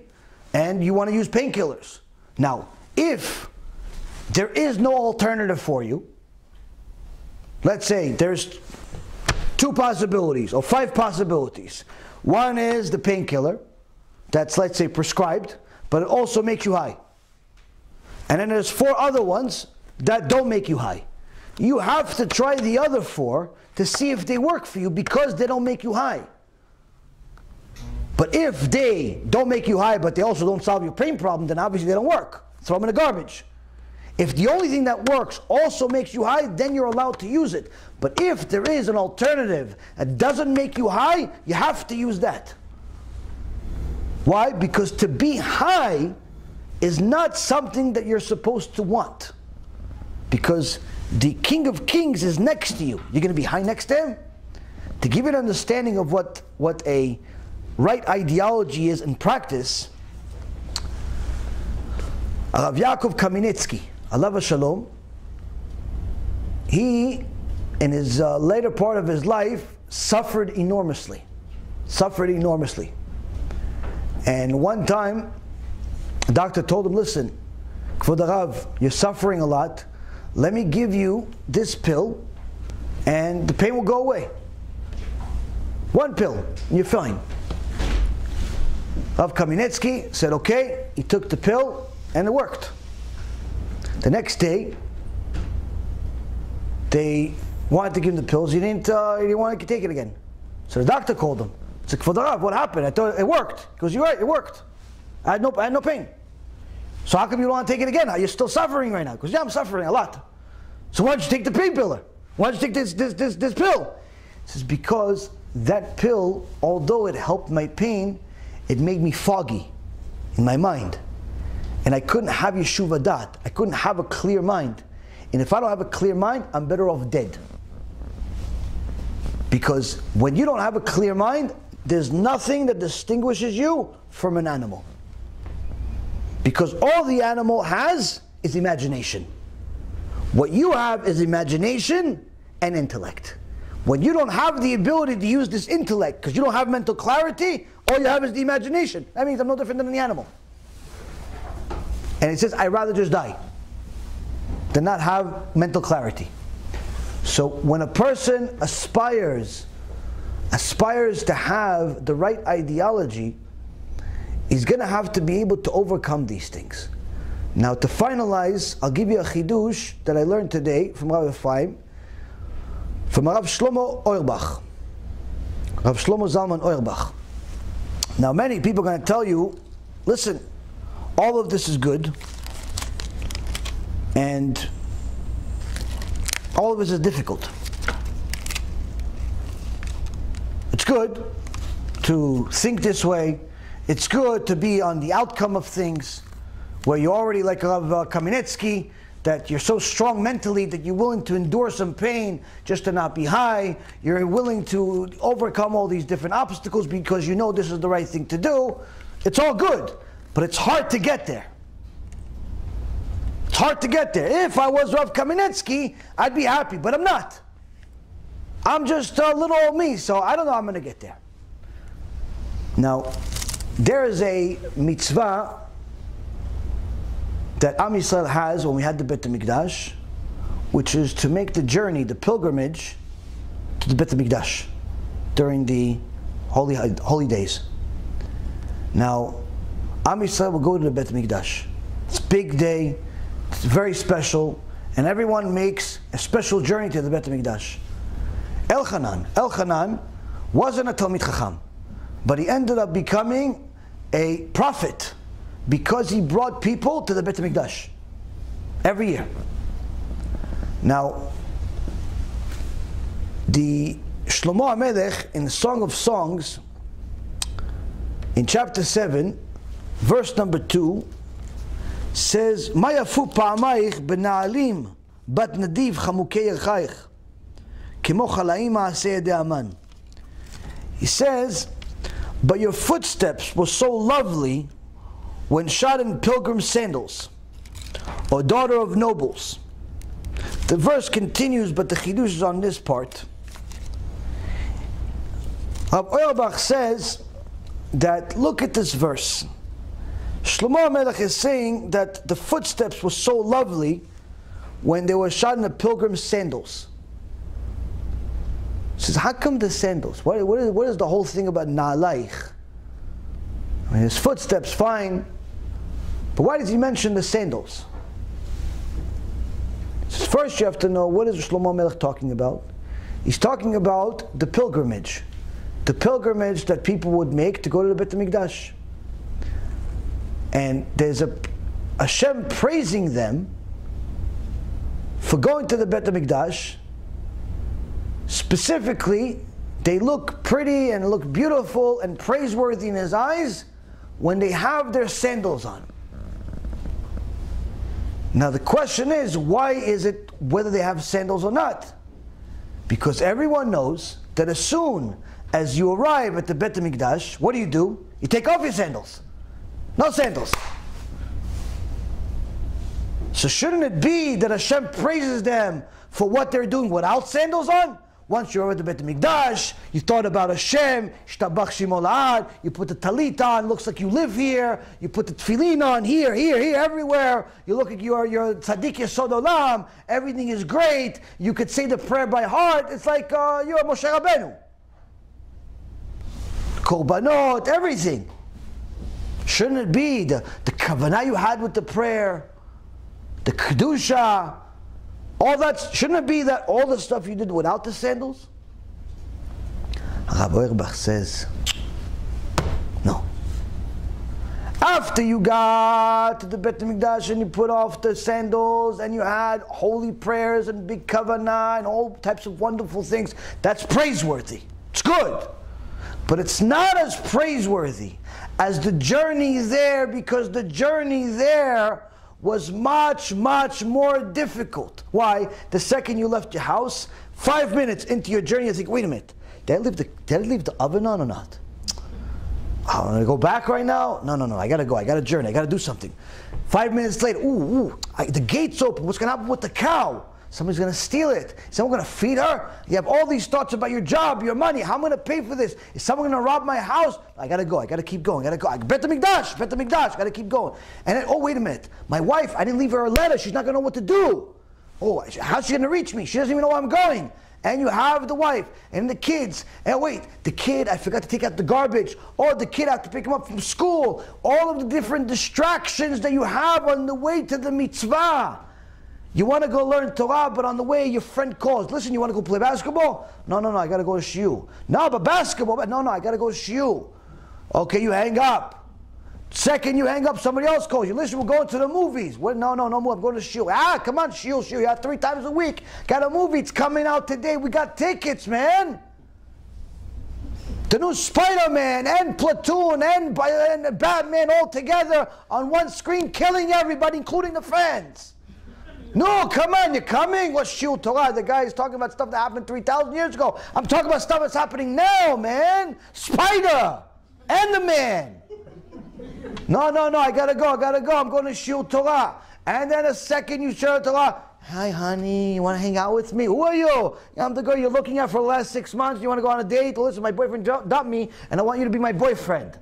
and you want to use painkillers. Now, if there is no alternative for you, let's say there's 2 possibilities or 5 possibilities. One is the painkiller that's, let's say, prescribed, but it also makes you high. And then there's 4 other ones that don't make you high. You have to try the other 4 to see if they work for you because they don't make you high. But if they don't make you high but they also don't solve your pain problem, then obviously they don't work. Throw them in the garbage. If the only thing that works also makes you high, then you're allowed to use it. But if there is an alternative that doesn't make you high, you have to use that. Why? Because to be high is not something that you're supposed to want. Because the King of Kings is next to you. You're going to be high next to him? To give you an understanding of what a right ideology is in practice, Rav Yaakov Kamenetsky, Alav Shalom, he, in his later part of his life, suffered enormously. And one time, the doctor told him, listen, Kvod Rav, you're suffering a lot. Let me give you this pill, and the pain will go away. 1 pill, and you're fine. Rav Kamenetsky said, okay. He took the pill, and it worked. The next day, they wanted to give him the pills. He didn't want to take it again. So the doctor called him. He said, Kvod Rav, what happened? I thought it worked. He goes, you're right, it worked. I had no pain. So how come you don't want to take it again? You're still suffering right now. He goes, yeah, I'm suffering a lot. So why don't you take the painkiller? Why don't you take this pill? He says, because that pill, although it helped my pain, it made me foggy in my mind. And I couldn't have yeshuva dat. I couldn't have a clear mind. And if I don't have a clear mind, I'm better off dead. Because when you don't have a clear mind, there's nothing that distinguishes you from an animal. Because all the animal has is imagination. What you have is imagination and intellect. When you don't have the ability to use this intellect, because you don't have mental clarity, All you have is the imagination. That means I'm no different than the animal. And he says, I'd rather just die than not have mental clarity. So when a person aspires to have the right ideology, he's going to have to be able to overcome these things. Now to finalize, I'll give you a chidush that I learned today from Rabbi Chaim, from Rav Shlomo Auerbach. Rav Shlomo Zalman Auerbach. Now many people are going to tell you, listen, all of this is good, and all of this is difficult. It's good to think this way. It's good to be on the outcome of things, where you're already like Rav Kamenetsky, that you're so strong mentally that you're willing to endure some pain just to not be high. You're willing to overcome all these different obstacles because you know this is the right thing to do. It's all good, but it's hard to get there. It's hard to get there. If I was Rav Kamenetsky, I'd be happy, but I'm not. I'm just a little old me, so I don't know how I'm going to get there. Now, there is a mitzvah that Am Yisrael has when we had the Beit HaMikdash, which is to make the journey, the pilgrimage, to the Beit HaMikdash during the holy days. Now, Am Yisrael will go to the Beit HaMikdash. It's a big day, it's very special, and everyone makes a special journey to the Beit HaMikdash. Elchanan wasn't a Talmid Chacham, but he ended up becoming a prophet, because he brought people to the Beit HaMikdash every year. Now, the Shlomo HaMelech in the Song of Songs, in chapter 7, verse number 2, says, "Ma yafu pa'amaych bena'alim bat nadiv chamukei yerchaych kemo chalaim ma'aseh yedei aman." He says, but your footsteps were so lovely when shod in pilgrim sandals, or daughter of nobles. The verse continues, but the chidush is on this part. Rav Auerbach says that, look at this verse. Shlomo HaMelech is saying that the footsteps were so lovely when they were shod in the pilgrim sandals. He says, how come the sandals? What is the whole thing about na'alaych? I mean, his footsteps, fine. But why does he mention the sandals? So first you have to know, what is Shlomo HaMelech talking about? He's talking about the pilgrimage. The pilgrimage that people would make to go to the Beit HaMikdash. And there's a HaShem praising them for going to the Beit HaMikdash. Specifically, they look pretty and look beautiful and praiseworthy in his eyes when they have their sandals on. Now the question is, why is it whether they have sandals or not? Because everyone knows that as soon as you arrive at the Beit HaMikdash, what do? You take off your sandals. No sandals. So shouldn't it be that Hashem praises them for what they're doing without sandals on? Once you're at the Beit HaMikdash, you thought about Hashem, Shtabach Shimo La'ad, you put the talit on, looks like you live here, you put the tefillin on, here, everywhere, you look at your tzaddik yesod olam, everything is great, you could say the prayer by heart, it's like you're Moshe Rabbeinu. Korbanot, everything. Shouldn't it be the kavanah you had with the prayer, the kedusha, all that? Shouldn't it be that all the stuff you did without the sandals? Rabbi Auerbach says, no. After you got to the Beit HaMikdash and you put off the sandals and you had holy prayers and big kavanah and all types of wonderful things, that's praiseworthy. It's good. But it's not as praiseworthy as the journey there, because the journey there was much, much more difficult. Why? The second you left your house, 5 minutes into your journey, you think, wait a minute, did I leave the oven on or not? I'm going to go back right now? No, I got to go. I got a journey. I got to do something. 5 minutes later, the gate's open. What's going to happen with the cow? Somebody's going to steal it. Is someone going to feed her? You have all these thoughts about your job, your money. How am I going to pay for this? Is someone going to rob my house? I got to go. I got to keep going. I got to go. I bet the mikdash. Got to keep going. And then, oh, wait a minute. My wife, I didn't leave her a letter. She's not going to know what to do. Oh, how's she going to reach me? She doesn't even know where I'm going. And you have the wife and the kids. And wait, the kid, I forgot to take out the garbage. Or the kid, I have to pick him up from school. All of the different distractions that you have on the way to the mitzvah. You want to go learn Torah, but on the way your friend calls. Listen, you want to go play basketball? No, I got to go to shiur. No, but basketball? No, I got to go to shiur. Okay, you hang up. Second, you hang up, somebody else calls you. Listen, we're going to the movies. What? No more. I'm going to shiur. Come on, shiur. You have 3 times a week. Got a movie. It's coming out today. We got tickets, man. The new Spider-Man and Platoon and Batman all together on one screen, killing everybody, including the fans. No, come on, you're coming? What's shiur Torah? The guy is talking about stuff that happened 3,000 years ago. I'm talking about stuff that's happening now, man. Spider and the Man. No, I gotta go. I'm going to shiur Torah. And then a second you share Torah. Hi, honey, you want to hang out with me? Who are you? I'm the girl you're looking at for the last 6 months. You want to go on a date? Listen, my boyfriend dumped me, and I want you to be my boyfriend.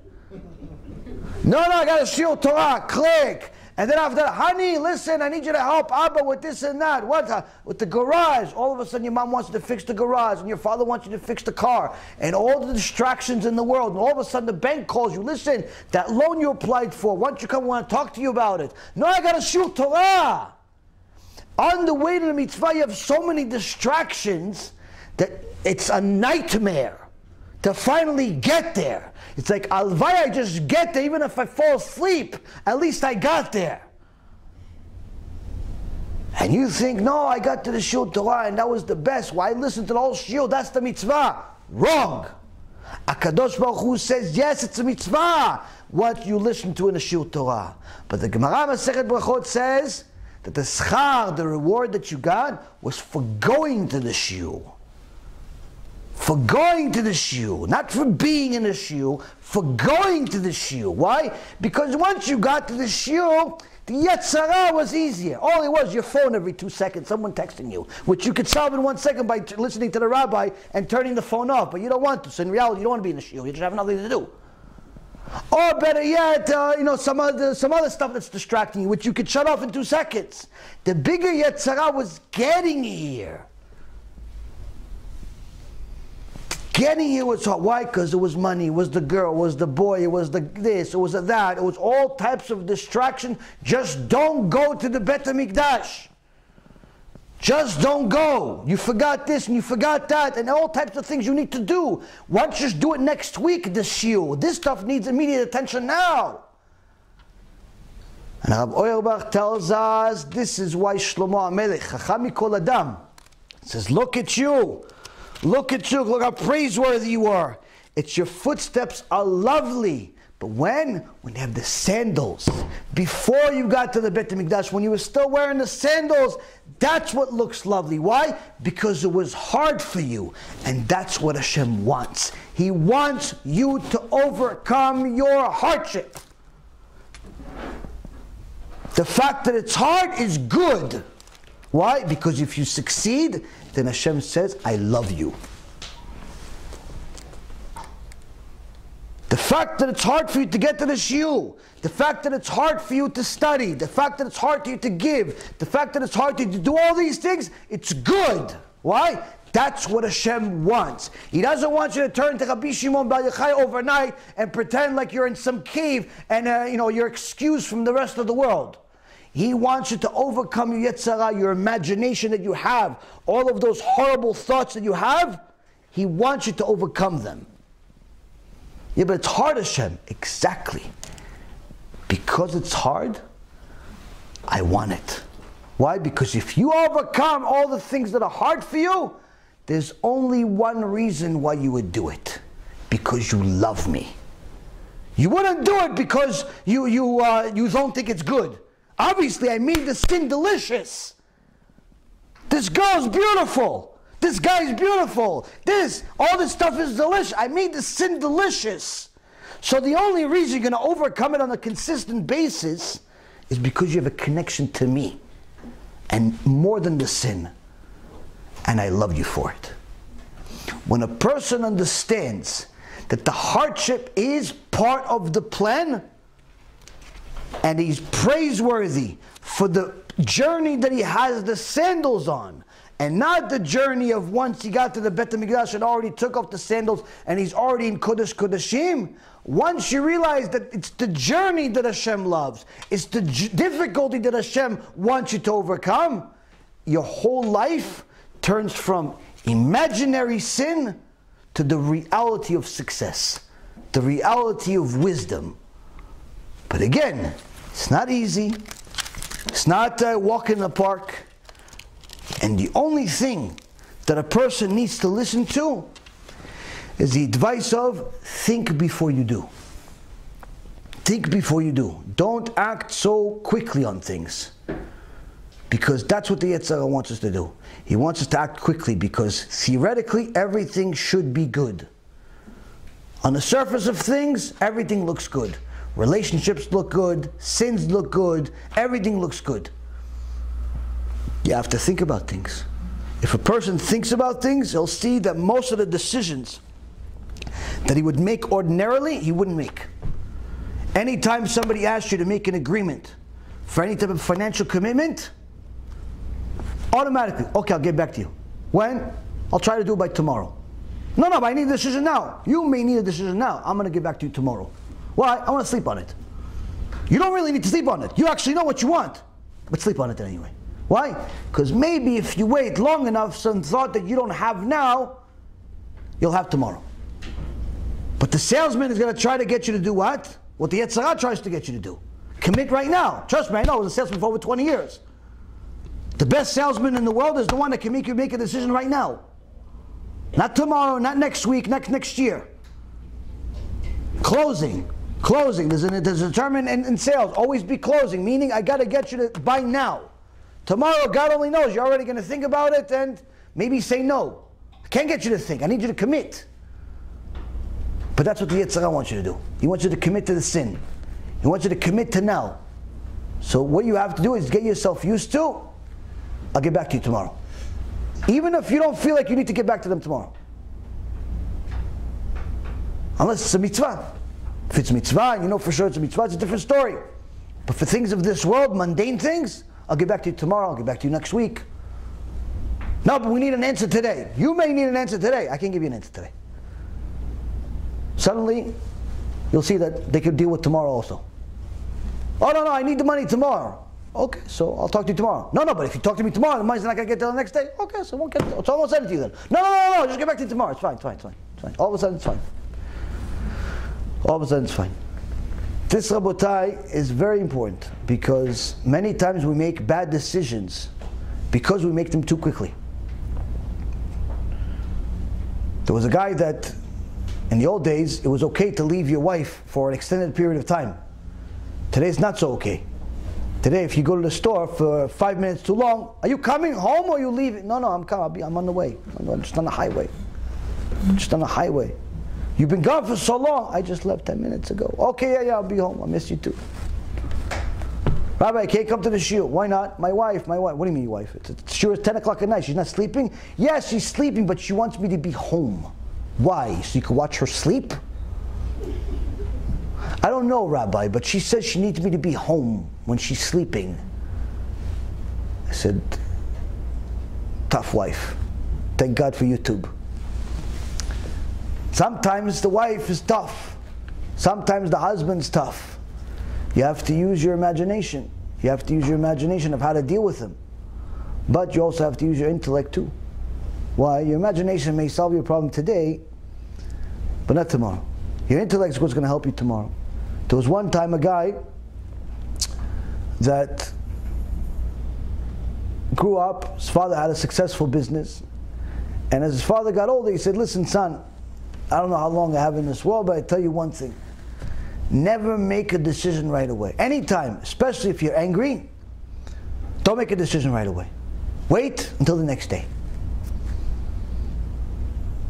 No, I got to shiur Torah. Click. And then after that, honey, listen, I need you to help Abba with this and that. What? With the garage. All of a sudden, your mom wants you to fix the garage, and your father wants you to fix the car, and all the distractions in the world. And all of a sudden, the bank calls you. Listen, that loan you applied for, once you come, I want to talk to you about it. No, I got to shiur Torah. On the way to the mitzvah, you have so many distractions that it's a nightmare to finally get there. It's like, alvai, I just get there, even if I fall asleep, at least I got there. And you think, no, I got to the shiur Torah and that was the best. Why listen to the whole shiur? That's the mitzvah. Wrong. HaKadosh Baruch Hu says, yes, it's a mitzvah, what you listen to in the shiur Torah. But the Gemara Masechet Brachot says that the schar, the reward that you got, was for going to the shiur. For going to the shiur, not for being in the shiur, for going to the shiur. Why? Because once you got to the shiur, the Yetzirah was easier. All it was your phone every 2 seconds, someone texting you, which you could solve in 1 second by listening to the rabbi and turning the phone off. But you don't want to. So in reality, you don't want to be in the shiur. You just have nothing to do. Or better yet, some other stuff that's distracting you, which you could shut off in 2 seconds. The bigger Yetzirah was getting here. Getting here was hard. Why? Because it was money, it was the girl, it was the boy, it was the this, it was the that, it was all types of distraction. Just don't go to the Bet HaMikdash. Just don't go. You forgot this and you forgot that and all types of things you need to do. Why don't you just do it next week, this shiur? This stuff needs immediate attention now. And Rabbi Auerbach tells us this is why Shlomo HaMelech, Chacham Mikol Adam, says, look at you. Look at you, look how praiseworthy you are. It's your footsteps are lovely. But when you have the sandals, before you got to the Bet HaMikdash, when you were still wearing the sandals, that's what looks lovely. Why? Because it was hard for you. And that's what HaShem wants. He wants you to overcome your hardship. The fact that it's hard is good. Why? Because if you succeed, then Hashem says, I love you. The fact that it's hard for you to get to the shiur, the fact that it's hard for you to study, the fact that it's hard for you to give, the fact that it's hard for you to do all these things, it's good. Why? That's what Hashem wants. He doesn't want you to turn to Rabbi Shimon Bar Yochai overnight and pretend like you're in some cave and you're excused from the rest of the world. He wants you to overcome your Yetzirah, your imagination that you have, all of those horrible thoughts that you have. He wants you to overcome them. Yeah, but it's hard, Hashem. Exactly. Because it's hard, I want it. Why? Because if you overcome all the things that are hard for you, there's only one reason why you would do it. Because you love me. You wouldn't do it because you don't think it's good. Obviously, I made the sin delicious. This girl's beautiful. This guy's beautiful. All this stuff is delicious. I made the sin delicious. So the only reason you're going to overcome it on a consistent basis is because you have a connection to me. And more than the sin, and I love you for it. When a person understands that the hardship is part of the plan, and he's praiseworthy for the journey that he has the sandals on, and not the journey of once he got to the Bet HaMikdash and already took off the sandals and he's already in Kodesh Kodashim. Once you realize that it's the journey that Hashem loves, it's the difficulty that Hashem wants you to overcome, your whole life turns from imaginary sin to the reality of success, the reality of wisdom. But again, it's not easy. It's not a walk in the park. And the only thing that a person needs to listen to is the advice of think before you do. Think before you do. Don't act so quickly on things. Because that's what the Yetzer Hara wants us to do. He wants us to act quickly because theoretically everything should be good. On the surface of things, everything looks good. Relationships look good, sins look good, everything looks good. You have to think about things. If a person thinks about things, he'll see that most of the decisions that he would make ordinarily, he wouldn't make. Anytime somebody asks you to make an agreement for any type of financial commitment, automatically, okay, I'll get back to you. When? I'll try to do it by tomorrow. No, but I need a decision now. You may need a decision now. I'm going to get back to you tomorrow. Why? I want to sleep on it. You don't really need to sleep on it. You actually know what you want, but sleep on it anyway. Why? Because maybe if you wait long enough, some thought that you don't have now, you'll have tomorrow. But the salesman is going to try to get you to do what? What the Yetzer Hara tries to get you to do. Commit right now. Trust me, I know, I was a salesman for over 20 years. The best salesman in the world is the one that can make you make a decision right now. Not tomorrow, not next week, next year. Closing. There's a term in sales, always be closing, meaning I got to get you to buy now. Tomorrow, God only knows, you're already going to think about it and maybe say no. I can't get you to think, I need you to commit. But that's what the Yetzer Hara wants you to do. He wants you to commit to the sin. He wants you to commit to now. So what you have to do is get yourself used to, I'll get back to you tomorrow. Even if you don't feel like you need to get back to them tomorrow. Unless it's a mitzvah. If it's mitzvah and you know for sure it's a mitzvah, it's a different story. But for things of this world, mundane things, I'll get back to you tomorrow, I'll get back to you next week. No, but we need an answer today. You may need an answer today. I can't give you an answer today. Suddenly, you'll see that they could deal with tomorrow also. Oh, no, I need the money tomorrow. Okay, so I'll talk to you tomorrow. No, but if you talk to me tomorrow, the money's not going to get till the next day. Okay, so I won't get it. So I won't send it to you then. No, just get back to you tomorrow. It's fine. All of a sudden, it's fine. All of a sudden, it's fine. This, Rabotai, is very important because many times we make bad decisions because we make them too quickly. There was a guy that, in the old days, it was okay to leave your wife for an extended period of time. Today it's not so okay. Today, if you go to the store for 5 minutes too long, are you coming home or are you leaving? No, I'm coming. I'm on the way. I'm just on the highway. You've been gone for so long. I just left 10 minutes ago. Okay, yeah, I'll be home. I miss you too. Rabbi, I can't come to the shiur. Why not? My wife. What do you mean your wife? It's sure it's 10 o'clock at night. She's not sleeping? Yes, she's sleeping, but she wants me to be home. Why? So you can watch her sleep? I don't know, Rabbi, but she says she needs me to be home when she's sleeping. I said, tough wife. Thank God for YouTube. Sometimes the wife is tough. Sometimes the husband's tough. You have to use your imagination. You have to use your imagination of how to deal with them. But you also have to use your intellect too. Why? Your imagination may solve your problem today, but not tomorrow. Your intellect is what's going to help you tomorrow. There was one time a guy that grew up, his father had a successful business, and as his father got older, he said, listen son, I don't know how long I have in this world, but I tell you one thing. Never make a decision right away. Anytime, especially if you're angry, don't make a decision right away. Wait until the next day.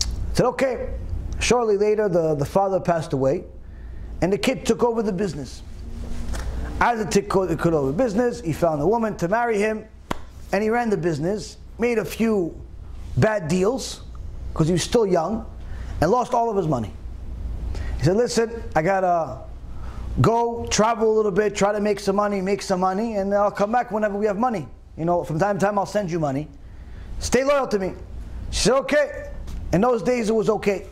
I said, okay. Shortly later, the father passed away, and the kid took over the business. As the kid took over the business, he found a woman to marry him, and he ran the business, made a few bad deals, because he was still young, and lost all of his money. He said, listen, I gotta go travel a little bit, try to make some money, and I'll come back whenever we have money. You know, from time to time I'll send you money. Stay loyal to me. She said, okay. In those days it was okay.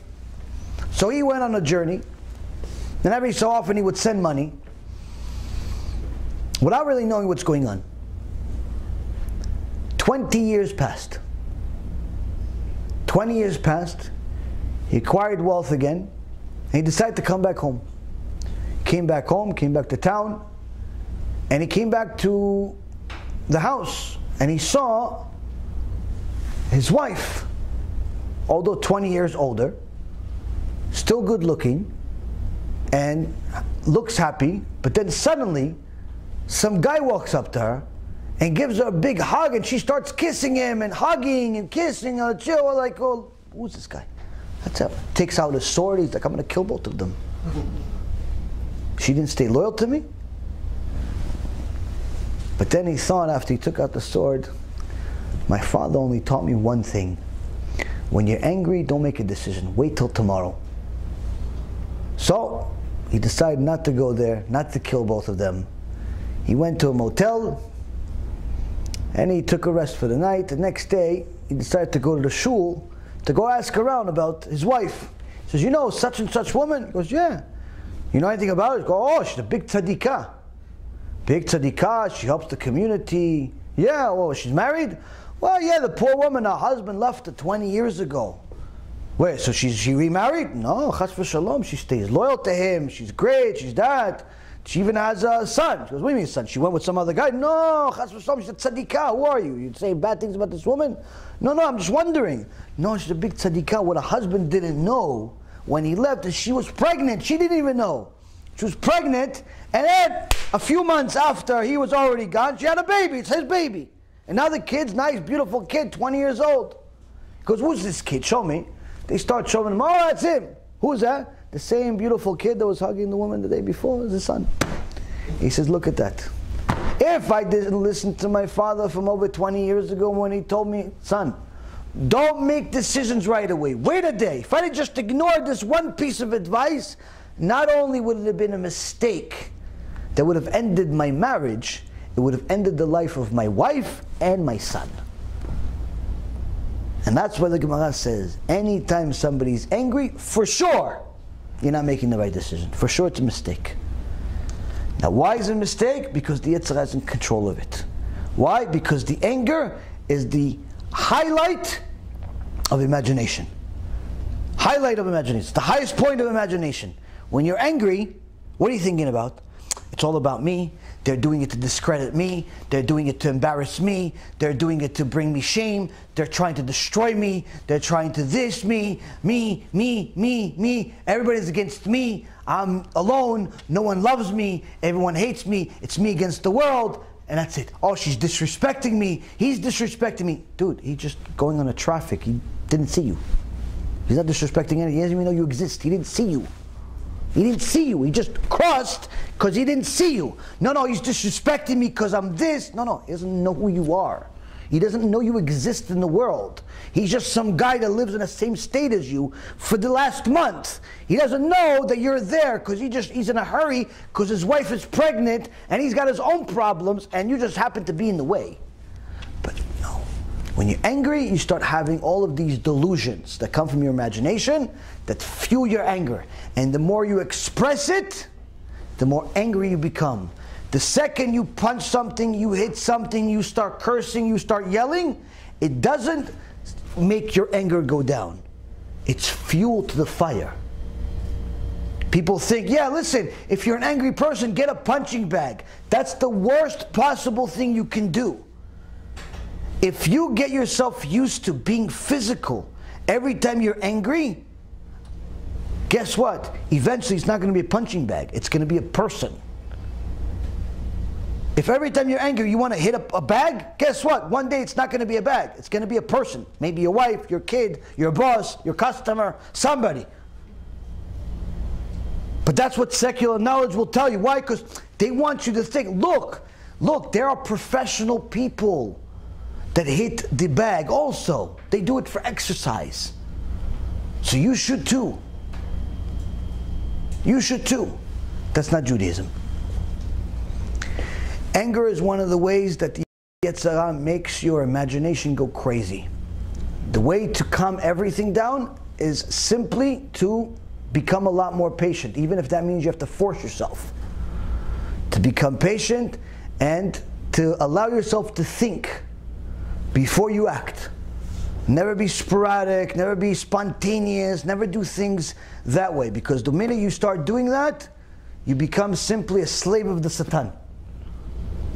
So he went on a journey, and every so often he would send money without really knowing what's going on. 20 years passed. 20 years passed. He acquired wealth again, and he decided to come back home. Came back home, came back to town, and he came back to the house, and he saw his wife, although 20 years older, still good looking, and looks happy, but then suddenly, some guy walks up to her, and gives her a big hug, and she starts kissing him, and hugging, and kissing her, chill, like, oh, who's this guy? That's it. Takes out his sword, he's like, I'm gonna kill both of them. She didn't stay loyal to me? But then he thought, after he took out the sword, my father only taught me one thing. When you're angry, don't make a decision. Wait till tomorrow. So, he decided not to go there, not to kill both of them. He went to a motel, and he took a rest for the night. The next day, he decided to go to the shul to go ask around about his wife. He says, you know such and such woman? He goes, yeah. You know anything about her? He goes, oh, she's a big tzadikah. Big tzadikah, she helps the community. Yeah, well, she's married? Well, yeah, the poor woman, her husband left her 20 years ago. Wait, so she remarried? No, chas v'shalom, she stays loyal to him, she's great, she's that. She even has a son. She goes, what do you mean son? She went with some other guy? No, chas v'shalom, she's a tzadikah. Who are you? You'd say bad things about this woman? No, I'm just wondering. No, she's a big tzadikah. What her husband didn't know when he left is she was pregnant. She didn't even know. She was pregnant, and then a few months after he was already gone, she had a baby. It's his baby. And now the kid's nice, beautiful kid, 20 years old. He goes, who's this kid? Show me. They start showing him, oh, that's him. Who's that? The same beautiful kid that was hugging the woman the day before is his son. He says, look at that. If I didn't listen to my father from over 20 years ago when he told me, son, don't make decisions right away. Wait a day. If I had just ignored this one piece of advice, not only would it have been a mistake that would have ended my marriage, it would have ended the life of my wife and my son. And that's why the Gemara says, anytime somebody's angry, for sure, you're not making the right decision. For sure it's a mistake. Now why is it a mistake? Because the Yetzer Hara is in control of it. Why? Because the anger is the highlight of imagination. Highlight of imagination. It's the highest point of imagination. When you're angry, what are you thinking about? It's all about me. They're doing it to discredit me. They're doing it to embarrass me. They're doing it to bring me shame. They're trying to destroy me. They're trying to this me. Everybody's against me. I'm alone. No one loves me. Everyone hates me. It's me against the world. And that's it. Oh, she's disrespecting me. He's disrespecting me. Dude, he's just going on a traffic. He didn't see you. He's not disrespecting anything. He doesn't even know you exist. He didn't see you. He didn't see you. He just crossed because he didn't see you. No, he's disrespecting me because I'm this. No, he doesn't know who you are. He doesn't know you exist in the world. He's just some guy that lives in the same state as you for the last month. He doesn't know that you're there because he's in a hurry because his wife is pregnant and he's got his own problems and you just happen to be in the way. But no. When you're angry, you start having all of these delusions that come from your imagination that fuel your anger. And the more you express it, the more angry you become. The second you punch something, you hit something, you start cursing, you start yelling, it doesn't make your anger go down. It's fuel to the fire. People think, yeah, listen, if you're an angry person, get a punching bag. That's the worst possible thing you can do. If you get yourself used to being physical every time you're angry, guess what? Eventually it's not going to be a punching bag. It's going to be a person. If every time you're angry you want to hit a bag, guess what? One day it's not going to be a bag. It's going to be a person. Maybe your wife, your kid, your boss, your customer, somebody. But that's what secular knowledge will tell you. Why? Because they want you to think, look, there are professional people. that hit the bag also. They do it for exercise. So you should too. You should too. That's not Judaism. Anger is one of the ways that the Yetzirah makes your imagination go crazy. The way to calm everything down is simply to become a lot more patient, even if that means you have to force yourself to become patient and to allow yourself to think before you act. Never be sporadic, never be spontaneous, never do things that way, because the minute you start doing that, you become simply a slave of the Satan.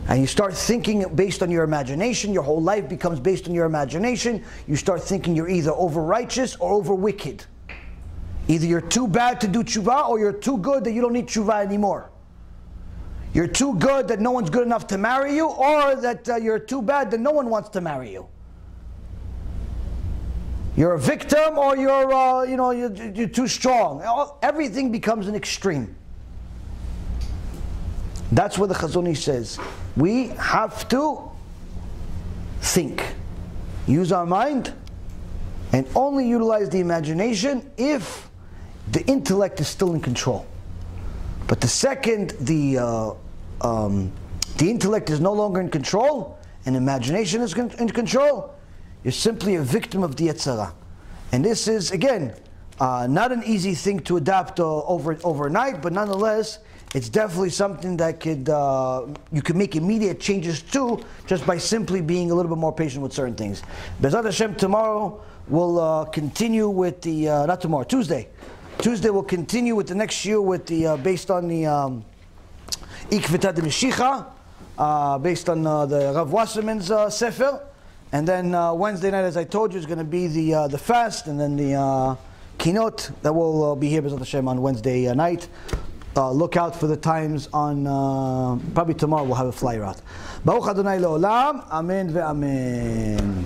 And you start thinking based on your imagination. Your whole life becomes based on your imagination. You start thinking you're either over righteous or over wicked. Either you're too bad to do tshuva, or you're too good that you don't need tshuva anymore. You're too good that no one's good enough to marry you, or that you're too bad that no one wants to marry you. You're a victim, or you're too strong. Everything becomes an extreme. That's what the Chazon Ish says. We have to think, use our mind, and only utilize the imagination if the intellect is still in control. But the second the intellect is no longer in control and imagination is in control, you're simply a victim of the Yetzirah. And this is, again, not an easy thing to adapt overnight, but nonetheless, it's definitely something that you can make immediate changes to, just by simply being a little bit more patient with certain things. BeEzrat HaShem, tomorrow we'll continue with the, not tomorrow, Tuesday. Tuesday we'll continue with the next shiur with the, based on the Ikvetat Meshicha, based on the Rav Wasserman's Sefer. And then Wednesday night, as I told you, is going to be the fast, and then the keynote that will be here BeEzrat HaShem on Wednesday night. Look out for the times on, probably tomorrow we'll have a flyer out. Baruch Adonai Le'olam, Amen ve'amen.